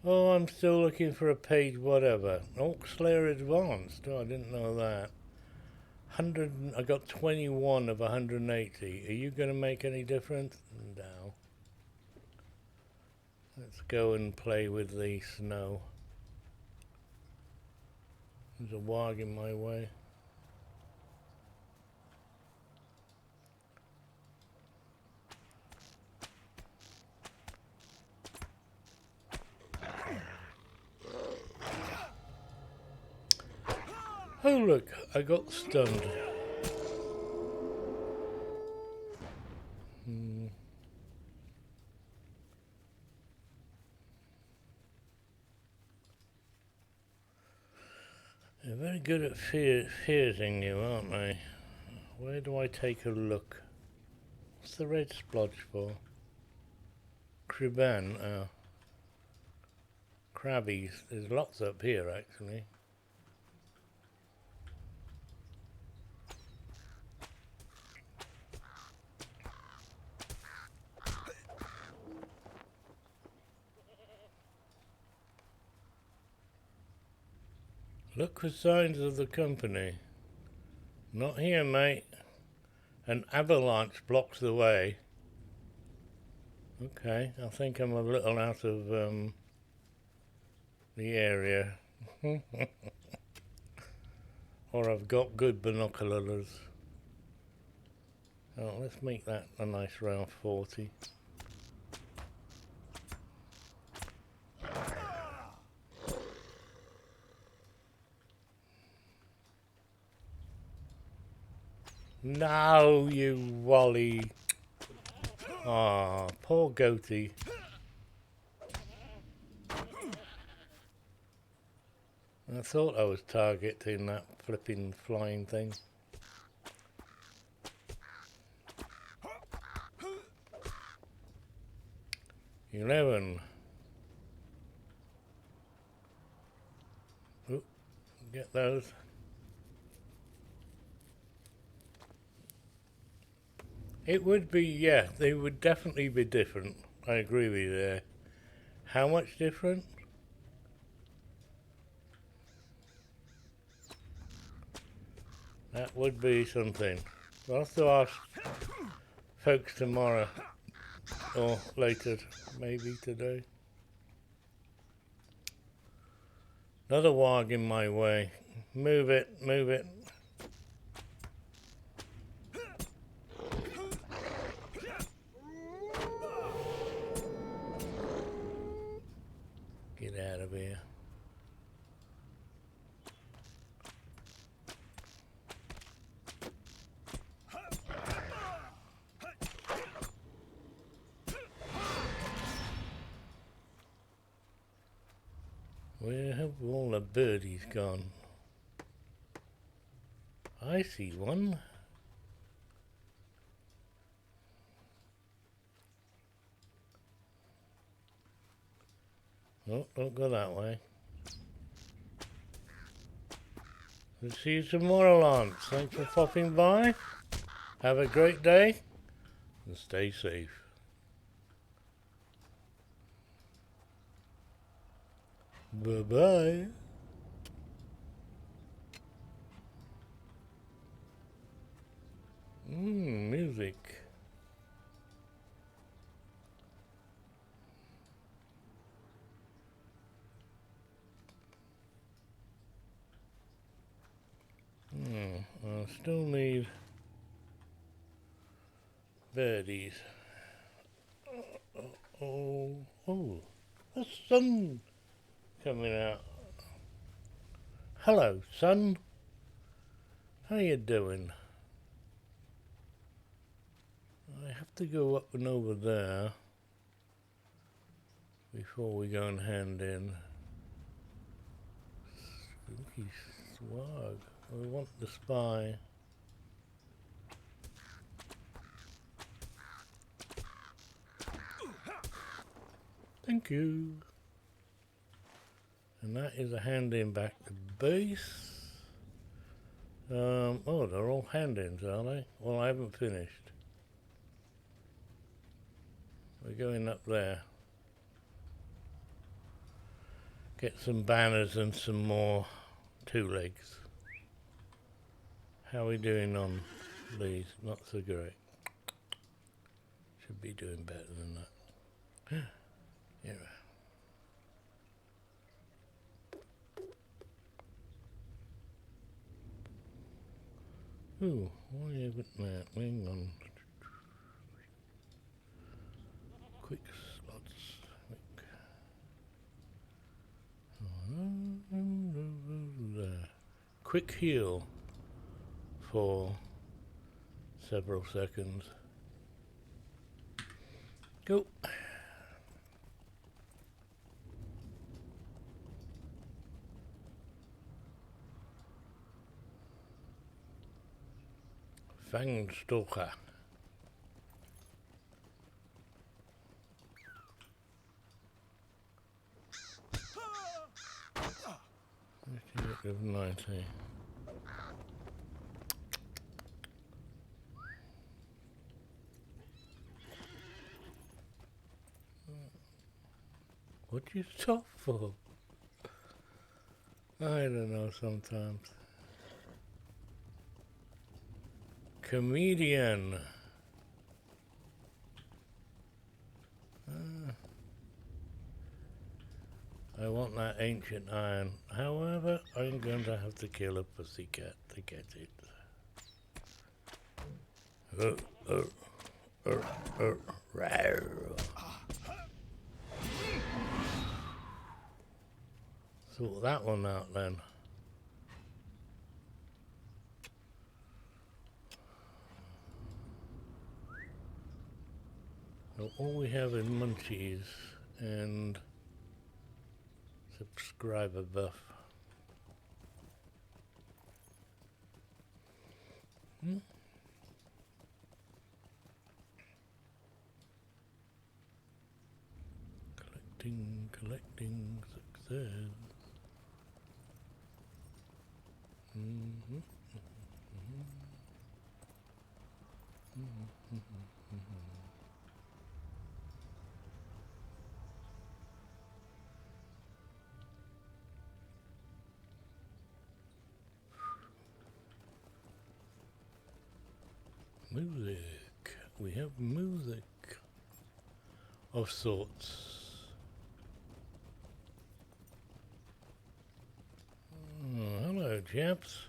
Oh, I'm still looking for a page whatever. Orc Slayer Advanced. Oh, I didn't know that. I got 21 of 180. Are you going to make any difference? No. Let's go and play with the snow. There's a warg in my way. Oh look, I got stunned. They're very good at fearsing you, aren't they? Where do I take a look? What's the red splodge for? Criban, crabbies. There's lots up here actually. Look for signs of the company. Not here, mate. An avalanche blocks the way. Okay, I think I'm a little out of the area. Or I've got good binoculars. Oh, let's make that a nice round 40. No, you Wally. Ah, poor goatee. I thought I was targeting that flipping flying thing. $11. Oop, get those. It would be, yeah, they would definitely be different. I agree with you there. How much different? That would be something. We'll have to ask folks tomorrow. Or later, maybe today. Another warg in my way. Move it, move it. Get out of here. Where have all the birdies gone? I see one. Oh, don't go that way. We'll see you tomorrow, Lance. Thanks for popping by. Have a great day and stay safe. Bye-bye. Music. I still need birdies. Oh, the sun coming out. Hello, sun. How you doing? I have to go up and over there before we go and hand in. Spooky swag. We want the spy. Thank you. And that is a hand in back to base. Oh, they're all hand-ins, are they? Well, I haven't finished. We're going up there. Get some banners and some more two legs. How are we doing on these? Not so great. Should be doing better than that. Yeah. Ooh, why haven't that? Hang on. Quick slots. Quick heal for several seconds. Go. Fanged Stalker. Of 90. What do you stop for? I don't know sometimes. Comedian. I want that ancient iron. However, I'm going to have to kill a pussycat to get it. Sort that one out then. So all we have is munchies and subscriber buff. Collecting success. Music. We have music of sorts. Hello, chaps.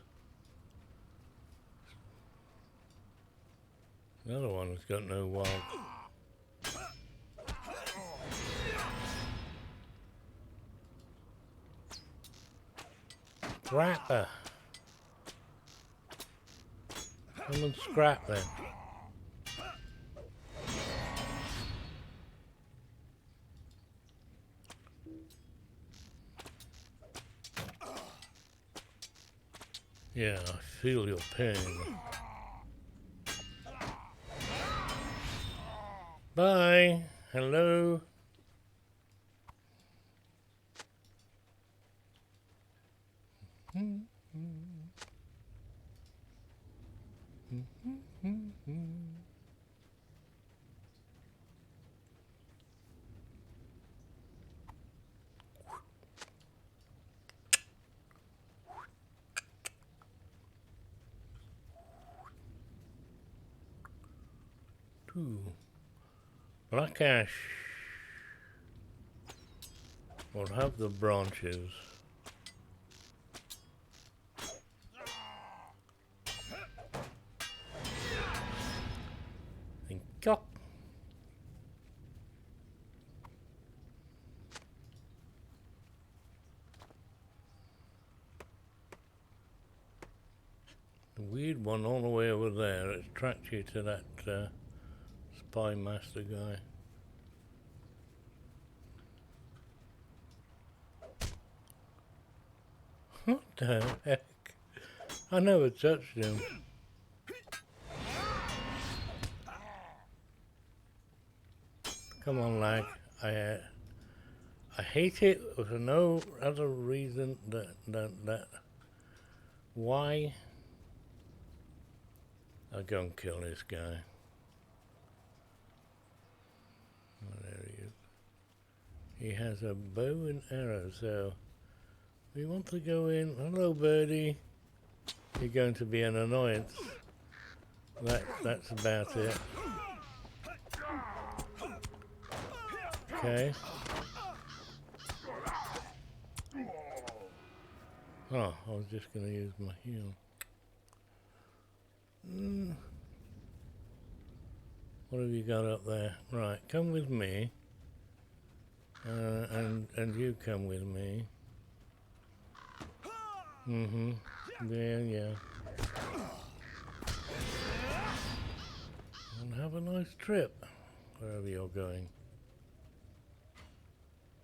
The other one has got no wild. Scrapper. Come and scrap then. Yeah, I feel your pain. Bye. Hello. Black ash will have the branches. And chop. The weird one all the way over there, it tracks you to that spy master guy. What the heck? I never touched him. Come on, lag. I hate it for no other reason than why I go and kill this guy. Oh, there he is. He has a bow and arrow, so we want to go in. Hello, birdie. You're going to be an annoyance. That's about it. Okay. Oh, I was just going to use my heal. What have you got up there? Right, come with me. And you come with me. Yeah. And have a nice trip, wherever you're going.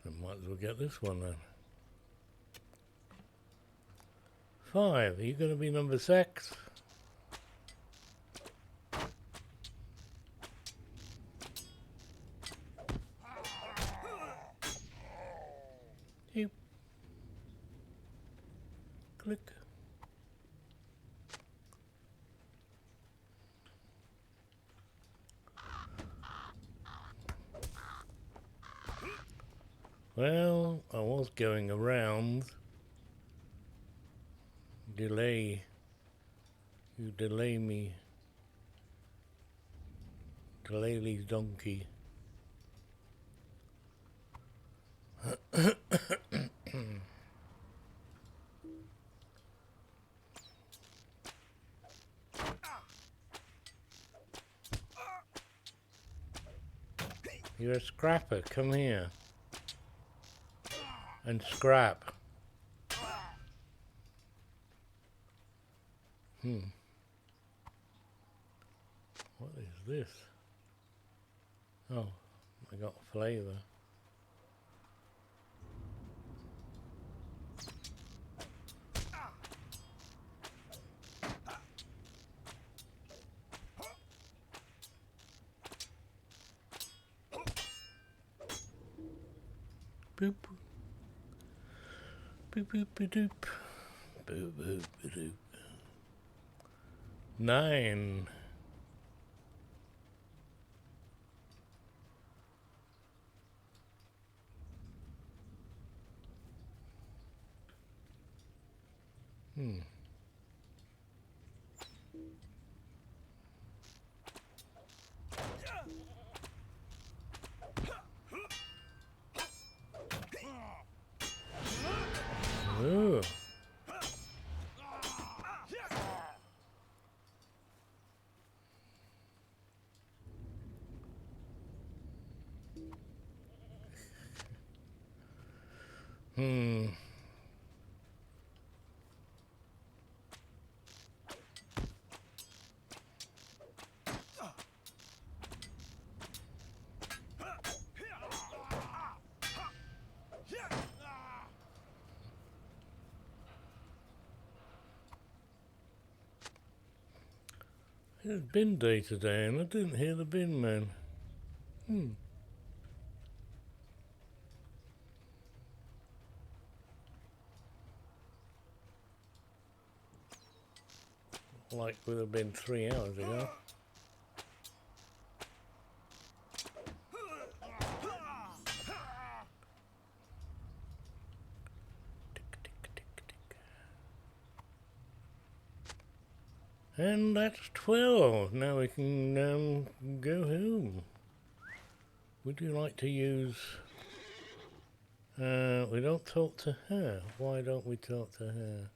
I might as well get this one then. 5, are you going to be number 6? Yep. Click. Well, I was going around. You delay me Shillelagh's donkey. You're a scrapper, come here. And scrap. What is this? Oh, I got flavour. Boop. Boop boop ba doop. Boop boop ba doop. 9. Ooh. It's bin day today and I didn't hear the bin man. Like would have been 3 hours ago. Tick, tick, tick, tick. And that's 12. Now we can go home. Would you like to use... we don't talk to her. Why don't we talk to her?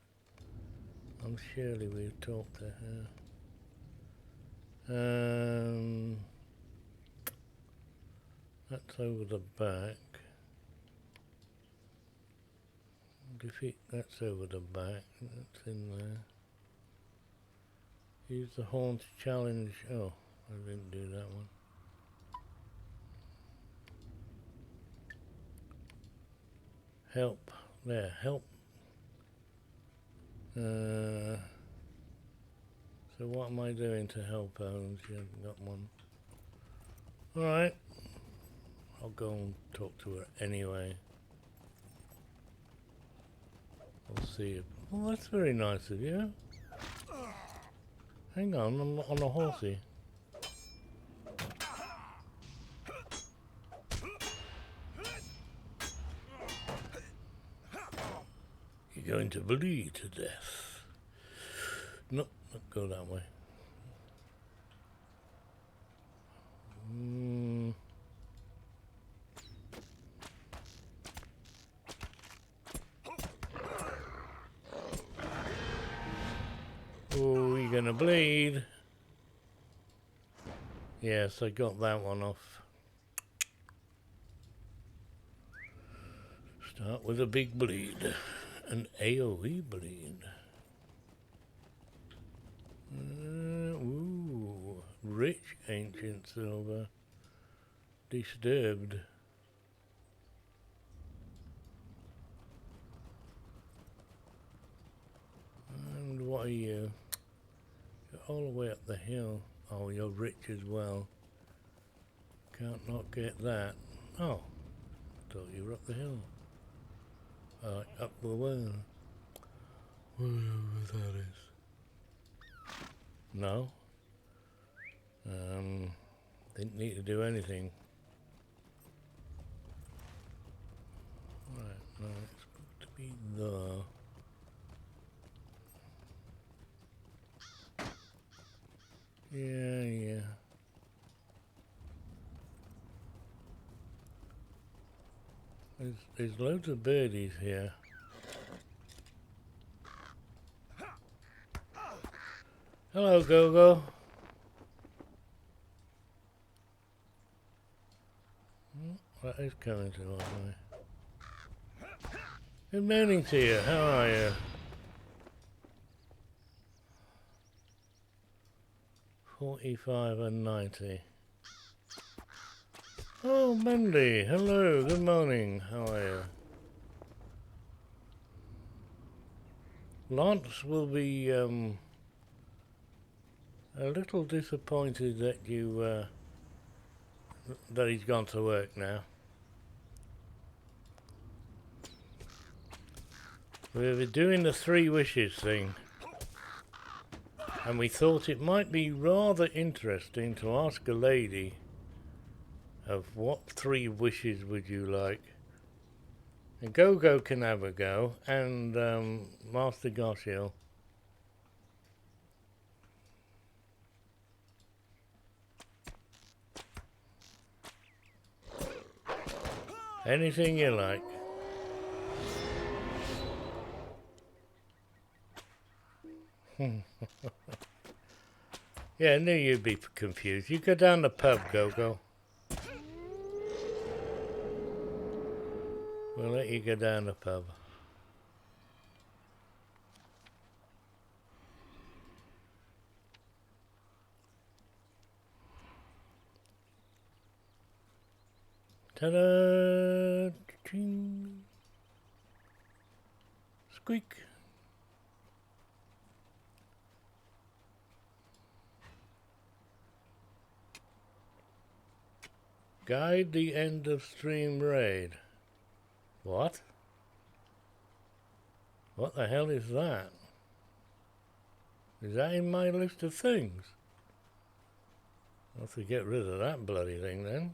I'm surely we've talked to her. That's over the back. Defeat, that's over the back. That's in there. Use the horn to challenge. Oh, I didn't do that one. Help. There, help. So what am I doing to help her? She hasn't got one. Alright. I'll go and talk to her anyway. We'll see if... Well, that's very nice of you. Hang on, I'm on a horsey. You're going to bleed to death. Nope, not go that way. Oh, you're gonna bleed. Yes, I got that one off. Start with a big bleed. An AoE bleed. Ooh, rich ancient silver. Disturbed. And what are you? You're all the way up the hill. Oh, you're rich as well. Can't not get that. Oh, thought you were up the hill. Up the way. Whatever that is. No. Didn't need to do anything. Right, no, it's supposed to be there. Yeah. There's loads of birdies here. Hello, Gogo. That is coming to us, isn't it? Good morning to you. How are you? $45 and $90. Oh, Mandy. Hello. Good morning. How are you? Lance will be a little disappointed that you that he's gone to work now. We were doing the 3 wishes thing, and we thought it might be rather interesting to ask a lady of what 3 wishes would you like. And Gogo can have a go, and Master Goshil. Anything you like. Yeah, I knew you'd be confused. You go down the pub, Gogo. We'll let you go down the pub. Ta-da! Ching. Squeak. Guide the end of stream raid. What? What the hell is that? Is that in my list of things? I'll have to get rid of that bloody thing then.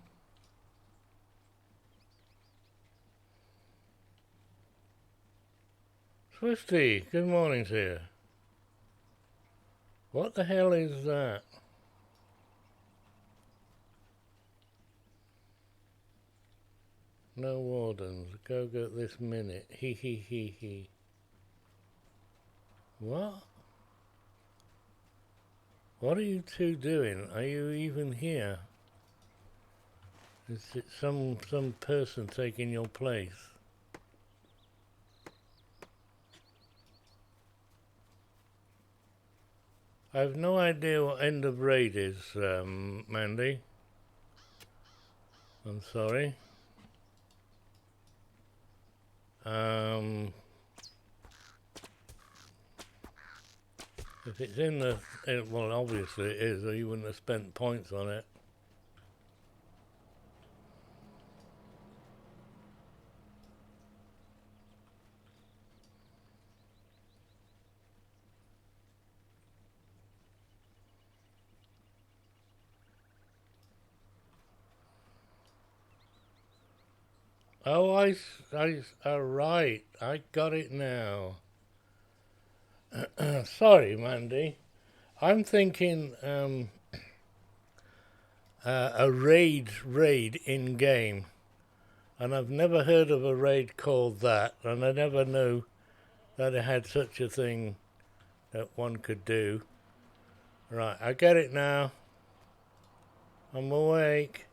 Swifty, good morning to you. What the hell is that? No wardens. Go get this minute. He he he he. What? What are you two doing? Are you even here? Is it some person taking your place? I have no idea what end of raid is, Mandy. I'm sorry. If it's in the... well, obviously it is, or you wouldn't have spent points on it. Oh, right, I got it now. Sorry, Mandy. I'm thinking a raid in game, and I've never heard of a raid called that, and I never knew that it had such a thing that one could do. Right, I get it now. I'm awake.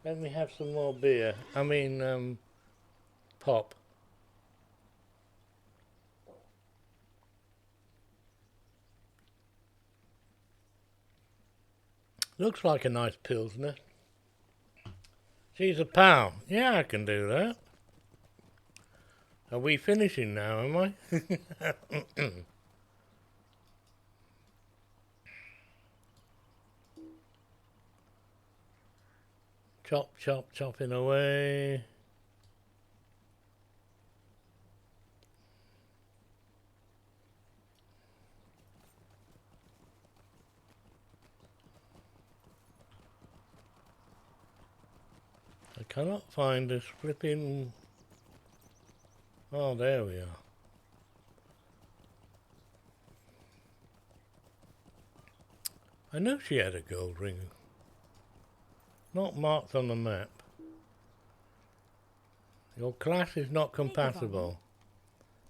Let me have some more beer. I mean, pop. Looks like a nice Pilsner. She's a pal. Yeah, I can do that. Are we finishing now, am I? Chop, chop, chopping away. I cannot find this flipping... oh, there we are. I know she had a gold ring. Not marked on the map. Your class is not compatible.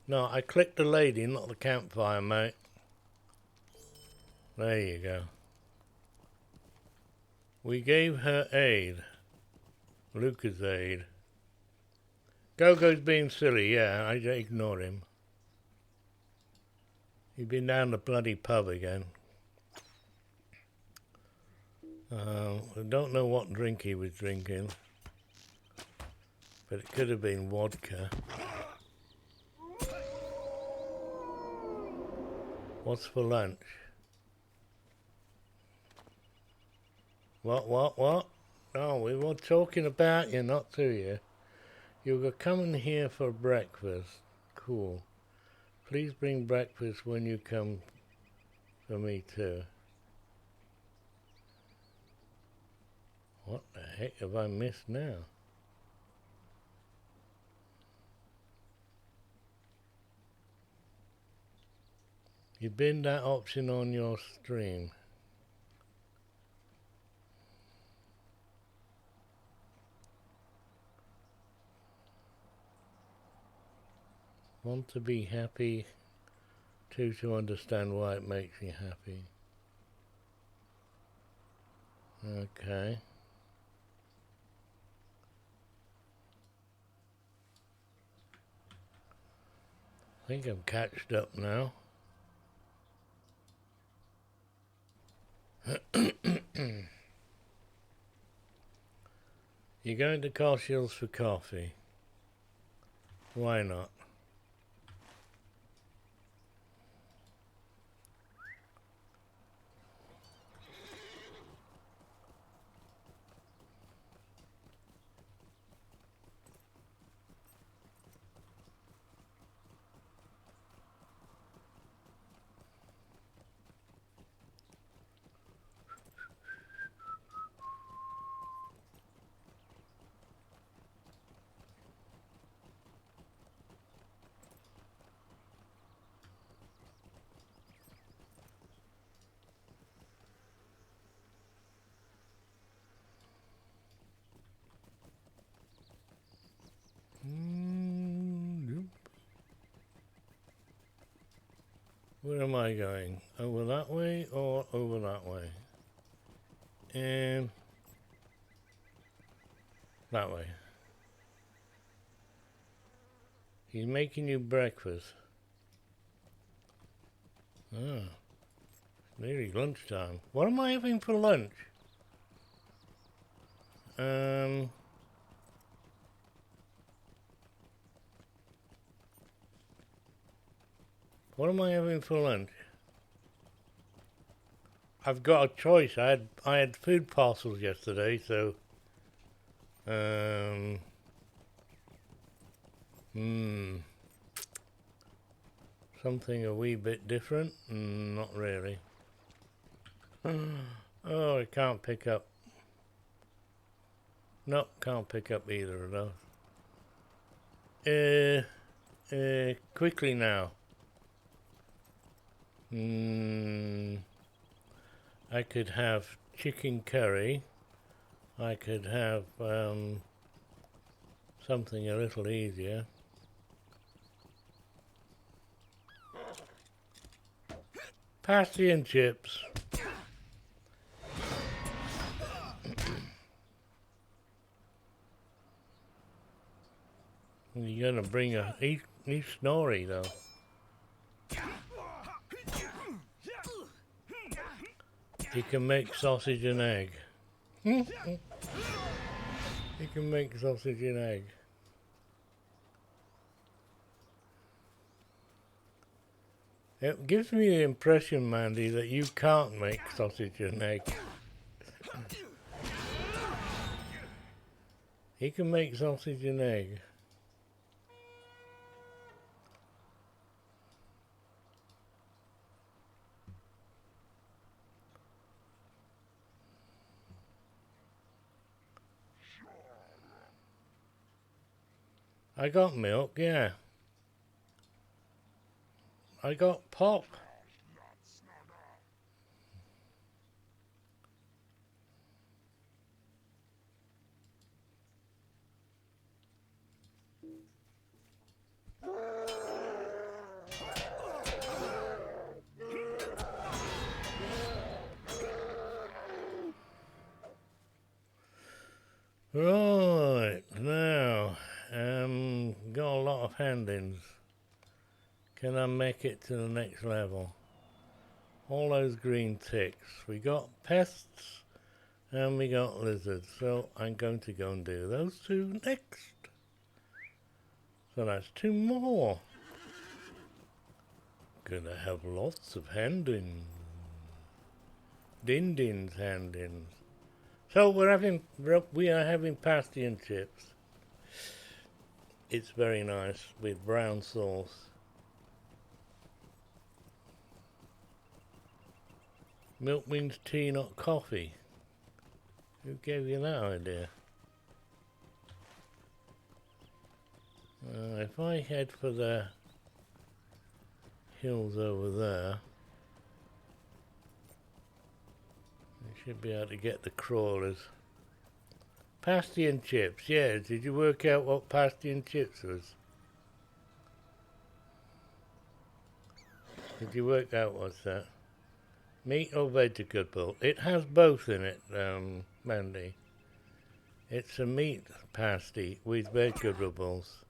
No, I clicked the lady, not the campfire, mate. There you go. We gave her aid. Lucas aid. Gogo's being silly, yeah, I ignored him. He's been down the bloody pub again. I don't know what drink he was drinking, but it could have been vodka. What's for lunch? What? No, we were talking about you, not to you. You were coming here for breakfast. Cool. Please bring breakfast when you come for me too. What the heck have I missed now? You binned that option on your stream. Want to be happy, to understand why it makes you happy. Okay. I think I'm catched up now. You're going to Carshill's for coffee. Why not? Where am I going? Over that way or over that way? That way. He's making you breakfast. Ah, nearly lunchtime. What am I having for lunch? What am I having for lunch? I've got a choice. I had food parcels yesterday, so something a wee bit different? Not really. Oh, I can't pick up. Nope, can't pick up either of those. Quickly now. I could have chicken curry. I could have something a little easier. Pasty and chips. You're gonna bring a... He's snory though. You can make sausage and egg. You can make sausage and egg. It gives me the impression, Mandy, that you can't make sausage and egg. He can make sausage and egg. I got milk, yeah. I got pop. standings. Can I make it to the next level? All those green ticks. We got pests and we got lizards. So I'm going to go and do those two next. So that's 2 more. Gonna have lots of hand-ins. Din-dins hand-ins. So we are having pasty and chips. It's very nice with brown sauce. Milk means tea, not coffee. Who gave you that idea? If I head for the hills over there, I should be able to get the crawlers. Pasty and chips, yeah. Did you work out what pasty and chips was? Did you work out what's that? Meat or vegetable? It has both in it, Mandy. It's a meat pasty with vegetables.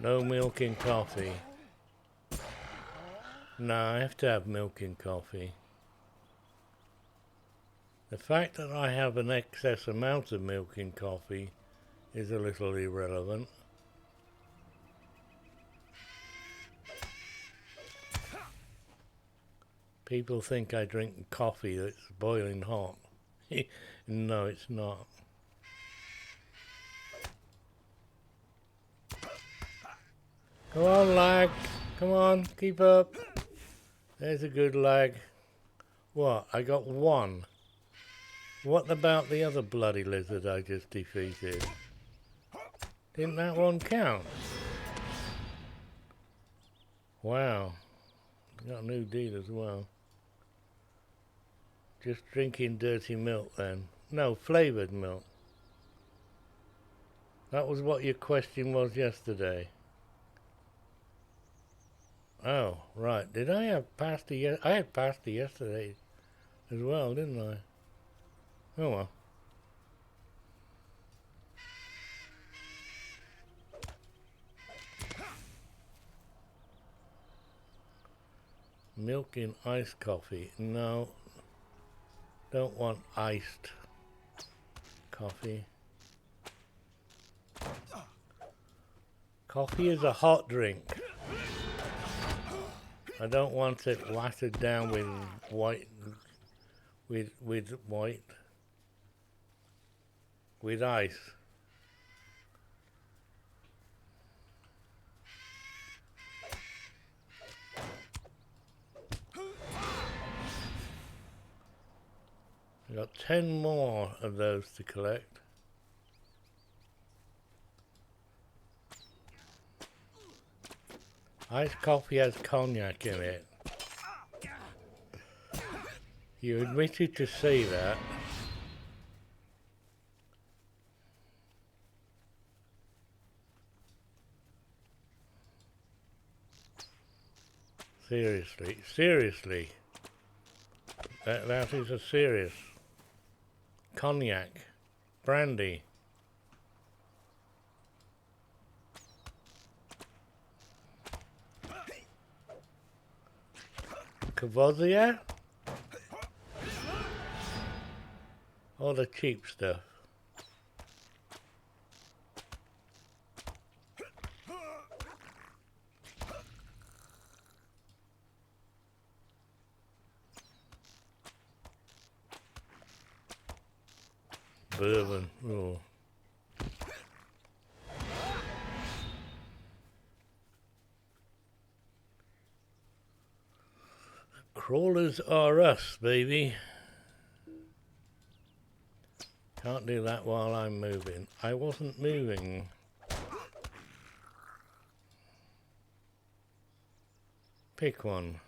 No milk and coffee. No, I have to have milk and coffee. The fact that I have an excess amount of milk in coffee is a little irrelevant. People think I drink coffee that's boiling hot. No, it's not. Come on, lag. Come on, keep up. There's a good lag. What? I got 1. What about the other bloody lizard I just defeated? Didn't that one count? Wow. Got a new deal as well. Just drinking dirty milk then. No, flavoured milk. That was what your question was yesterday. Oh, right. Did I have pasty? I had pasty yesterday as well, didn't I? Oh well. Milk in iced coffee. No. Don't want iced coffee. Coffee is a hot drink. I don't want it watered down with white, with ice. I got 10 more of those to collect. Iced coffee has cognac in it. You admitted to say that. Seriously. That is a serious. Cognac. Brandy. Cavosia? All the cheap stuff. Bourbon. Oh. Crawlers are us, baby. Can't do that while I'm moving. I wasn't moving. Pick one.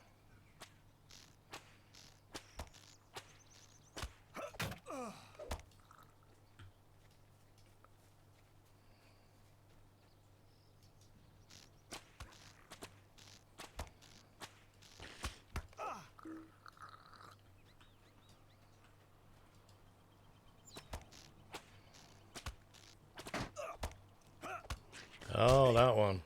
Oh, that one.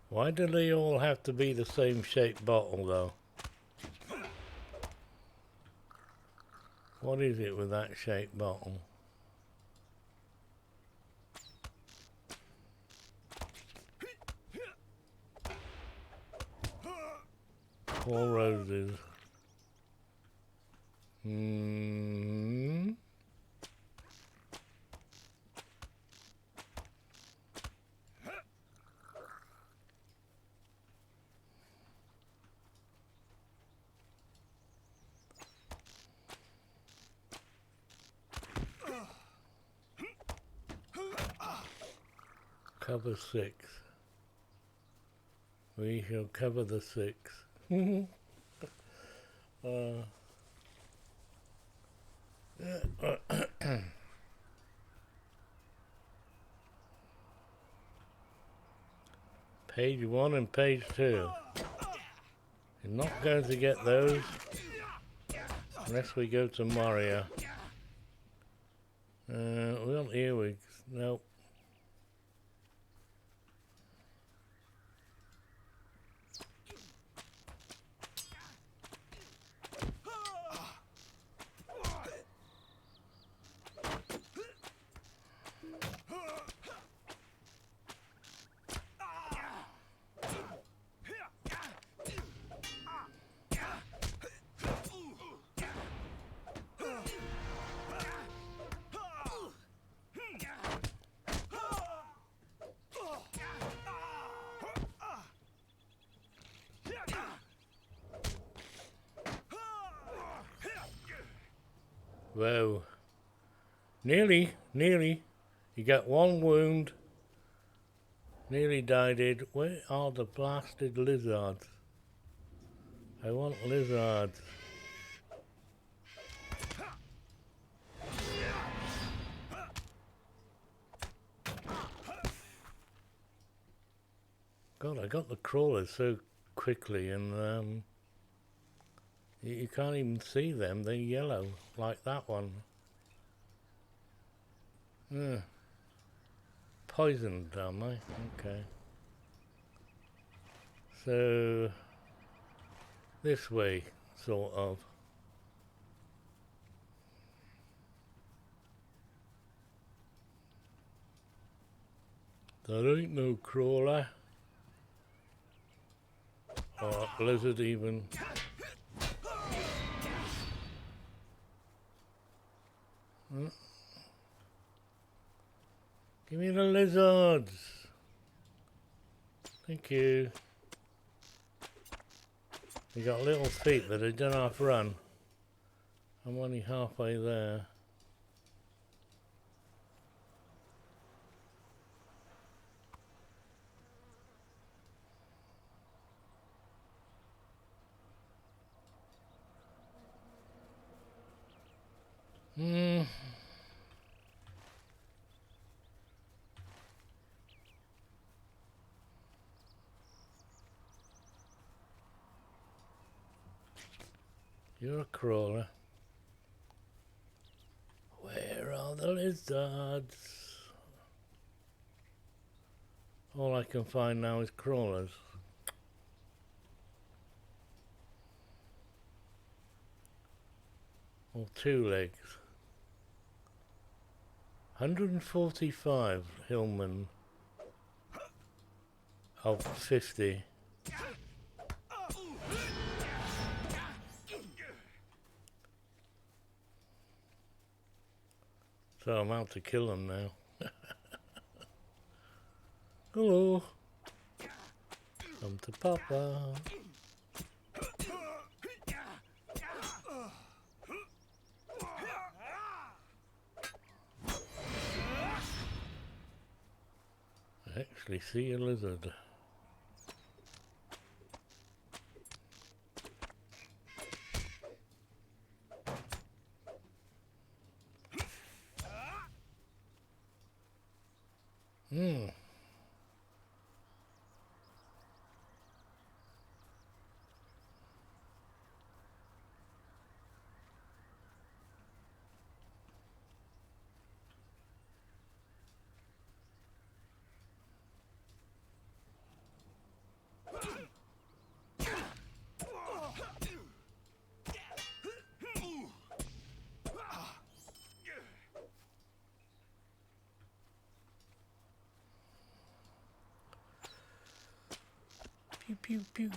Why do they all have to be the same shaped bottle, though? What is it with that shaped bottle? Four roses. Cover 6. We shall cover the 6. Page 1 and page 2. You're not going to get those unless we go to Moria. We want earwigs. Nope. Whoa. Nearly. You got one wound. Nearly died it. Where are the blasted lizards? I want lizards. God, I got the crawlers so quickly, and you can't even see them. They're yellow, like that one. Poisoned, am I? Okay. So, this way, sort of. There ain't no crawler. Or lizard even. Give me the lizards. Thank you. You got little feet that I don't half run. I'm only halfway there. You're a crawler. Where are the lizards? All I can find now is crawlers. Or two legs. 145 Hillman. Of 50. So I'm out to kill them now. Hello. Come to Papa. I actually see a lizard. Pew pew pew.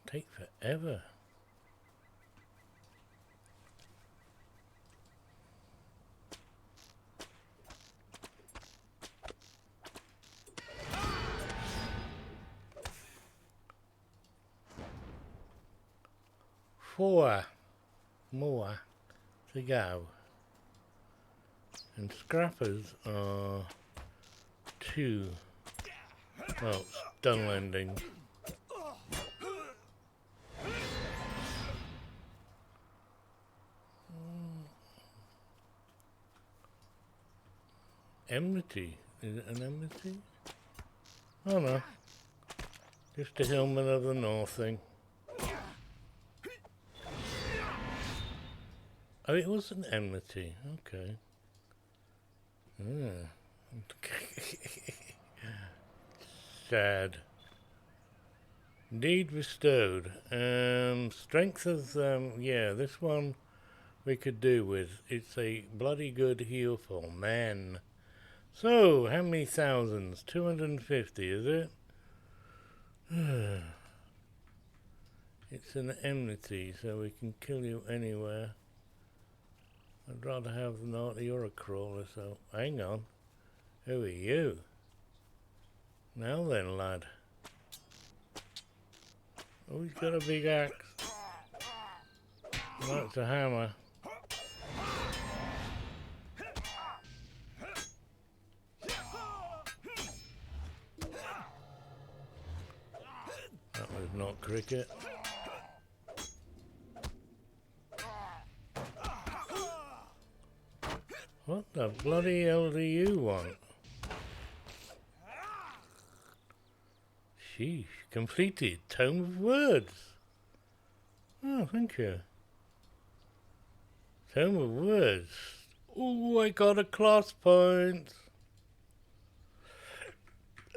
Take forever. Four more to go. And scrappers are 2. Well, stun landing. Enmity. Is it an enmity? Oh no. Just a Hillman of the North thing. Oh, it was an enmity. Okay. Sad. Deed bestowed. Strength of, yeah, this one we could do with. It's a bloody good heal for man. So, how many thousands? 250, is it? It's an enmity, so we can kill you anywhere. I'd rather have not you're a crawler, so hang on. Who are you? Now then, lad. Oh, he's got a big axe. That's a hammer. That was not cricket. What the bloody hell do you want? Sheesh, completed. Tome of Words. Oh, thank you. Tome of Words. Oh, I got a class point.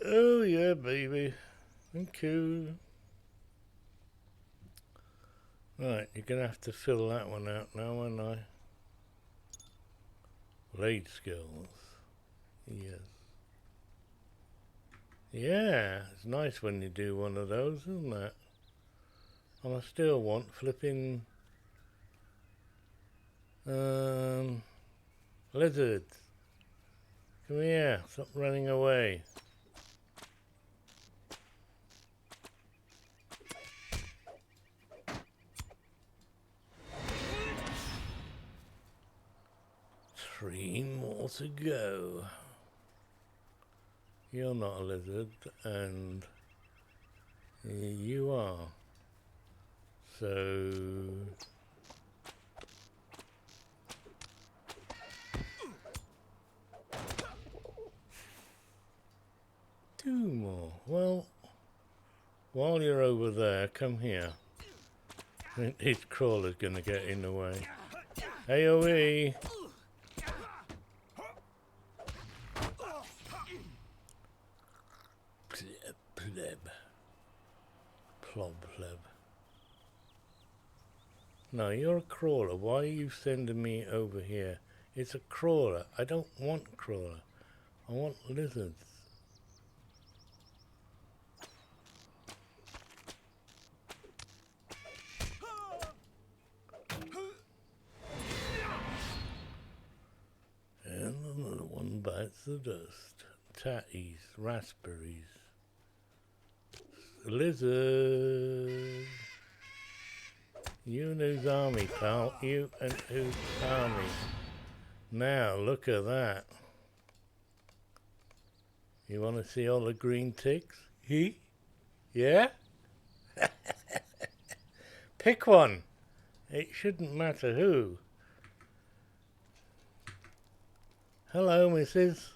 Oh, yeah, baby. Thank you. Right, you're going to have to fill that one out now, aren't I? Blade skills. Yes. Yeah, it's nice when you do one of those, isn't it? And I still want flipping lizards. Come here, stop running away. Three more to go. You're not a lizard, and you are. So two more. Well, while you're over there, come here. His crawler's gonna get in the way. AoE! Pleb. Plob pleb. No, you're a crawler. Why are you sending me over here? It's a crawler. I don't want crawler. I want lizards. And another one bites the dust. Tatties, raspberries. Lizard. You and whose army, pal? You and whose army? Now, look at that. You want to see all the green ticks? He? Yeah? Pick one. It shouldn't matter who. Hello, Mrs.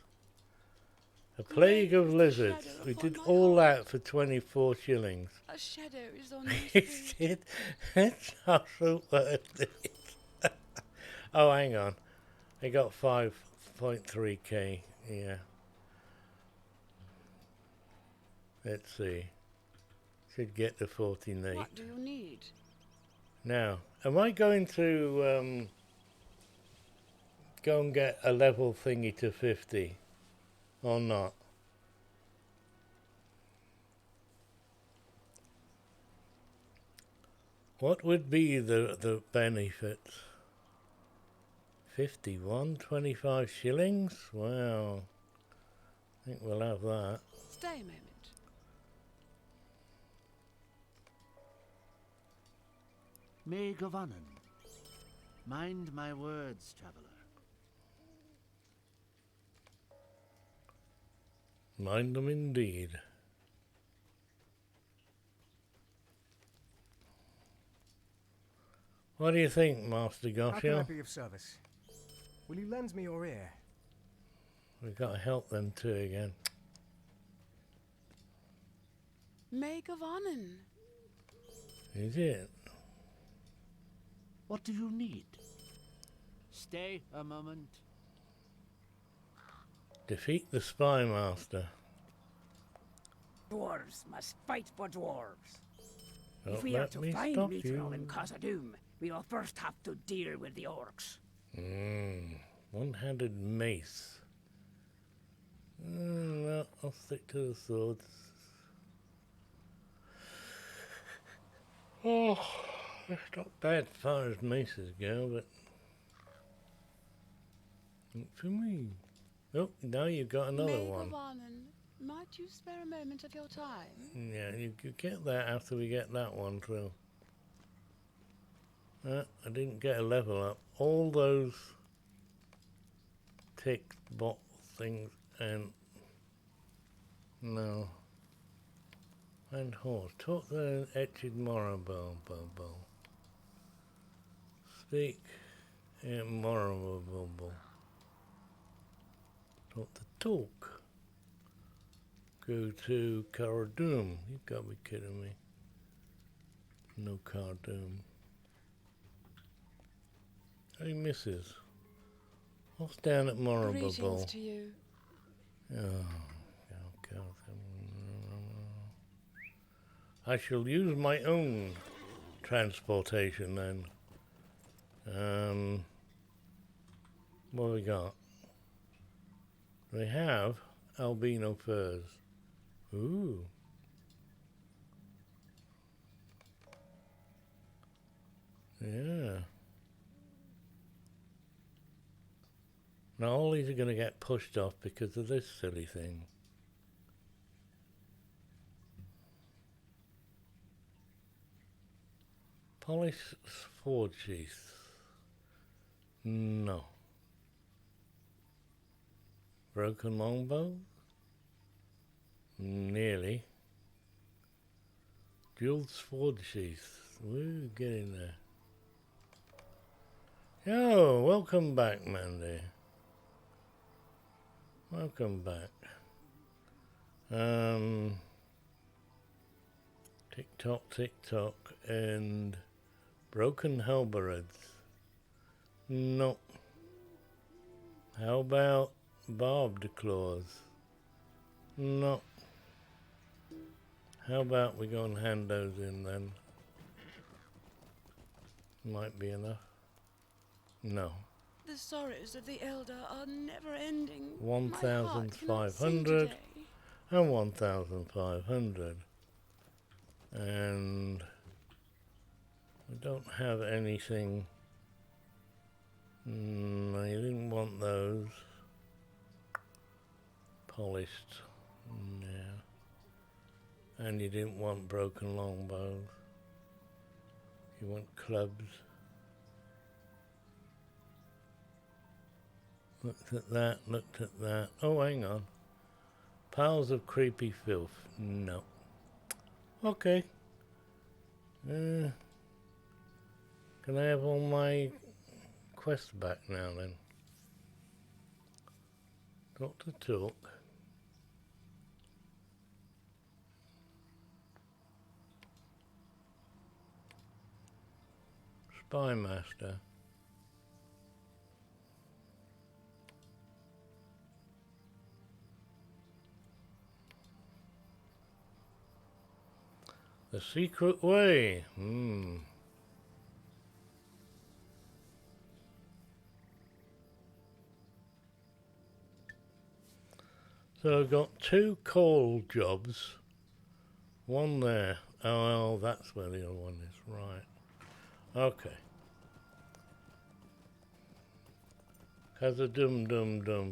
A plague of lizards. We did all that for 24 shillings. A shadow is on your screen. It's not so worth it. Oh, hang on. I got 5.3k. Yeah. Let's see. Should get to 14.8. What do you need? Now, am I going to go and get a level thingy to 50? or not? What would be the benefits? 51.25 shillings? Well, I think we'll have that. Stay a moment. Maid of Annan. Mind my words, traveller. Mind them indeed. What do you think, Master How can I Goshiel? be of service? Will you lend me your ear? We've got to help them too again. Maid of Annan. Is it? What do you need? Stay a moment. Defeat the spy master. Dwarves must fight for dwarves. Don't If we are let to me find stop Lotro you. and Khazad-dûm, we will first have to deal with the orcs. One-handed mace. No, I'll stick to the swords. Oh, it's not bad as far as maces go, but not for me. Oh, now you've got another Maid one. of Annan, might you spare a moment of your time? Yeah, you could get that after we get that one through. I didn't get a level up. All those tick bot things and no. And horse. Talk to the etched Morrow. Speak in Morrow. Talk to talk. Go to Khazad-dûm. You've got to be kidding me. No Khazad-dûm. Hey, missus. What's down at Morrow? Greetings to you. I shall use my own transportation then. What have we got? We have albino furs. Ooh. Yeah. Now all these are going to get pushed off because of this silly thing. Polish sword sheath. No. Broken longbow? Nearly. Dual sword sheath. Woo, get in there. Yo, welcome back, Mandy. Welcome back. Tick tock, and broken halberds. No. How about barbed claws? No. How about we go and hand those in then? Might be enough. No. The sorrows of the elder are never ending. 1,500 and 1,500. And we don't have anything. No, you didn't want those. Polished. Yeah. And you didn't want broken longbows. You want clubs. Looked at that. Oh, hang on. Piles of creepy filth. No. Okay. Can I have all my quests back now then? Talk to talk. Spy master. The secret way. So I've got 2 coal jobs. One there. Oh, well, that's where the other one is. Right. Okay. Has a dum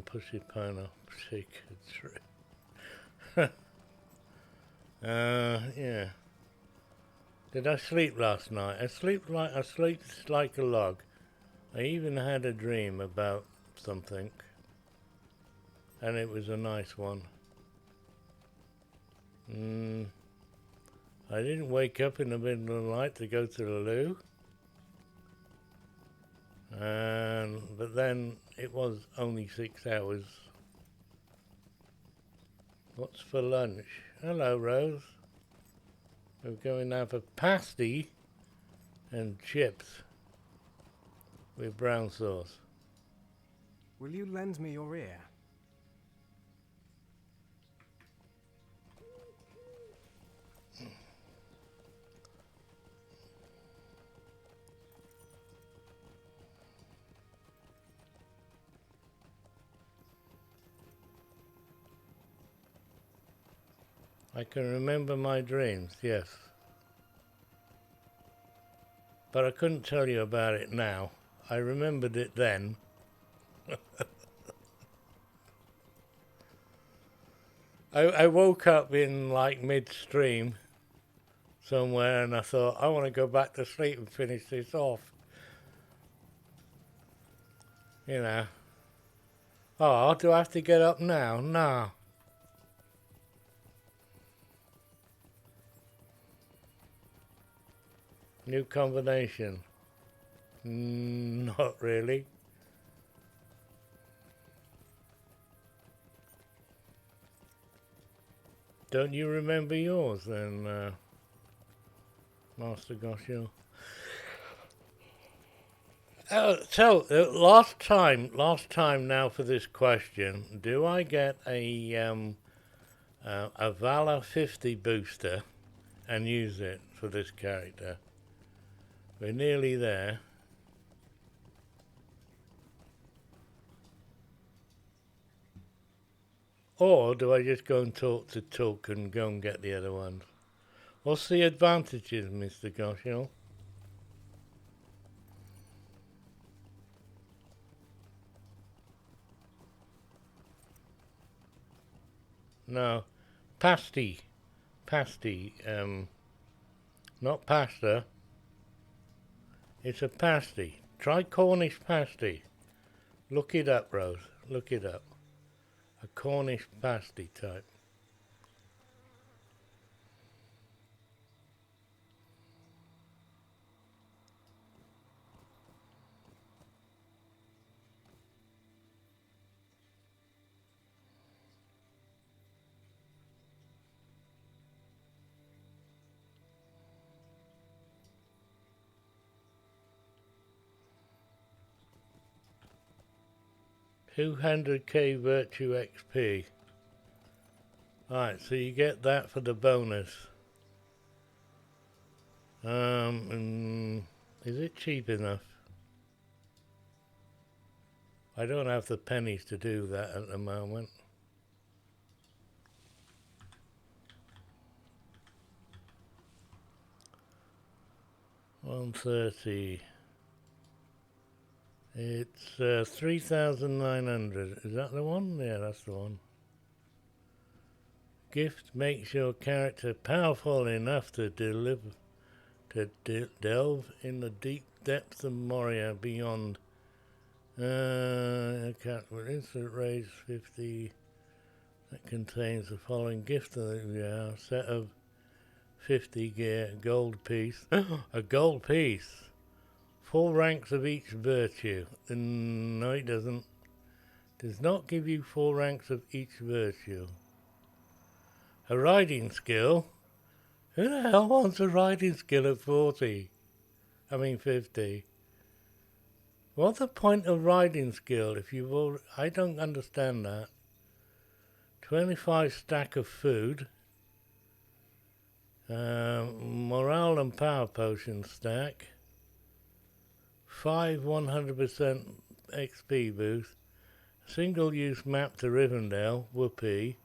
pussy pine up, shake a tree. Yeah. Did I sleep last night? I slept like a log. I even had a dream about something, and it was a nice one. I didn't wake up in the middle of the night to go to the loo. But then it was only 6 hours. What's for lunch? Hello, Rose. We're going to have a pasty and chips with brown sauce. Will you lend me your ear? I can remember my dreams, yes. But I couldn't tell you about it now. I remembered it then. I woke up in like midstream somewhere and I thought, I want to go back to sleep and finish this off. You know. Oh, do I have to get up now? No. New combination. Not really. Don't you remember yours then, Master Goshiel? Last time now for this question, do I get a Valor 50 booster and use it for this character? We're nearly there. Or do I just go and talk to Took and go and get the other ones? What's the advantages, Mr. Goshiel? No, pasty, not pasta. It's a pasty. Try Cornish pasty. Look it up, Rose. Look it up. A Cornish pasty type. $200k Virtue XP. Alright, so you get that for the bonus. Is it cheap enough? I don't have the pennies to do that at the moment. $130. It's 3,900. Is that the one? Yeah, that's the one. Gift makes your character powerful enough to delve in the deep depths of Moria beyond. Instant raise 50. That contains the following gift of the set of 50 gear gold piece. A gold piece. 4 ranks of each virtue. No, it doesn't. Does not give you 4 ranks of each virtue. A riding skill? Who the hell wants a riding skill at 40? I mean 50. What's the point of riding skill if you've already... I don't understand that. 25 stack of food. Morale and power potion stack. 5 100% XP boost. Single use map to Rivendell. Whoopee.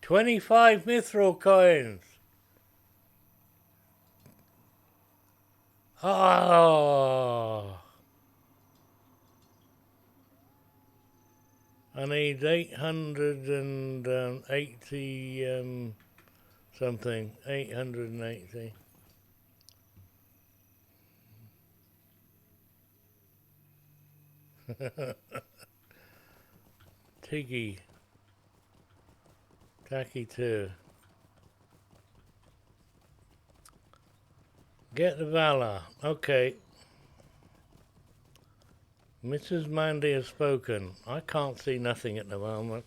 25 mithril coins. Oh. I need 880 something. 880. Tiggy. Tacky 2. Get the Valor. Okay. Mrs. Mandy has spoken. I can't see nothing at the moment.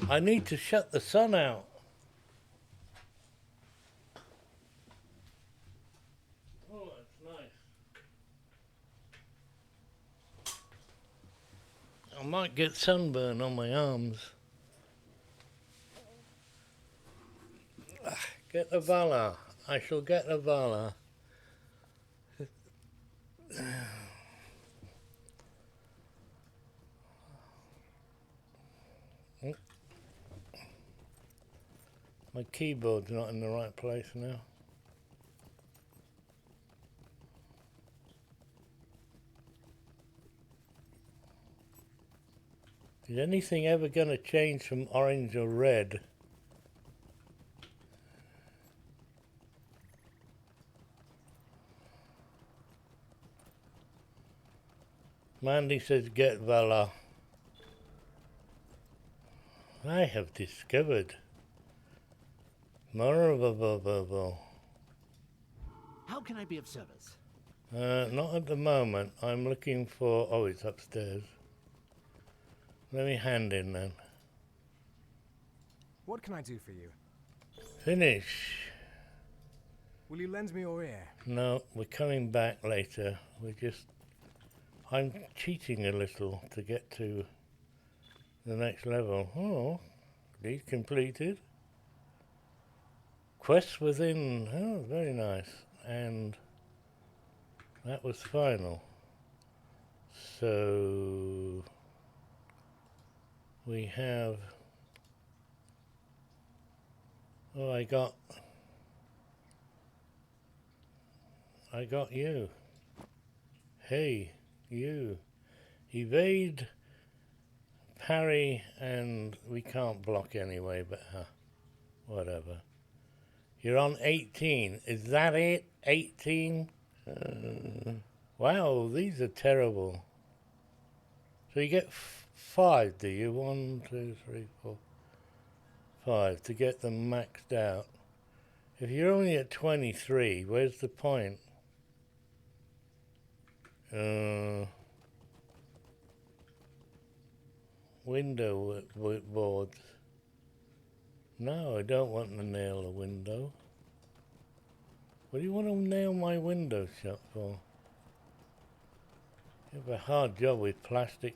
I need to shut the sun out. Oh, that's nice. I might get sunburn on my arms. Get the Valor. I shall get the Valor. My keyboard's not in the right place now. Is anything ever going to change from orange or red? Mandy says get Valor. I have discovered. How can I be of service? Not at the moment. I'm looking for... Oh, it's upstairs. Let me hand in then. What can I do for you? Finish. Will you lend me your ear? No, we're coming back later. I'm cheating a little to get to the next level. Oh, deed completed. Quest within. Oh, very nice. And that was final. So we have... Oh, I got you. Hey, you. Evade, parry, and we can't block anyway, but whatever. You're on 18. Is that it? 18? Wow, these are terrible. So you get 5, do you? 1, 2, 3, 4, 5 to get them maxed out. If you're only at 23, where's the point? Window boards. No, I don't want to nail a window. What do you want to nail my window shut for? You have a hard job with plastic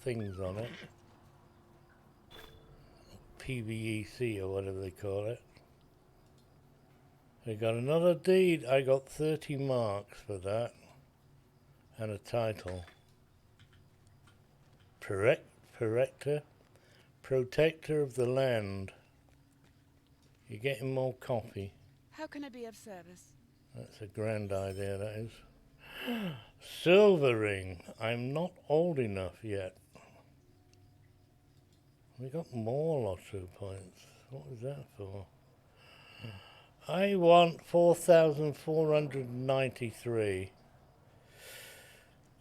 things on it. PVEC or whatever they call it. I got another deed. I got 30 marks for that. And a title. Protector of the land. You're getting more coffee. How can I be of service? That's a grand idea, that is. Silver ring. I'm not old enough yet. We got more Lotro points. What was that for? I want 4,493.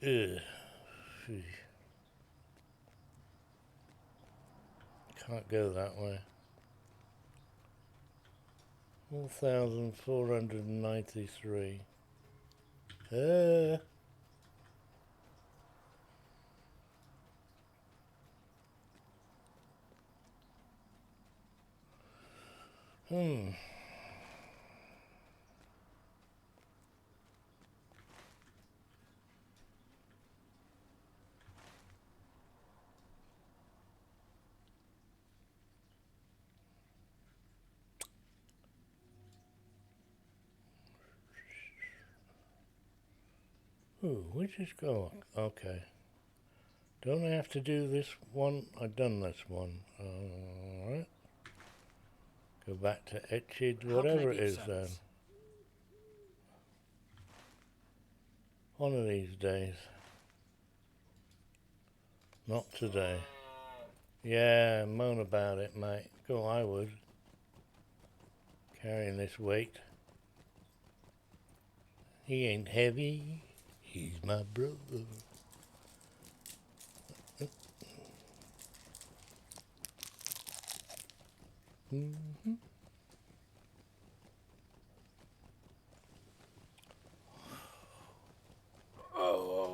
Ugh. Can't go that way. 4,493. Ooh, we just go. Okay. Don't I have to do this one? I've done this one. Alright. Go back to Etchid, whatever it is then. One of these days. Not today. Yeah, moan about it, mate. Go, I would. Carrying this weight. He ain't heavy. He's my brother. Mm-hmm. Oh.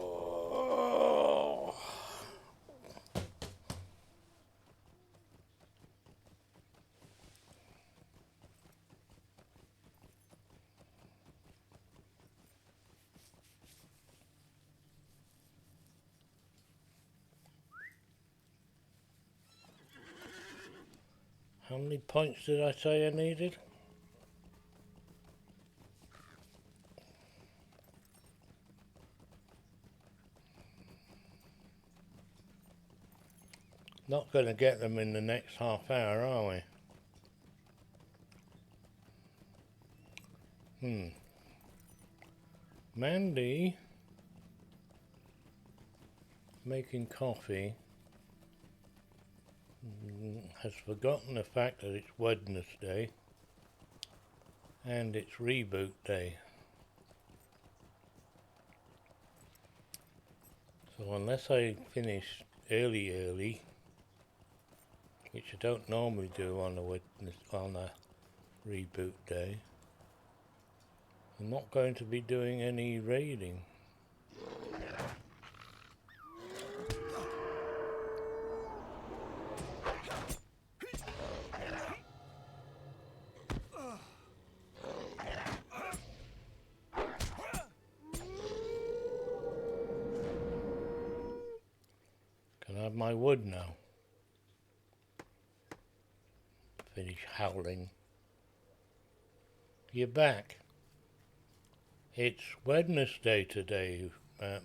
How many points did I say I needed? Not going to get them in the next half hour, are we? Mandy making coffee has forgotten the fact that it's Wednesday and it's reboot day. So unless I finish early, which I don't normally do on a reboot day, I'm not going to be doing any raiding. Can I have my wood now? Finish howling. You're back. It's Wednesday today,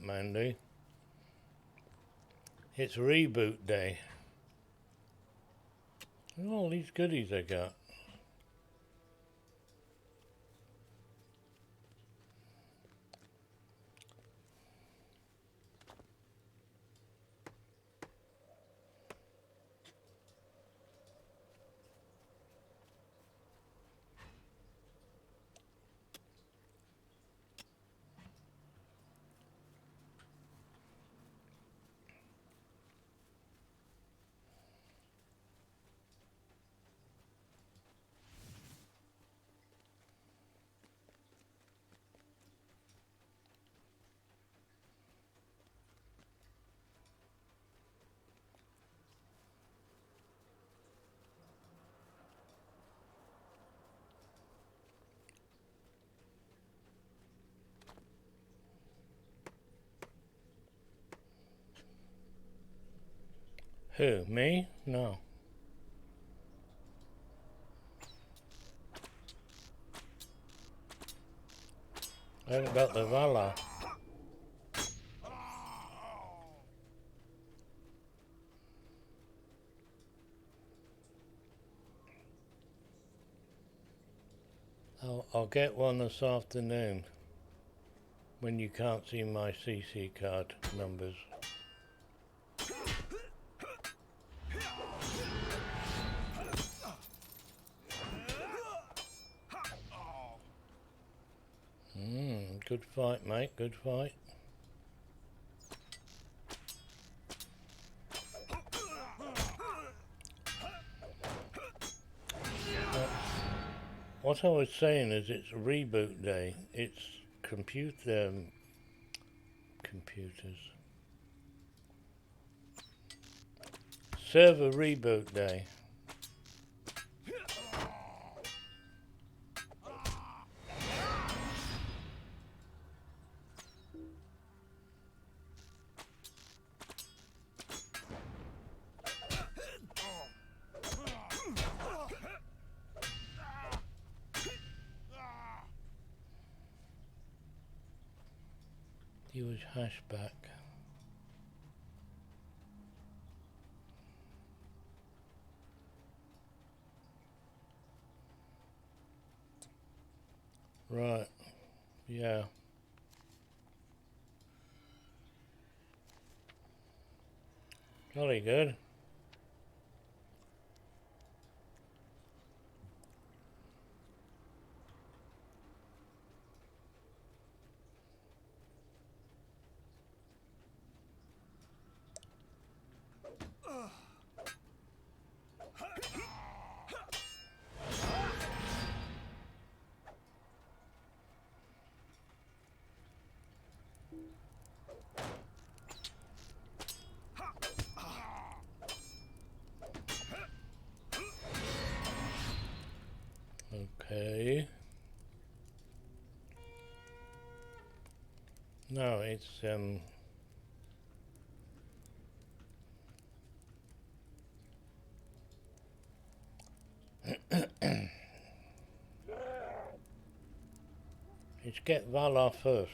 Mandy. It's reboot day. Look at all these goodies I got. Who, me? No. I haven't got the Valor. I'll get one this afternoon when you can't see my CC card numbers. Good fight, mate, good fight. What I was saying is it's reboot day. It's computers. Server reboot day. He was hashback. Right. Yeah. Jolly good. Okay. No, it's it's get Valar first.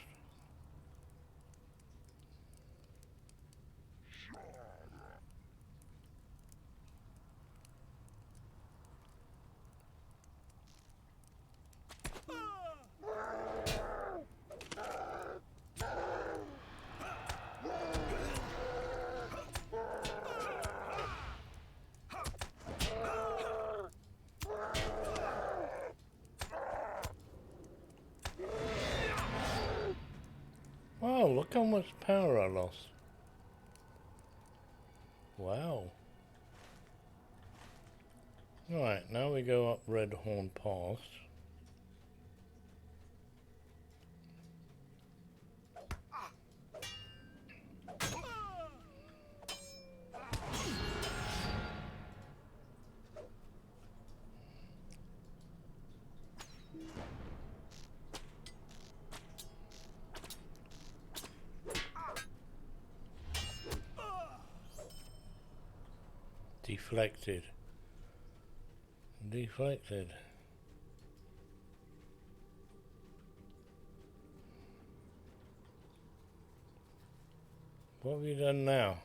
Wow, look how much power I lost. Wow. Right, now we go up Redhorn Pass. Deflected. Deflected. What have you done now?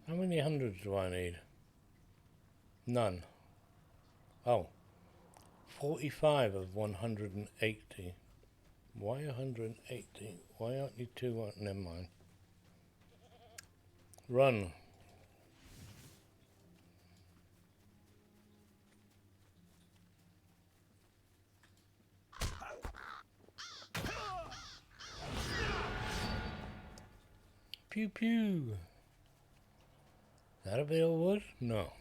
How many hundreds do I need? None. Oh. 45 of 180. Why 180? Why aren't you two? Never mind. Run. Pew pew. That a bit of wood? No.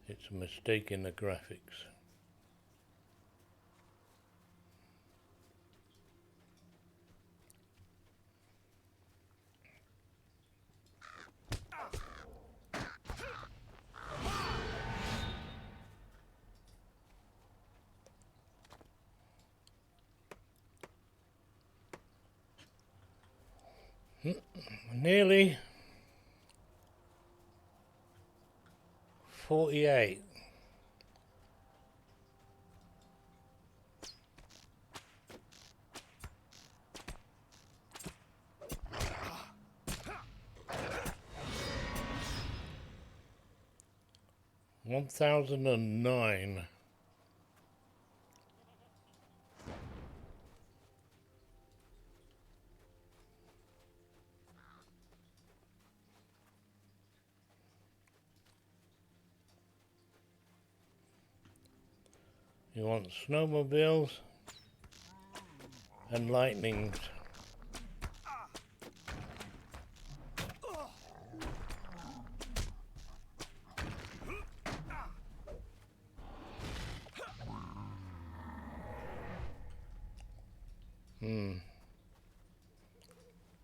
It's a mistake in the graphics. Nearly 48. $1,009. You want snowmobiles and lightnings.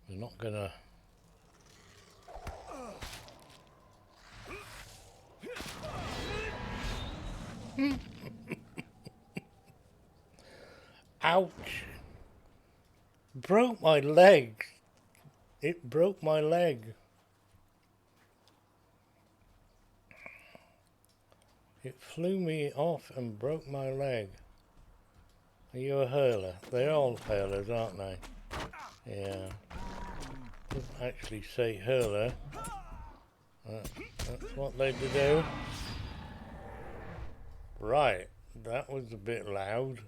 We're not gonna. Ouch! Broke my leg. It broke my leg. It flew me off and broke my leg. Are you a hurler? They're all hurlers, aren't they? Yeah. Doesn't actually say her there. That's what they do. Right. That was a bit loud.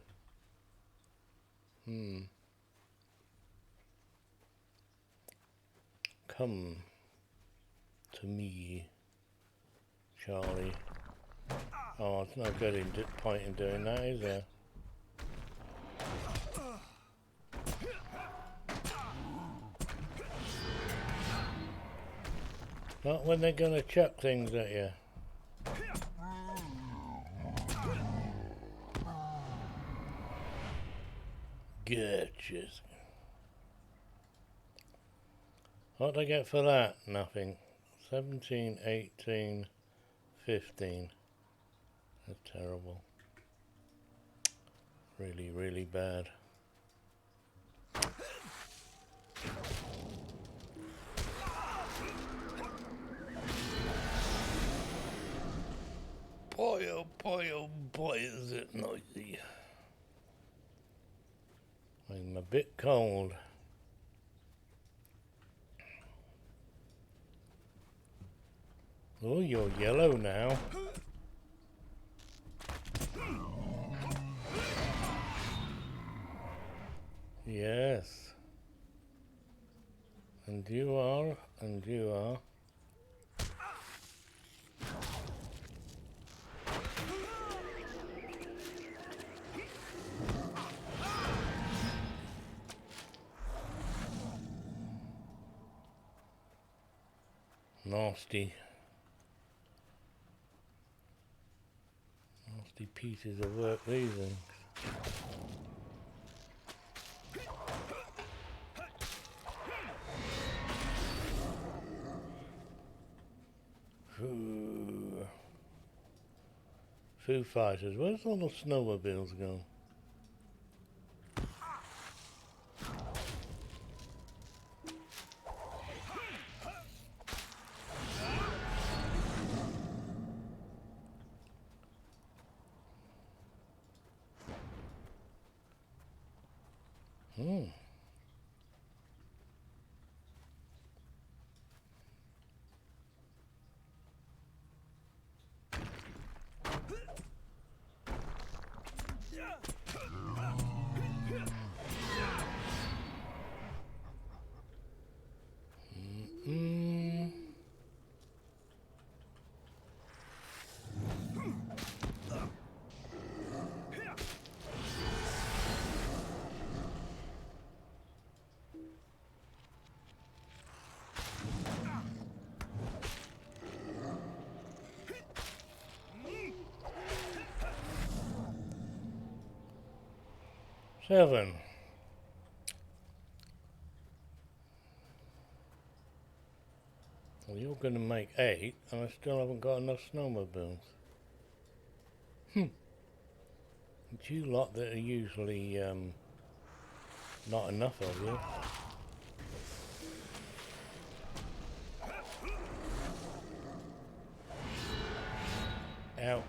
Come to me, Charlie. Oh, it's no good in point in doing that, is there? Not when they're gonna chuck things at you. Gotcha. What do I get for that? Nothing. 17, 18, 15. That's terrible. Really, really bad. Boy, oh boy, is it noisy. I'm a bit cold. Oh, you're yellow now. Yes. And you are, and you are. Nasty. Nasty pieces of work, these things. Foo Fighters. Where's all the snowmobiles gone? Hmm. Seven. Well, you're going to make 8, and I still haven't got enough snowmobiles. It's you lot that are usually not enough of you. Ouch.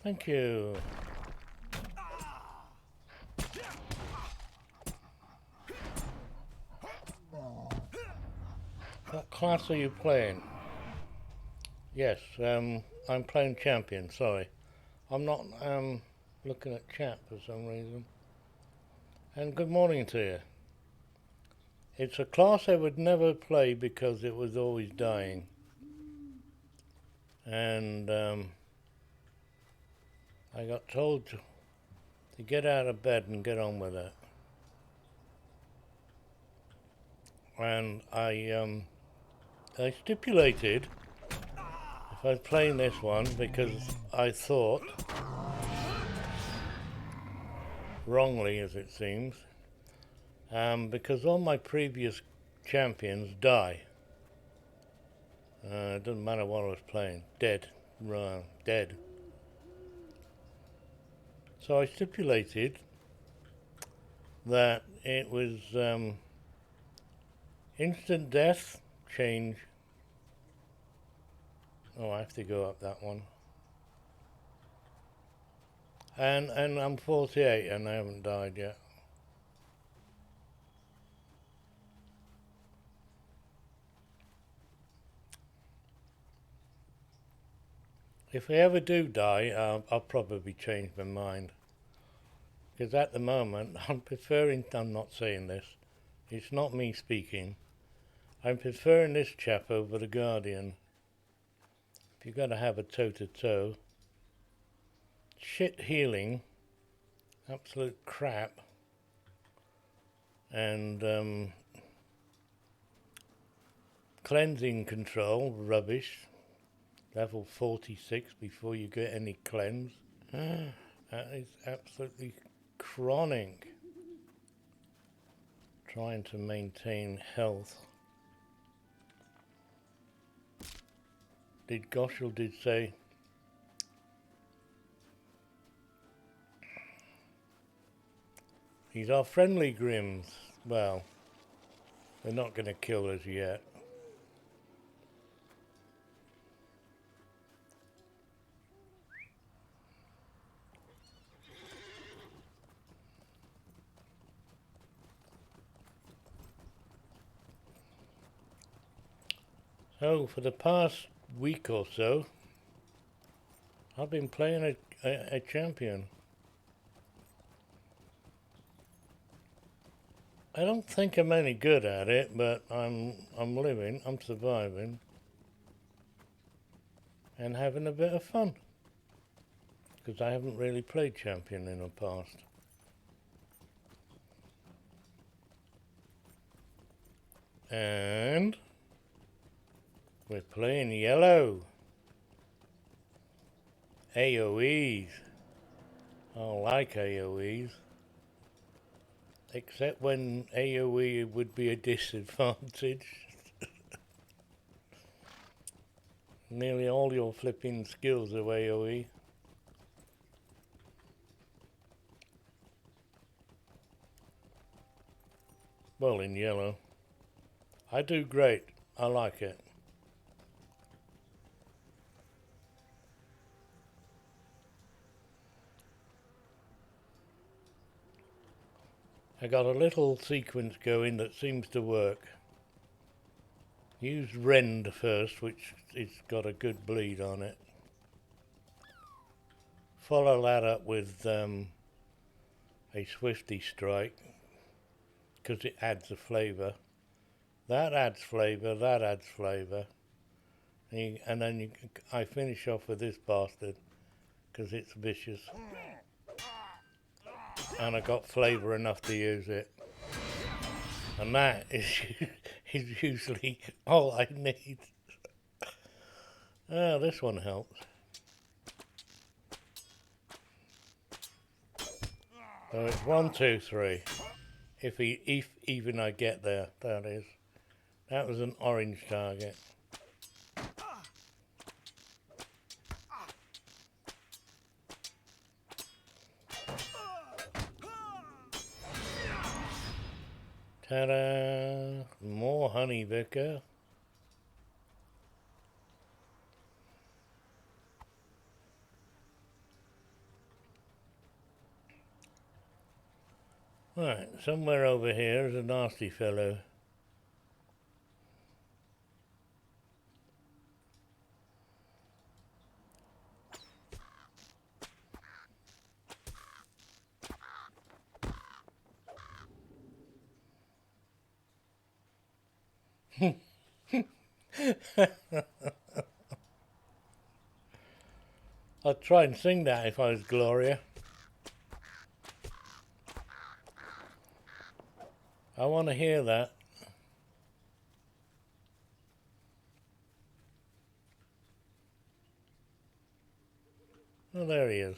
Thank you. What class are you playing? Yes, I'm playing champion, sorry. I'm not looking at chat for some reason. And good morning to you. It's a class I would never play because it was always dying. And I got told to get out of bed and get on with it. And I stipulated if I was playing this one because I thought, wrongly as it seems, because all my previous champions die. It doesn't matter what I was playing, dead, dead. So I stipulated that it was instant death, change. Oh, I have to go up that one. And I'm 48 and I haven't died yet. If we ever do die, I'll probably change my mind. Because at the moment, I'm not saying this, it's not me speaking, I'm preferring this chap over the Guardian. If you've got to have a toe-to-toe, shit healing, absolute crap, and cleansing control, rubbish. Level 46 before you get any cleanse. That is absolutely chronic. Trying to maintain health. Goshel did say these are friendly Grims. Well, they're not going to kill us yet. So, for the past week or so, I've been playing a champion. I don't think I'm any good at it, but I'm living, I'm surviving, and having a bit of fun. Because I haven't really played champion in the past. And we're playing yellow. AoEs. I like AoEs. Except when AoE would be a disadvantage. Nearly all your flipping skills are AoE. Well, in yellow. I do great. I like it. I got a little sequence going that seems to work. Use Rend first, which it's got a good bleed on it. Follow that up with a Swifty Strike, because it adds a flavour. That adds flavour, that adds flavour. And then I finish off with this bastard, because it's vicious. And I got flavour enough to use it. And that is usually all I need. Oh, this one helps. So it's 1, 2, 3. If even I get there, that is. That was an orange target. Ta-da! More honey vicar. Right, somewhere over here is a nasty fellow. I'd try and sing that if I was Gloria. I want to hear that. Oh, there he is.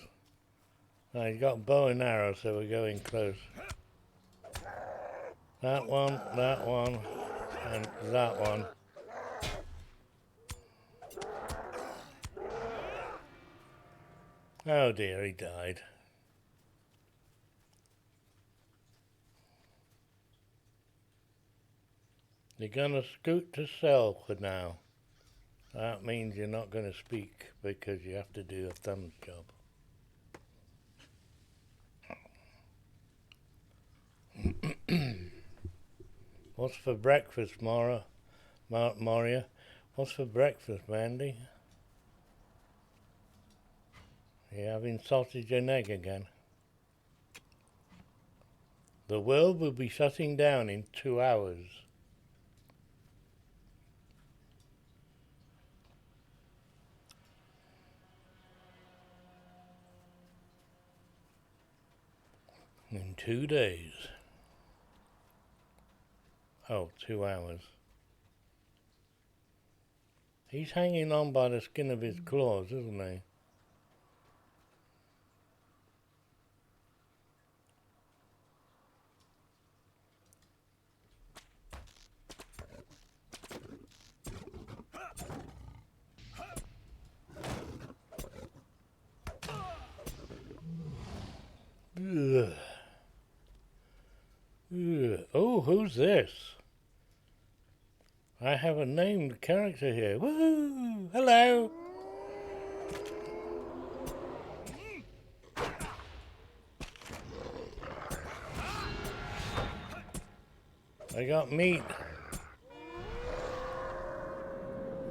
Oh, he's got bow and arrow, so we're going close. That one, and that one. Oh dear, he died. You're gonna scoot to sell for now. That means you're not gonna speak because you have to do a thumbs job. What's for breakfast, Maria? What's for breakfast, Mandy? You having sausage and egg again? The world will be shutting down in 2 hours. In 2 days. Oh, 2 hours. He's hanging on by the skin of his claws, isn't he? Ugh. Ugh. Oh, who's this? I have a named character here. Woo! Hello! I got meat.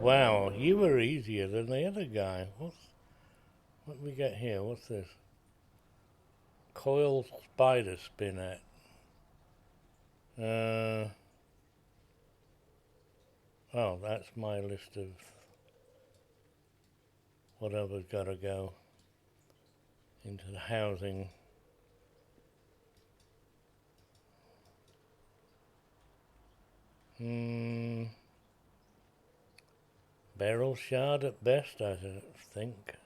Wow, you were easier than the other guy. What we got here? What's this? Coil spider spinnet. Oh, that's my list of whatever's got to go into the housing. Barrel shard at best, I think.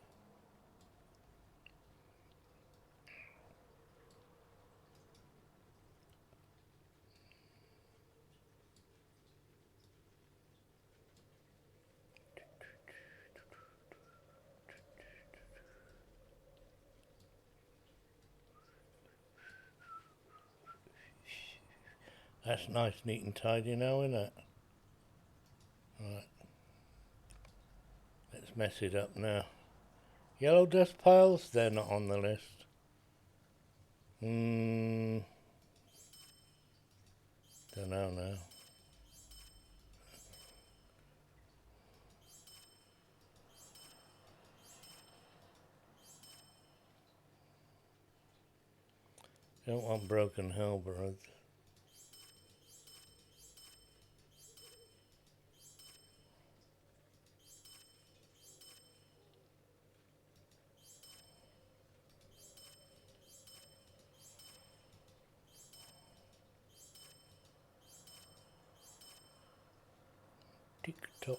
That's nice, neat and tidy now, isn't it? Right. Let's mess it up now. Yellow dust piles? They're not on the list. Don't know now. Don't want broken halberds. Tick-tock.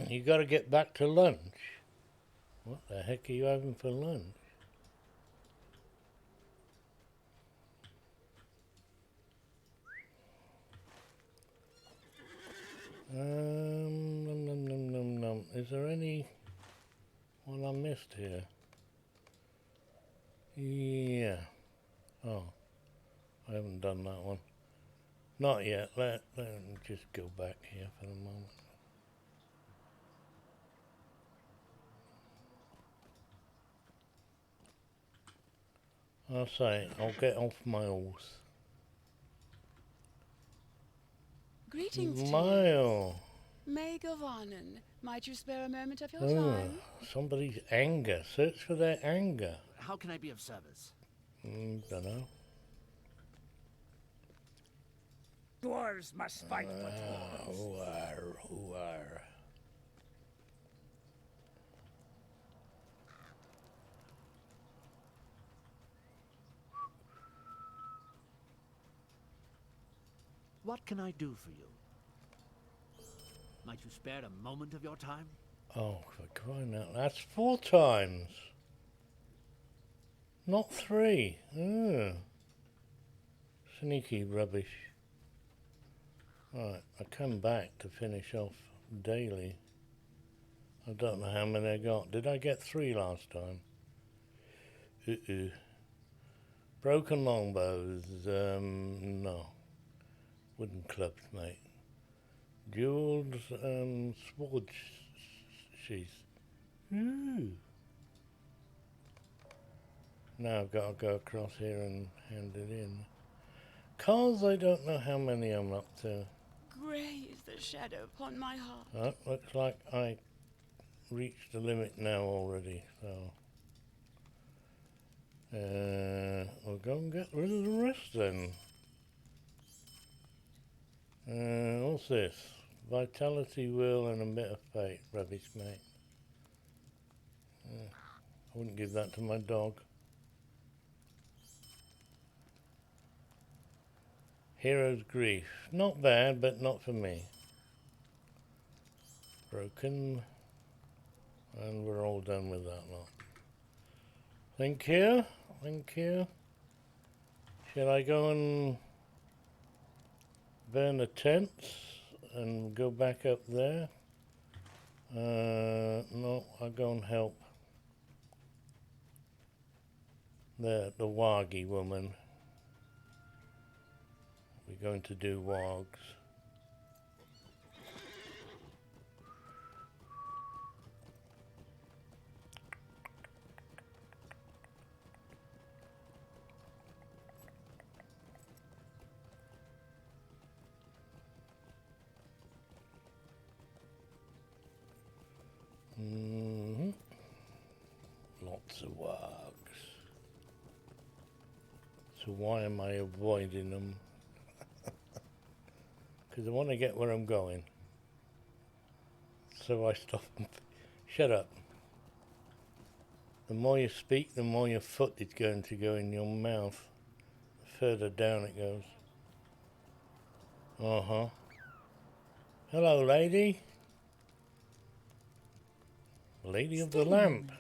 You gotta get back to lunch. What the heck are you having for lunch? Nom. Is there any one I missed here? Yeah. Oh, I haven't done that one. Not yet. Let me just go back here for a moment. I'll say, I'll get off my horse. Greetings to you. Mile. Meg of Arnon, might you spare a moment of your Oh, time? somebody's anger. Search for their anger. How can I be of service? Dunno. Dwarves must fight for dwarves. Who are? What can I do for you? Might you spare a moment of your time? Oh, for crying out, that's 4 times. Not 3. Sneaky rubbish. Right, I come back to finish off daily. I don't know how many I got. Did I get 3 last time? Broken longbows. No. Wooden clubs, mate. Jeweled sword sheath. Ooh. Now I've got to go across here and hand it in. Cards, I don't know how many I'm up to. Grey is the shadow upon my heart. Oh, looks like I reached the limit now already, so we'll go and get rid of the rest then. What's this? Vitality, will, and a bit of fate. Rubbish, mate. I wouldn't give that to my dog. Hero's grief. Not bad, but not for me. Broken. And we're all done with that lot. Thank you. Thank you. Shall I go and burn the tents and go back up there? No, I'll go and help the Waggy woman. We're going to do wogs. Lots of wogs. So why am I avoiding them? Because I want to get where I'm going. So I stop and shut up. The more you speak, the more your foot is going to go in your mouth. The further down it goes. Uh-huh. Hello, lady. Lady of the lamp.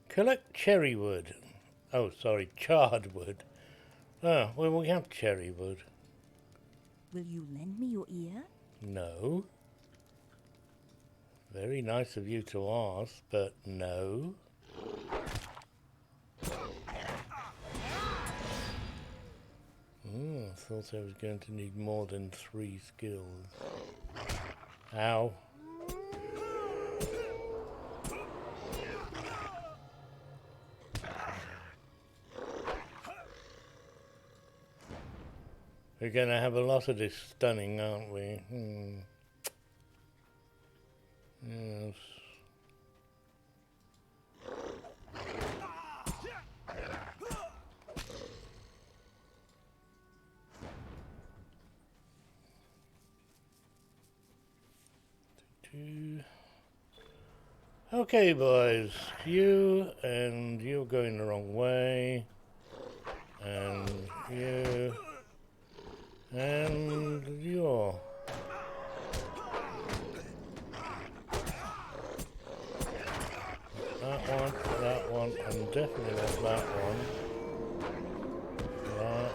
Collect cherry wood. Oh, sorry, charred wood. Oh, well, we have cherry wood. Will you lend me your ear? No. Very nice of you to ask, but no. I thought I was going to need more than 3 skills. Ow. We're going to have a lot of this stunning, aren't we? Yes. Okay, boys. You're going the wrong way. And you... And you're... That one, and definitely not that one. That.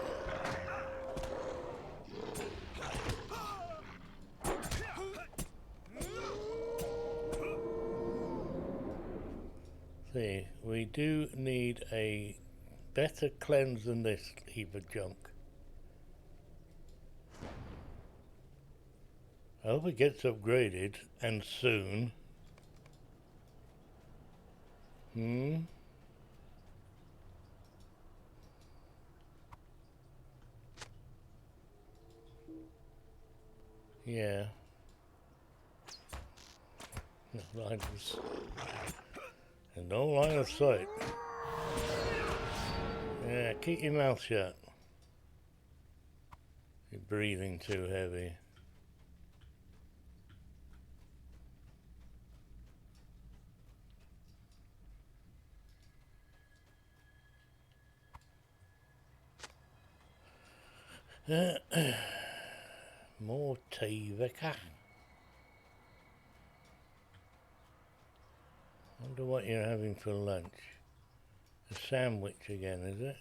See, we do need a better cleanse than this heap of junk. I hope it gets upgraded, and soon. Yeah. And no line of sight. Yeah, keep your mouth shut. You're breathing too heavy. More tea, Vicar. Wonder what you're having for lunch. A sandwich again, is it?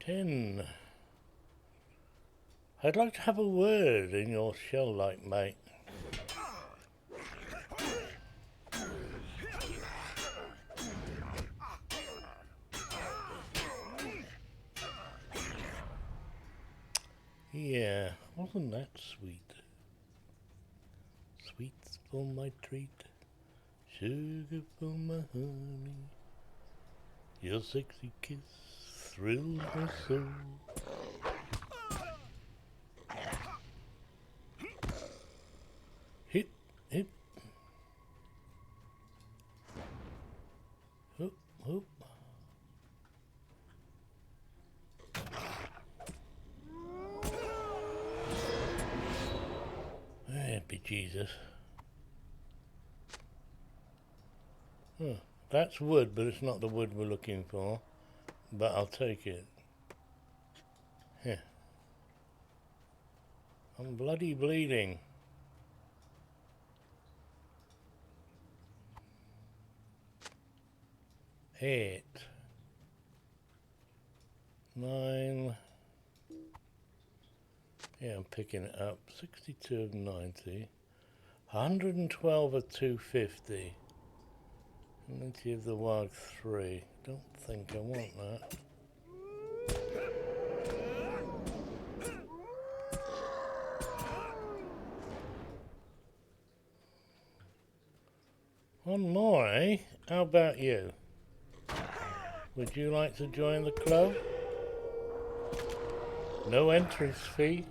10. I'd like to have a word in your shell light, mate. Yeah, wasn't that sweet? Sweets for my treat, sugar for my honey. Your sexy kiss thrills my soul. Hit, hit. Hoop, hoop. Happy Jesus. Huh. That's wood, but it's not the wood we're looking for. But I'll take it. Yeah. I'm bloody bleeding. Eight. 9. Yeah, I'm picking it up. 62 of 90. 112 of 250. 90 of the wild 3. Don't think I want that. One more, eh? How about you? Would you like to join the club? No entrance fee.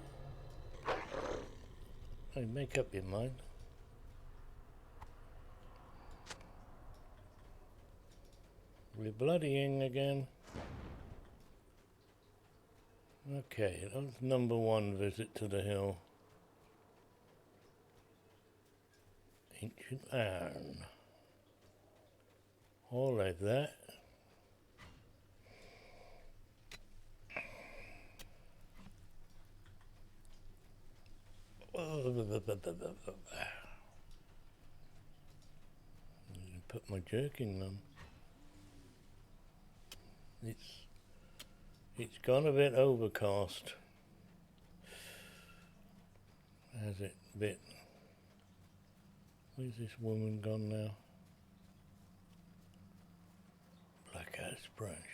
Hey, make up your mind. We're bloodying again. Okay, that was number 1 visit to the hill. Ancient iron. All like that. Put my jerking on. It's gone a bit overcast. Has it bit? Where's this woman gone now? Black ice branches.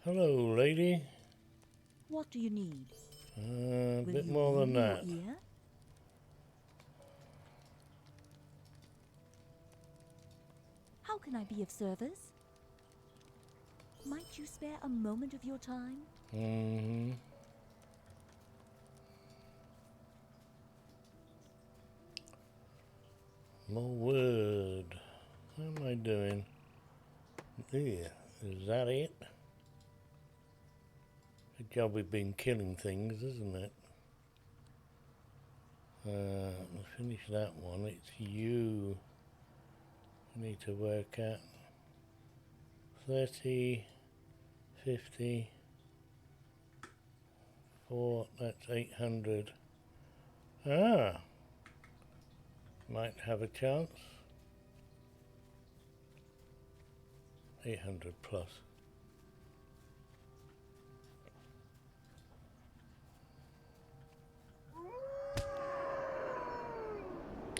Hello, lady. What do you need? A Will bit you more than lean that. your ear? How can I be of service? Might you spare a moment of your time? Mm-hmm. More wood. How am I doing? Yeah, is that it? Good job we've been killing things, isn't it? Let's finish that one. It's you. I need to work at 30, 50, 4, that's 800. Ah, might have a chance. 800 plus.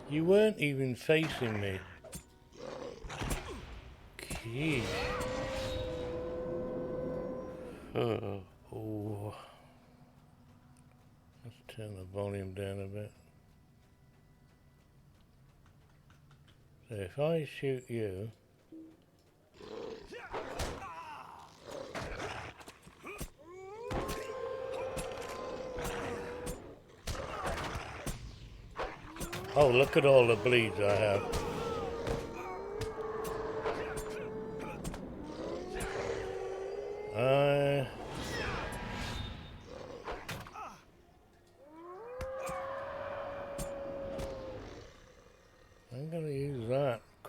You weren't even facing me. Jeez. Oh. Let's turn the volume down a bit. So if I shoot you, oh, look at all the bleeds I have.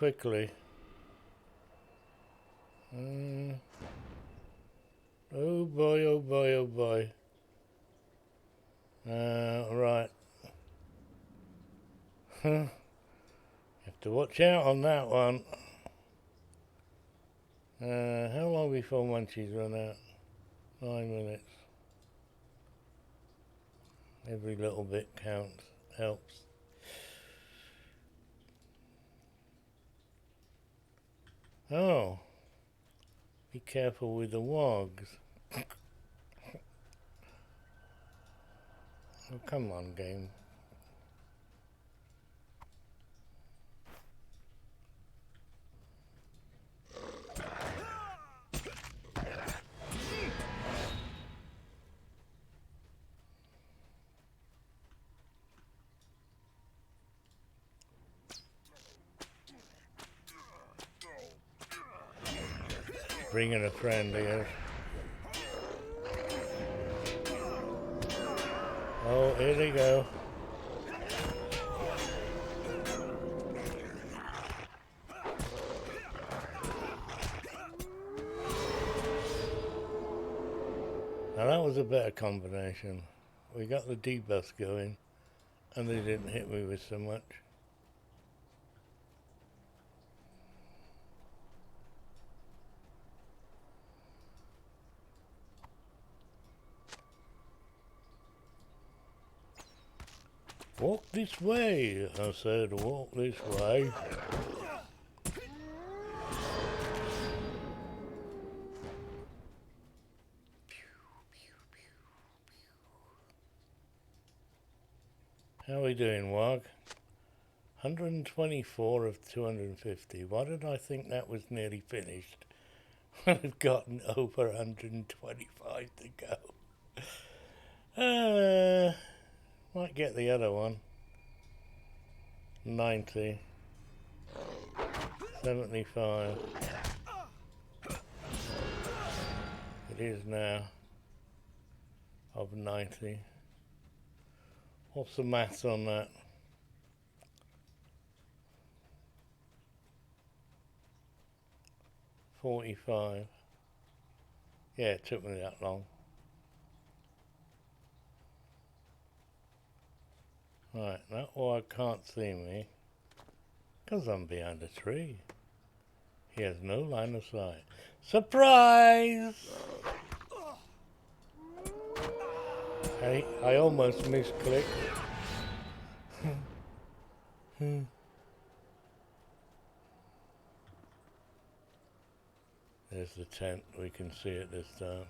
quickly. Oh boy, oh boy, oh boy. Right. You have to watch out on that one. How long before Munchies run out? 9 minutes. Every little bit counts, helps. Oh, be careful with the wogs. Oh, come on, game. Bringing a friend here. Oh, here they go. Now that was a better combination. We got the debuff going, and they didn't hit me with so much. Walk this way, I said, walk this way. How are we doing, Wog? 124 of 250. Why did I think that was nearly finished? I've gotten over 125 to go. Might get the other one. 90. 75. It is now of 90. What's the maths on that? 45. Yeah, it took me that long. Right, that why can't see me, because I'm behind a tree. He has no line of sight. Surprise! Hey, I almost misclicked. There's the tent, we can see it this time.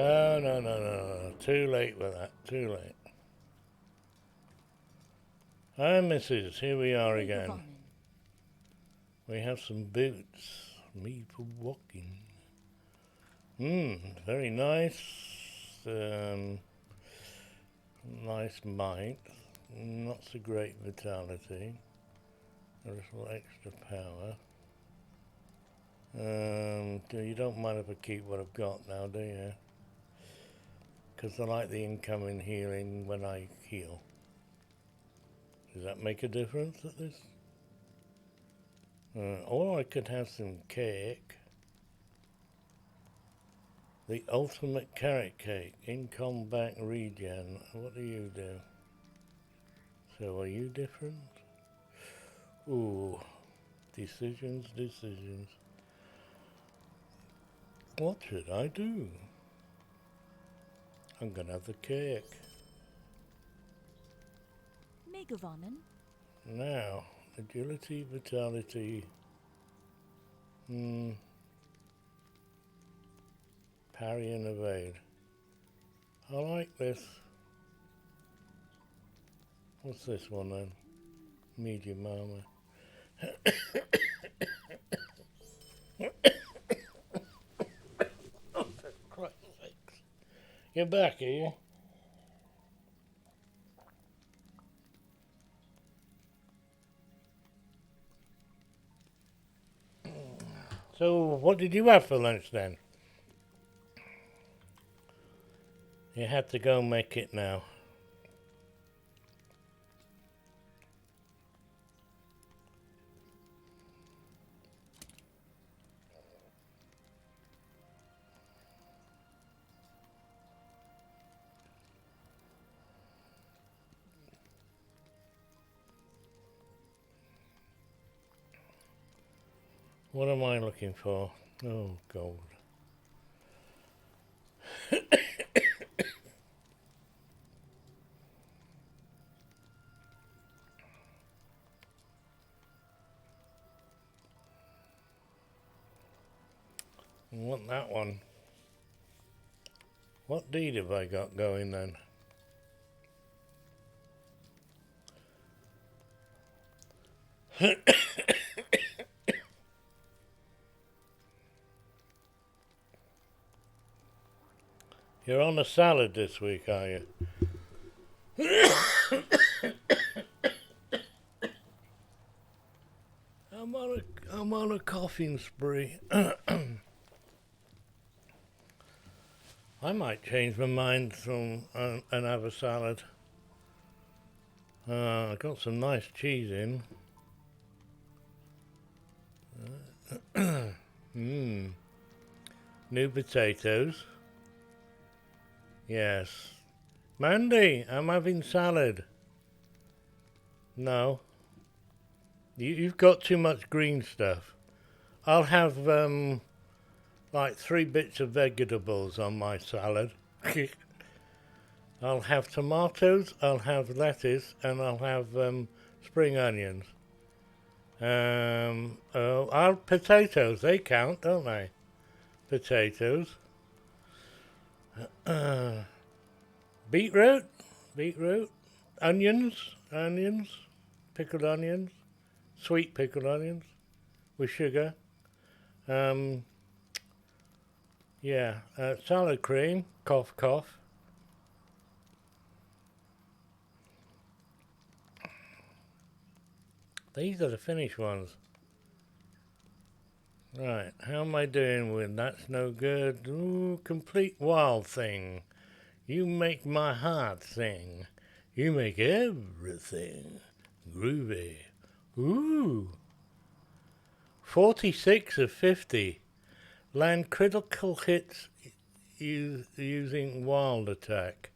No. Too late with that. Too late. Hi, missus. Here we are again. We have some boots made for walking. Very nice. Nice might. Not so great vitality. A little extra power. You don't mind if I keep what I've got now, do you? Because I like the incoming healing when I heal. Does that make a difference at this? Or I could have some cake. The ultimate carrot cake. In combat regen. What do you do? So are you different? Ooh. Decisions. What should I do? I'm gonna have the cake. Megavonen. Now, agility, vitality, parry and evade. I like this. What's this one then? Medium armor. You're back, are you? So, what did you have for lunch then? You had to go make it now. What am I looking for? Oh, gold. I want that one. What deed have I got going then? You're on a salad this week, are you? I'm on a coughing spree. I might change my mind from and have a salad. I got some nice cheese in. New potatoes. Yes. Mandy, I'm having salad. No. You've got too much green stuff. I'll have like 3 bits of vegetables on my salad. I'll have tomatoes, I'll have lettuce, and I'll have spring onions. Potatoes, they count, don't they? Potatoes. Beetroot, onions, pickled onions, sweet pickled onions with sugar. Salad cream, cough cough. These are the finished ones. Right, how am I doing with that's no good? Ooh, complete wild thing. You make my heart sing. You make everything groovy. Ooh. 46 of 50. Land critical hits using wild attack.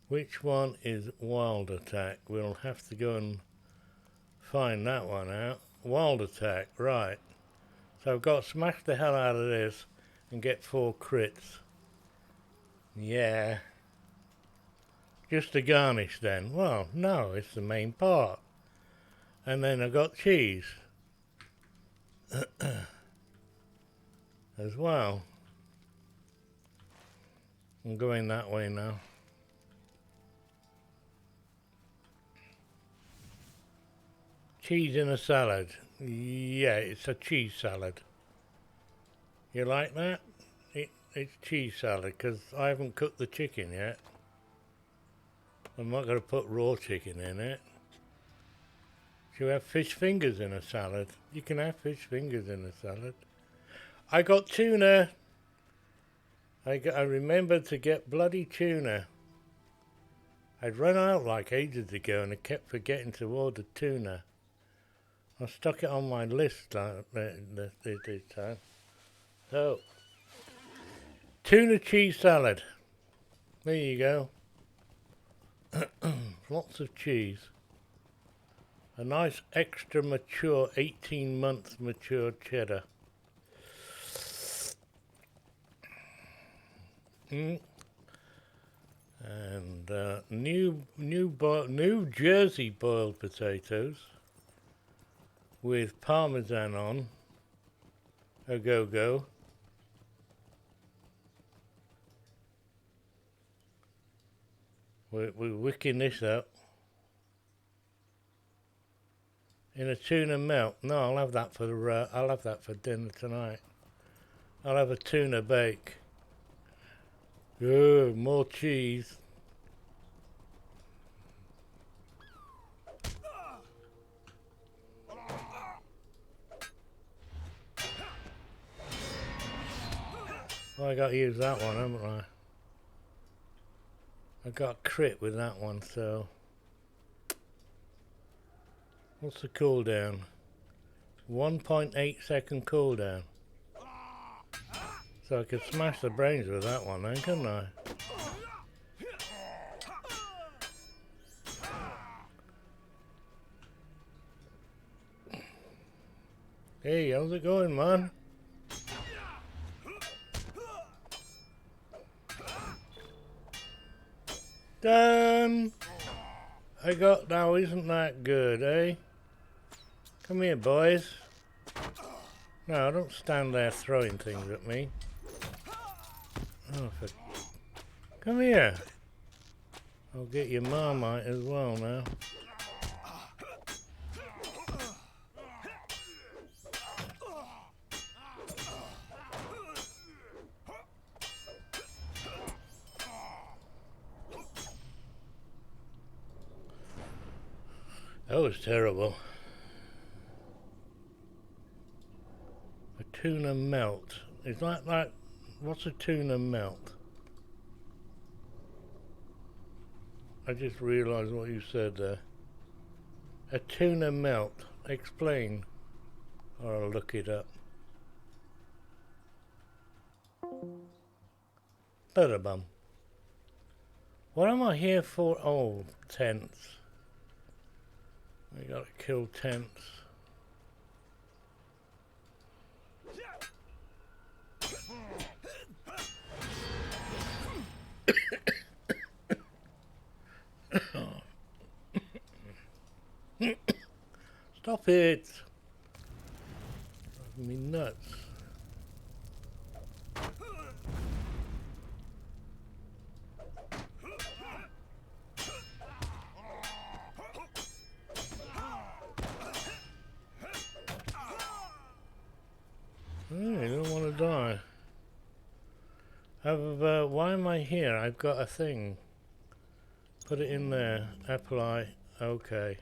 Which one is wild attack? We'll have to go and find that one out. Wild attack, right. So I've got to smash the hell out of this and get 4 crits. Yeah. Just a garnish then. Well, no, it's the main part. And then I've got cheese. As well. I'm going that way now. Cheese in a salad. Yeah, it's a cheese salad. You like that? It's cheese salad because I haven't cooked the chicken yet. I'm not going to put raw chicken in it. Should we have fish fingers in a salad? You can have fish fingers in a salad. I got tuna. I remembered to get bloody tuna. I'd run out like ages ago and I kept forgetting to order tuna. I stuck it on my list this time. So, tuna cheese salad. There you go. Lots of cheese. A nice extra mature 18 months mature cheddar. And New Jersey boiled potatoes with parmesan on. A go-go. We're wicking this up. In a tuna melt. No, I'll have that for dinner tonight. I'll have a tuna bake. Ugh, more cheese. Well, I got to use that one, haven't I? I got crit with that one, so... What's the cooldown? 1.8 second cooldown. So I could smash the brains with that one then, couldn't I? Hey, how's it going, man? Done! I got now, isn't that good, eh? Come here, boys. No, don't stand there throwing things at me. Oh, come here. I'll get your Marmite as well now. That was terrible. A tuna melt. Is that like, what's a tuna melt? I just realised what you said there. A tuna melt. Explain. Or I'll look it up. Bum. What am I here for? Oh, tents. I gotta kill tents. Stop it! Driving me nuts. I don't want to die. Why am I here? I've got a thing. Put it in there. Apply. Okay.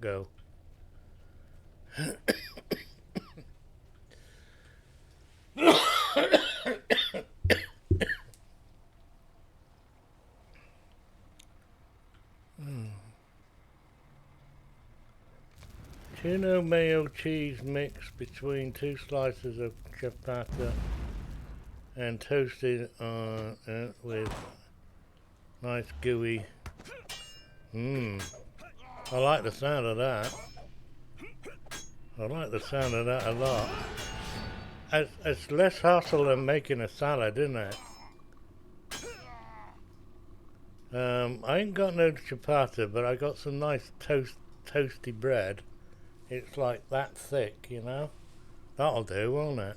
Go. Tuna mayo cheese mix between 2 slices of ciabatta and toasted on it with nice gooey. I like the sound of that. I like the sound of that a lot. It's less hassle than making a salad, isn't it? I ain't got no ciabatta, but I got some nice toasty bread. It's like that thick, you know? That'll do, won't it?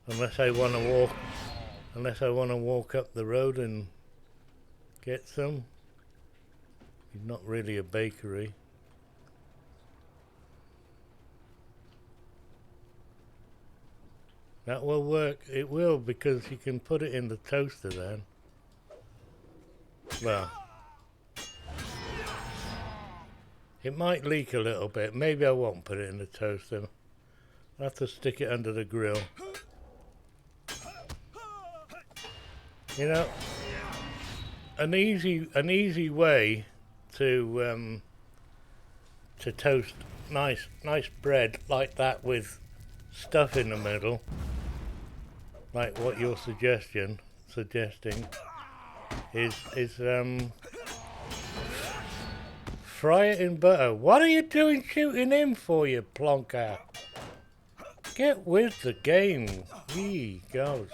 Unless I want to walk up the road and get some. It's not really a bakery. That will work. It will, because you can put it in the toaster then. Well, it might leak a little bit. Maybe I won't put it in the toaster. I'll have to stick it under the grill. You know, an easy way to toast nice bread like that with stuff in the middle, like what you're suggesting, is fry it in butter. What are you doing shooting him for, you plonker? Get with the game. He goes.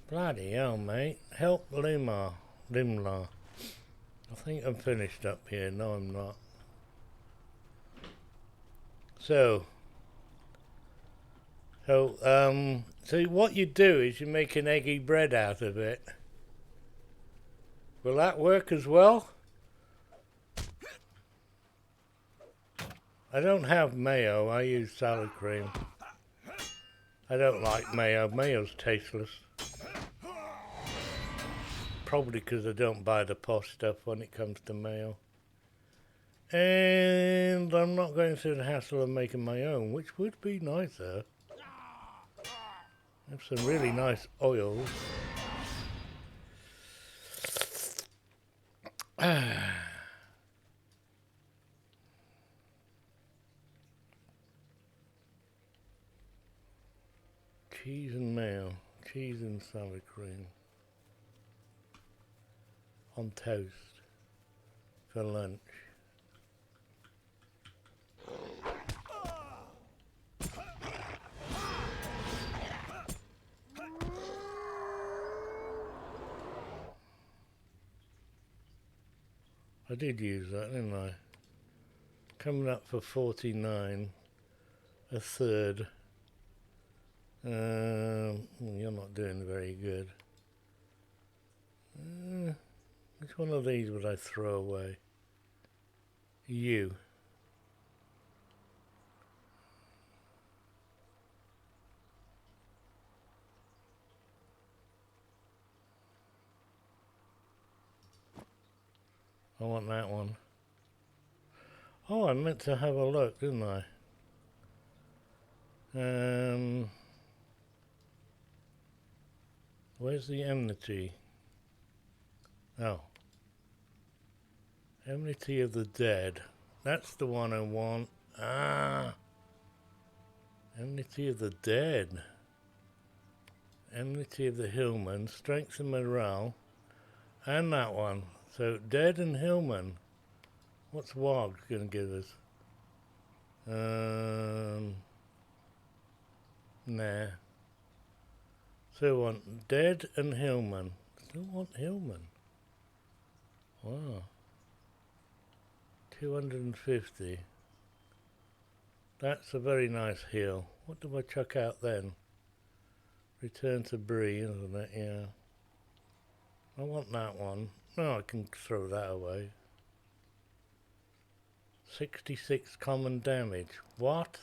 Bloody hell, mate. Help Limla. I think I'm finished up here. No, I'm not. So what you do is you make an eggy bread out of it. Will that work as well? I don't have mayo, I use salad cream. I don't like mayo, mayo's tasteless. Probably because I don't buy the posh stuff when it comes to mayo. And I'm not going through the hassle of making my own, which would be nicer. I have some really nice oils. Cheese and mayo, cheese and salad cream on toast for lunch. I did use that, didn't I? Coming up for 49, a third. You're not doing very good. Which one of these would I throw away? You. I want that one. Oh, I meant to have a look, didn't I? Where's the enmity? Oh. Enmity of the dead. That's the one I want. Ah. Enmity of the dead. Enmity of the Hillman. Strength and morale. And that one. So, dead and Hillman. What's Wog going to give us? Nah. So I want dead and Hillman. Still want Hillman. Wow. 250. That's a very nice heal. What do I chuck out then? Return to Bree, isn't it? Yeah. I want that one. No, I can throw that away. 66 common damage. What?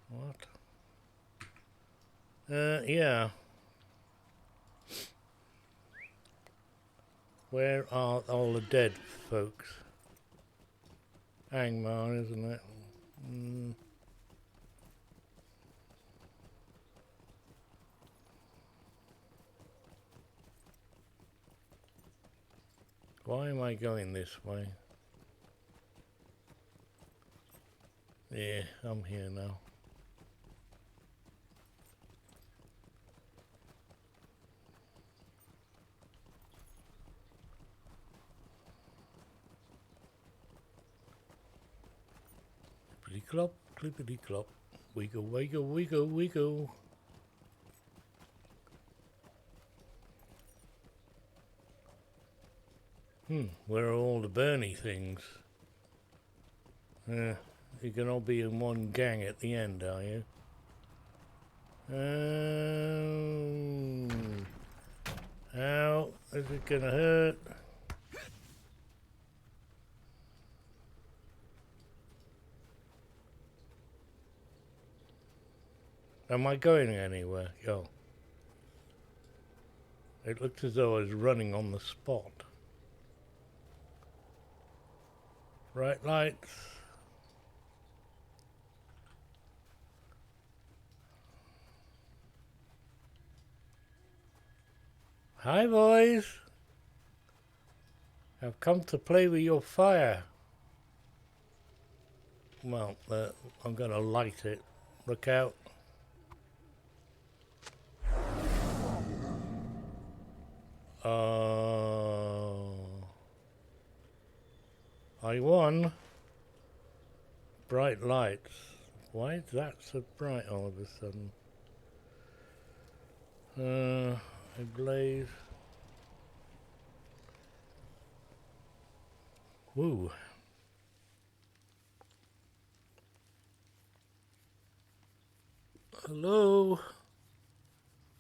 What? Yeah. Where are all the dead folks? Angmar, isn't it? Why am I going this way? Yeah, I'm here now. Clippity clop, clippity clop. Wiggle, wiggle, wiggle, wiggle. Where are all the Bernie things? You can all be in one gang at the end, are you? Ow, is it gonna hurt? Am I going anywhere? Yo. It looked as though I was running on the spot. Bright lights. Hi boys. I've come to play with your fire. Well, I'm gonna light it. Look out. I won. Bright lights. Why is that so bright all of a sudden? A blaze. Woo. Hello.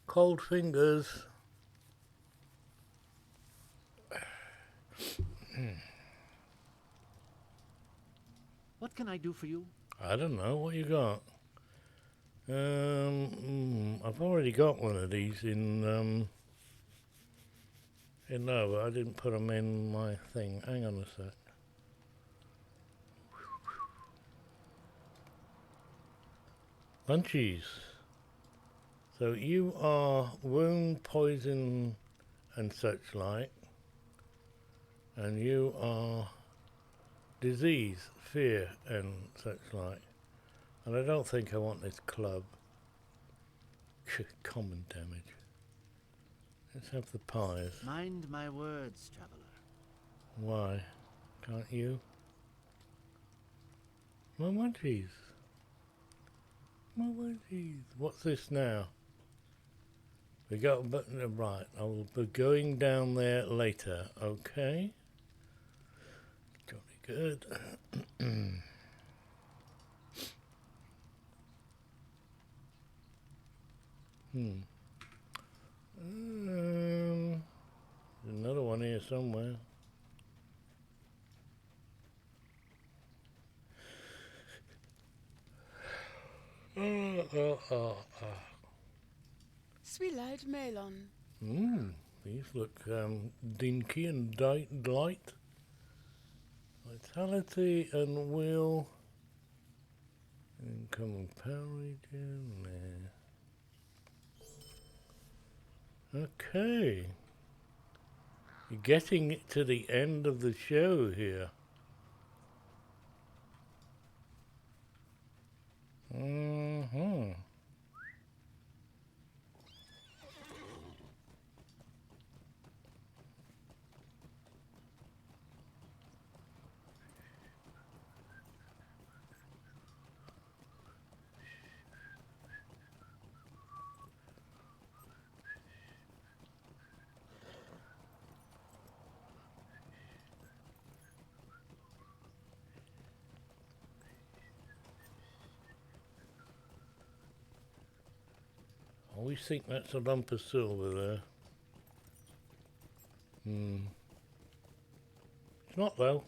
Cold fingers. What can I do for you? I don't know. What you got? I've already got one of these in no, but I didn't put them in my thing. Hang on a sec. Munchies. So you are wound, poison, and such like, and you are disease, fear, and such like. And I don't think I want this club. Common damage. Let's have the pies. Mind my words, traveler. Why? Can't you? My munchies. My munchies. What's this now? We got a button. Right, I will be going down there later. Okay. Jolly good. There's another one here somewhere. Sweet melon. These look dinky and light. Vitality and will. Incoming power region. Okay. You're getting to the end of the show here. I always think that's a lump of silver there. It's not though.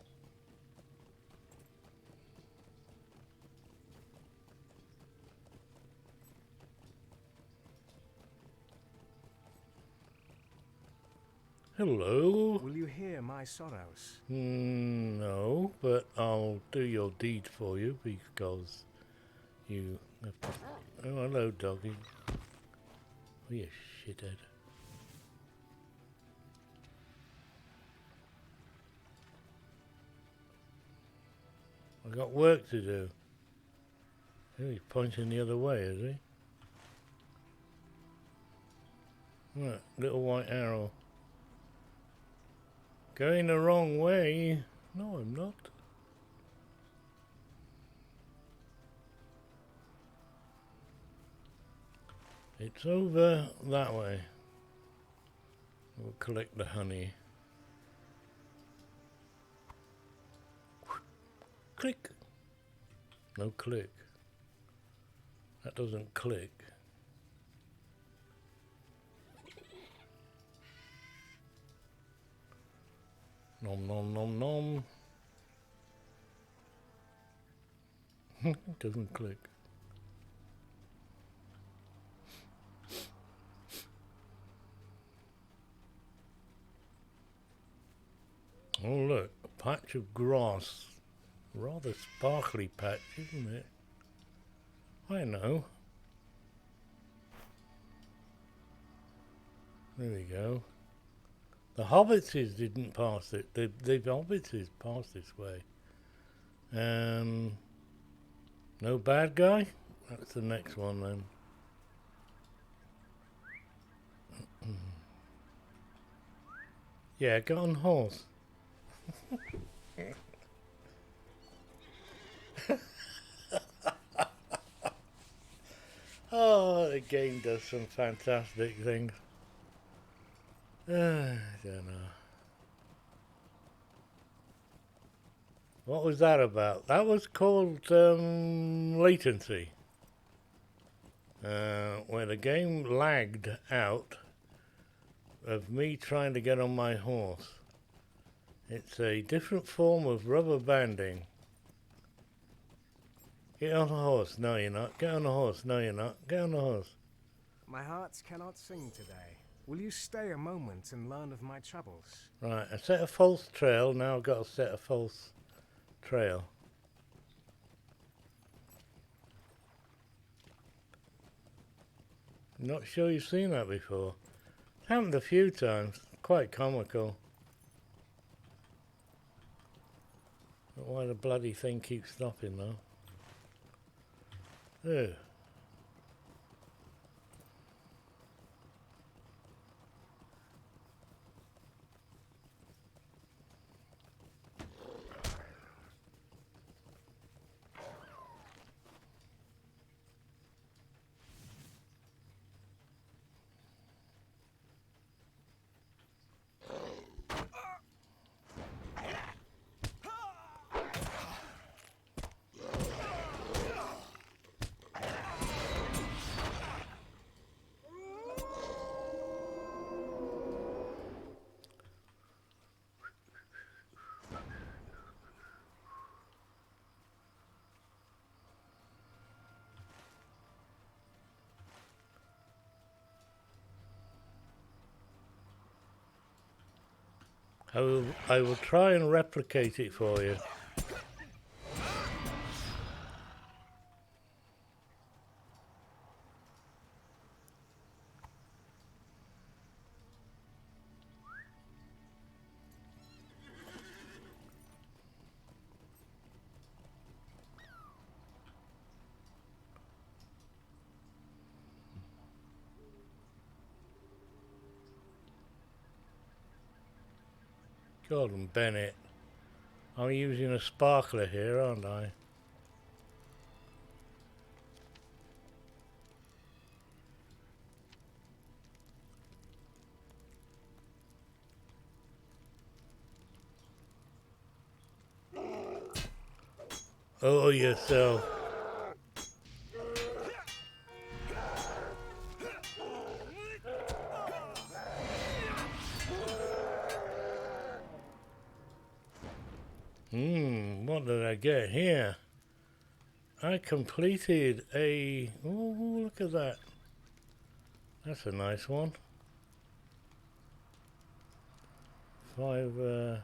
Hello? Will you hear my sorrows? No, but I'll do your deed for you because you have to... Oh, hello, doggy. Oh, you shithead. I got work to do. Oh, he's pointing the other way, is he? Right, little white arrow. Going the wrong way. No, I'm not. It's over that way. We'll collect the honey. Click. No click. That doesn't click. Nom nom nom nom. It doesn't click. Oh look, a patch of grass. Rather sparkly patch, isn't it? I know. There we go. The hobbitses didn't pass it. The hobbitses passed this way. No bad guy? That's the next one then. Yeah, go on horse. Oh, the game does some fantastic things. I don't know. What was that about? That was called latency. Where the game lagged out of me trying to get on my horse. It's a different form of rubber banding. Get on a horse. No, you're not. Get on a horse. No, you're not. Get on a horse. My hearts cannot sing today. Will you stay a moment and learn of my troubles? Right, I set a false trail. Now I've got to set a false trail. Not sure you've seen that before. It's happened a few times. Quite comical. But why the bloody thing keeps stopping though? Ugh. I will try and replicate it for you. Gordon Bennett. I'm using a sparkler here, aren't I? Oh, yourself. What did I get here? I completed a... Oh, look at that. That's a nice one. 5,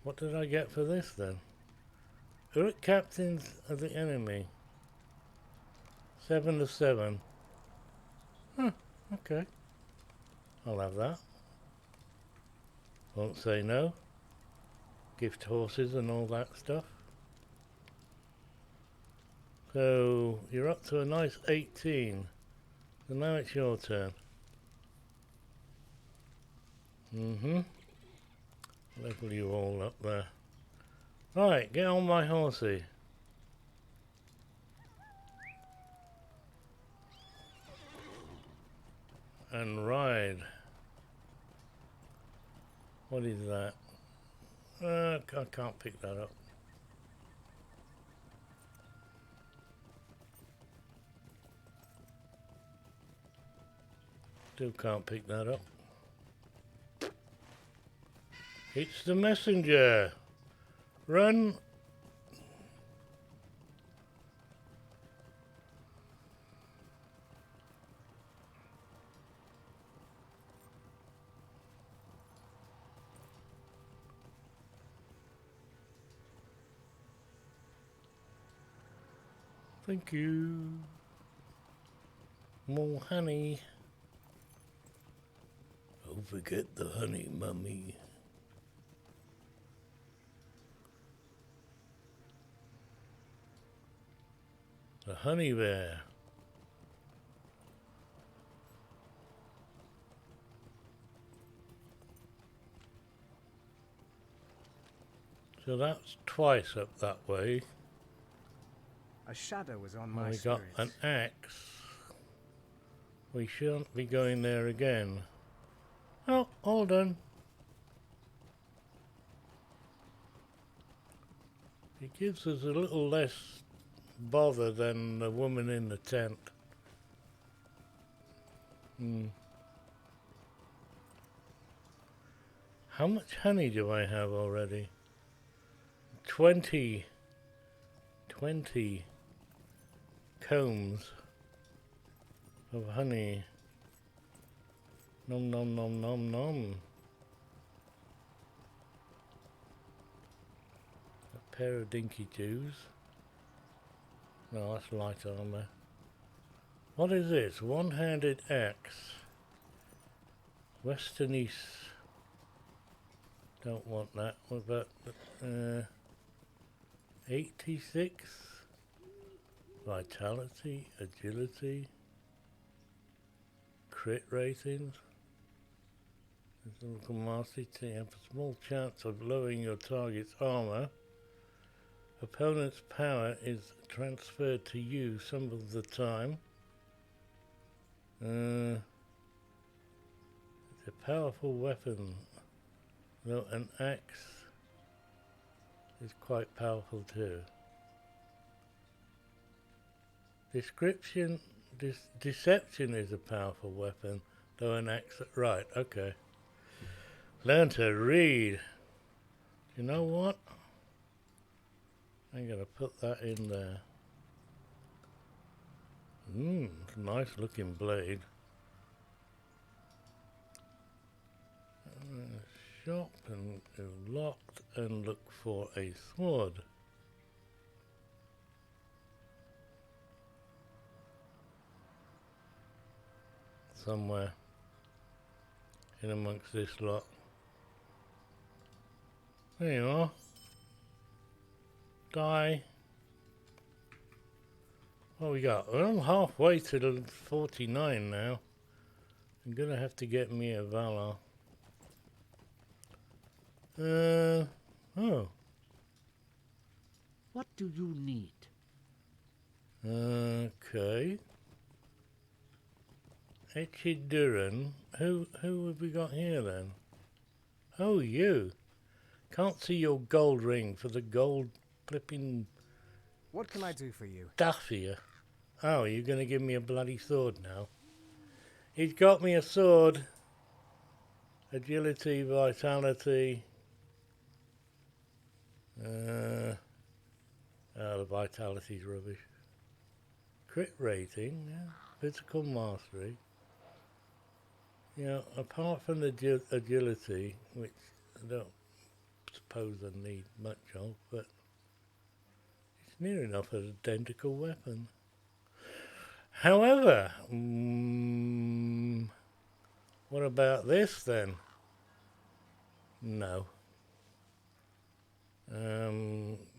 what did I get for this then? Uruk captains of the enemy. 7 of 7. Huh, okay. I'll have that. Won't say no. Gift horses and all that stuff. So you're up to a nice 18. So now it's your turn. Level you all up there. Right, get on my horsey. And ride. What is that? I can't pick that up. Still can't pick that up. It's the messenger. Run. Thank you. More honey. Don't forget the honey, mummy. The honey bear. So that's twice up that way. A shadow was on my We spirit. got an axe. We shan't be going there again. Oh, all done. It gives us a little less bother than the woman in the tent. How much honey do I have already? 20 combs of honey. Nom nom nom nom nom. A pair of dinky shoes. No, that's light armor. What is this? One-handed axe. Western East. Don't want that. What about 86? Vitality, agility, crit ratings. Mastery have a small chance of lowering your target's armor. Opponent's power is transferred to you some of the time. It's a powerful weapon, though an axe is quite powerful too. Deception is a powerful weapon, though an axe. Right, okay. Learn to read. You know what? I'm gonna put that in there. It's a nice looking blade. Shop and locked and look for a sword. Somewhere in amongst this lot. There you are. Die. What we got? Well, I'm halfway to the 49 now. I'm gonna have to get me a Valor. Oh. What do you need? Okay. Echiduran. Who have we got here then? Oh, you. Can't see your gold ring for the gold flipping What can I do for you? stuff here. Oh, you're going to give me a bloody sword now. He's got me a sword. Agility, vitality. Oh, the vitality's rubbish. Crit rating, yeah. Physical mastery. You know, apart from the agility, which I don't suppose I need much of, but it's near enough an identical weapon. However, what about this then? No.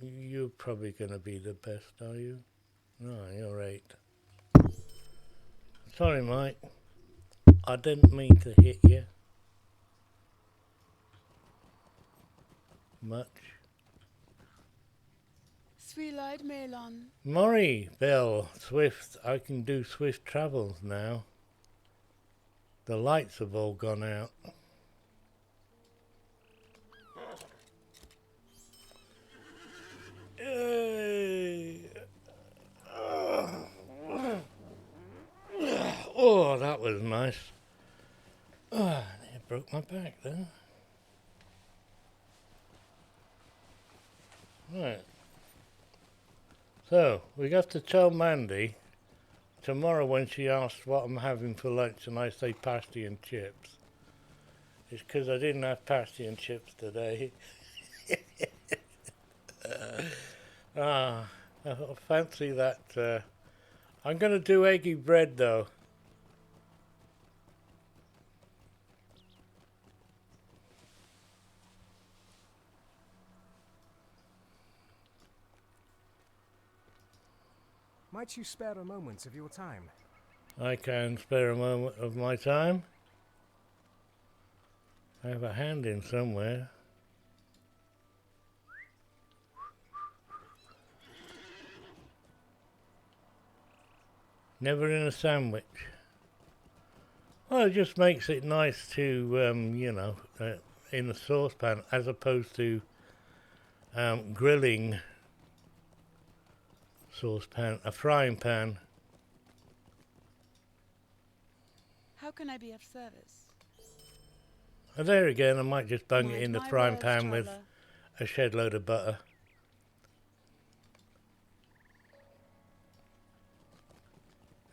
You're probably going to be the best, are you? No, you're 8. Sorry, Mike. I didn't mean to hit you. Much. Three-eyed Melon. Murray, Bell, Swift. I can do swift travels now. The lights have all gone out. Oh, that was nice. Oh, it broke my back there. Right. So, we have to tell Mandy tomorrow when she asks what I'm having for lunch and I say pasty and chips. It's because I didn't have pasty and chips today. I fancy that. I'm going to do eggy bread though. Might you spare a moment of your time? I can spare a moment of my time. I have a hand in somewhere. Never in a sandwich. Well, it just makes it nice to, you know, in a saucepan as opposed to grilling saucepan, a frying pan. How can I be of service? And there again, I might just bung it in the My frying words, pan with traveller. a shed load of butter.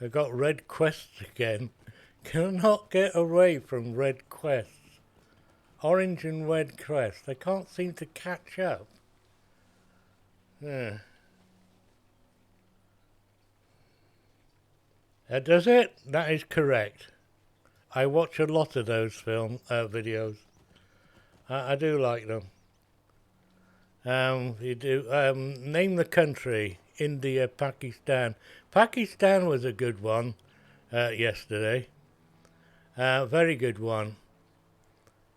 I got red quests again. Cannot get away from red quests. Orange and red quests. They can't seem to catch up. Yeah. Does it? That is correct. I watch a lot of those videos. I do like them. You do. Name the country. India, Pakistan. Pakistan was a good one yesterday. Very good one.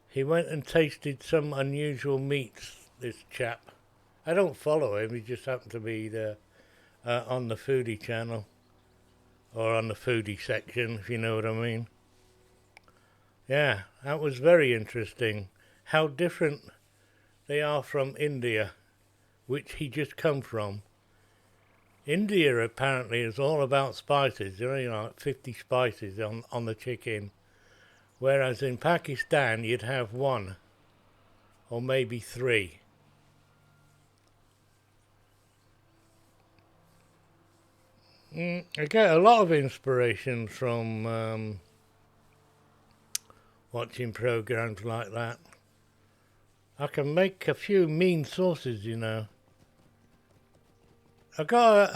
He went and tasted some unusual meats, this chap. I don't follow him, he just happened to be there, on the foodie channel. Or on the foodie section, if you know what I mean. Yeah, that was very interesting. How different they are from India, which he just come from. India apparently is all about spices. You know, like 50 spices on the chicken. Whereas in Pakistan, you'd have 1 or maybe 3. I get a lot of inspiration from watching programs like that. I can make a few mean sauces, you know. I got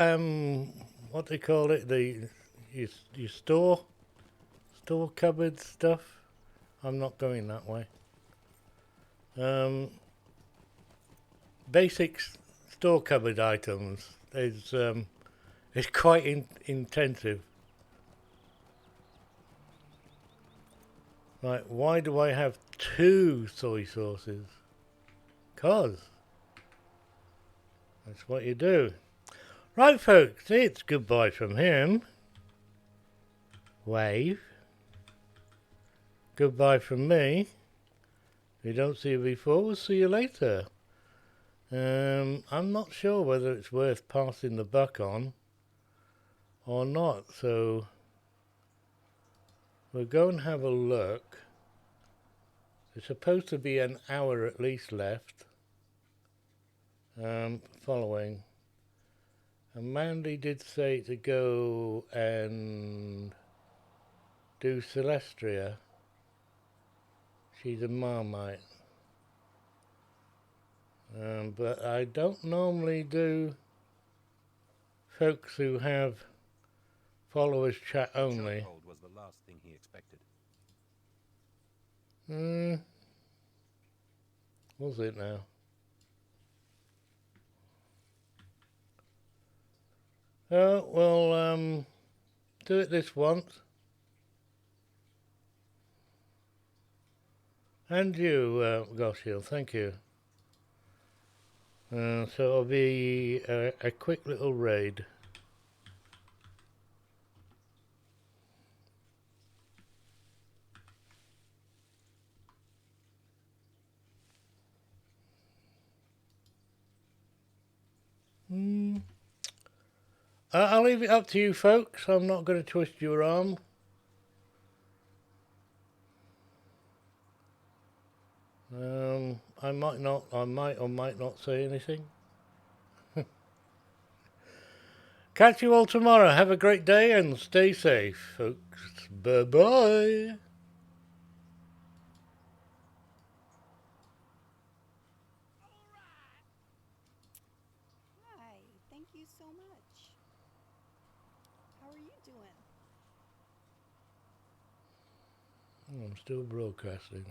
what they call it, your store cupboard stuff. I'm not going that way. Basic store cupboard items is it's quite intensive. Right, why do I have 2 soy sauces? 'Cause that's what you do. Right, folks, it's goodbye from him. Wave. Goodbye from me. If you don't see you before, we'll see you later. I'm not sure whether it's worth passing the buck on or not, so we'll go and have a look. There's supposed to be an hour at least left. Following. And Mandy did say to go and do Celestria. She's a Marmite. But I don't normally do folks who have followers chat only. Was the last thing he expected. Was it now? Oh, well, do it this once. And you, Goshiel, thank you. So it'll be a quick little raid. I'll leave it up to you folks. I'm not going to twist your arm. I might or might not say anything. Catch you all tomorrow. Have a great day and stay safe, folks. Bye-bye. Hi, thank you so much. How are you doing? I'm still broadcasting.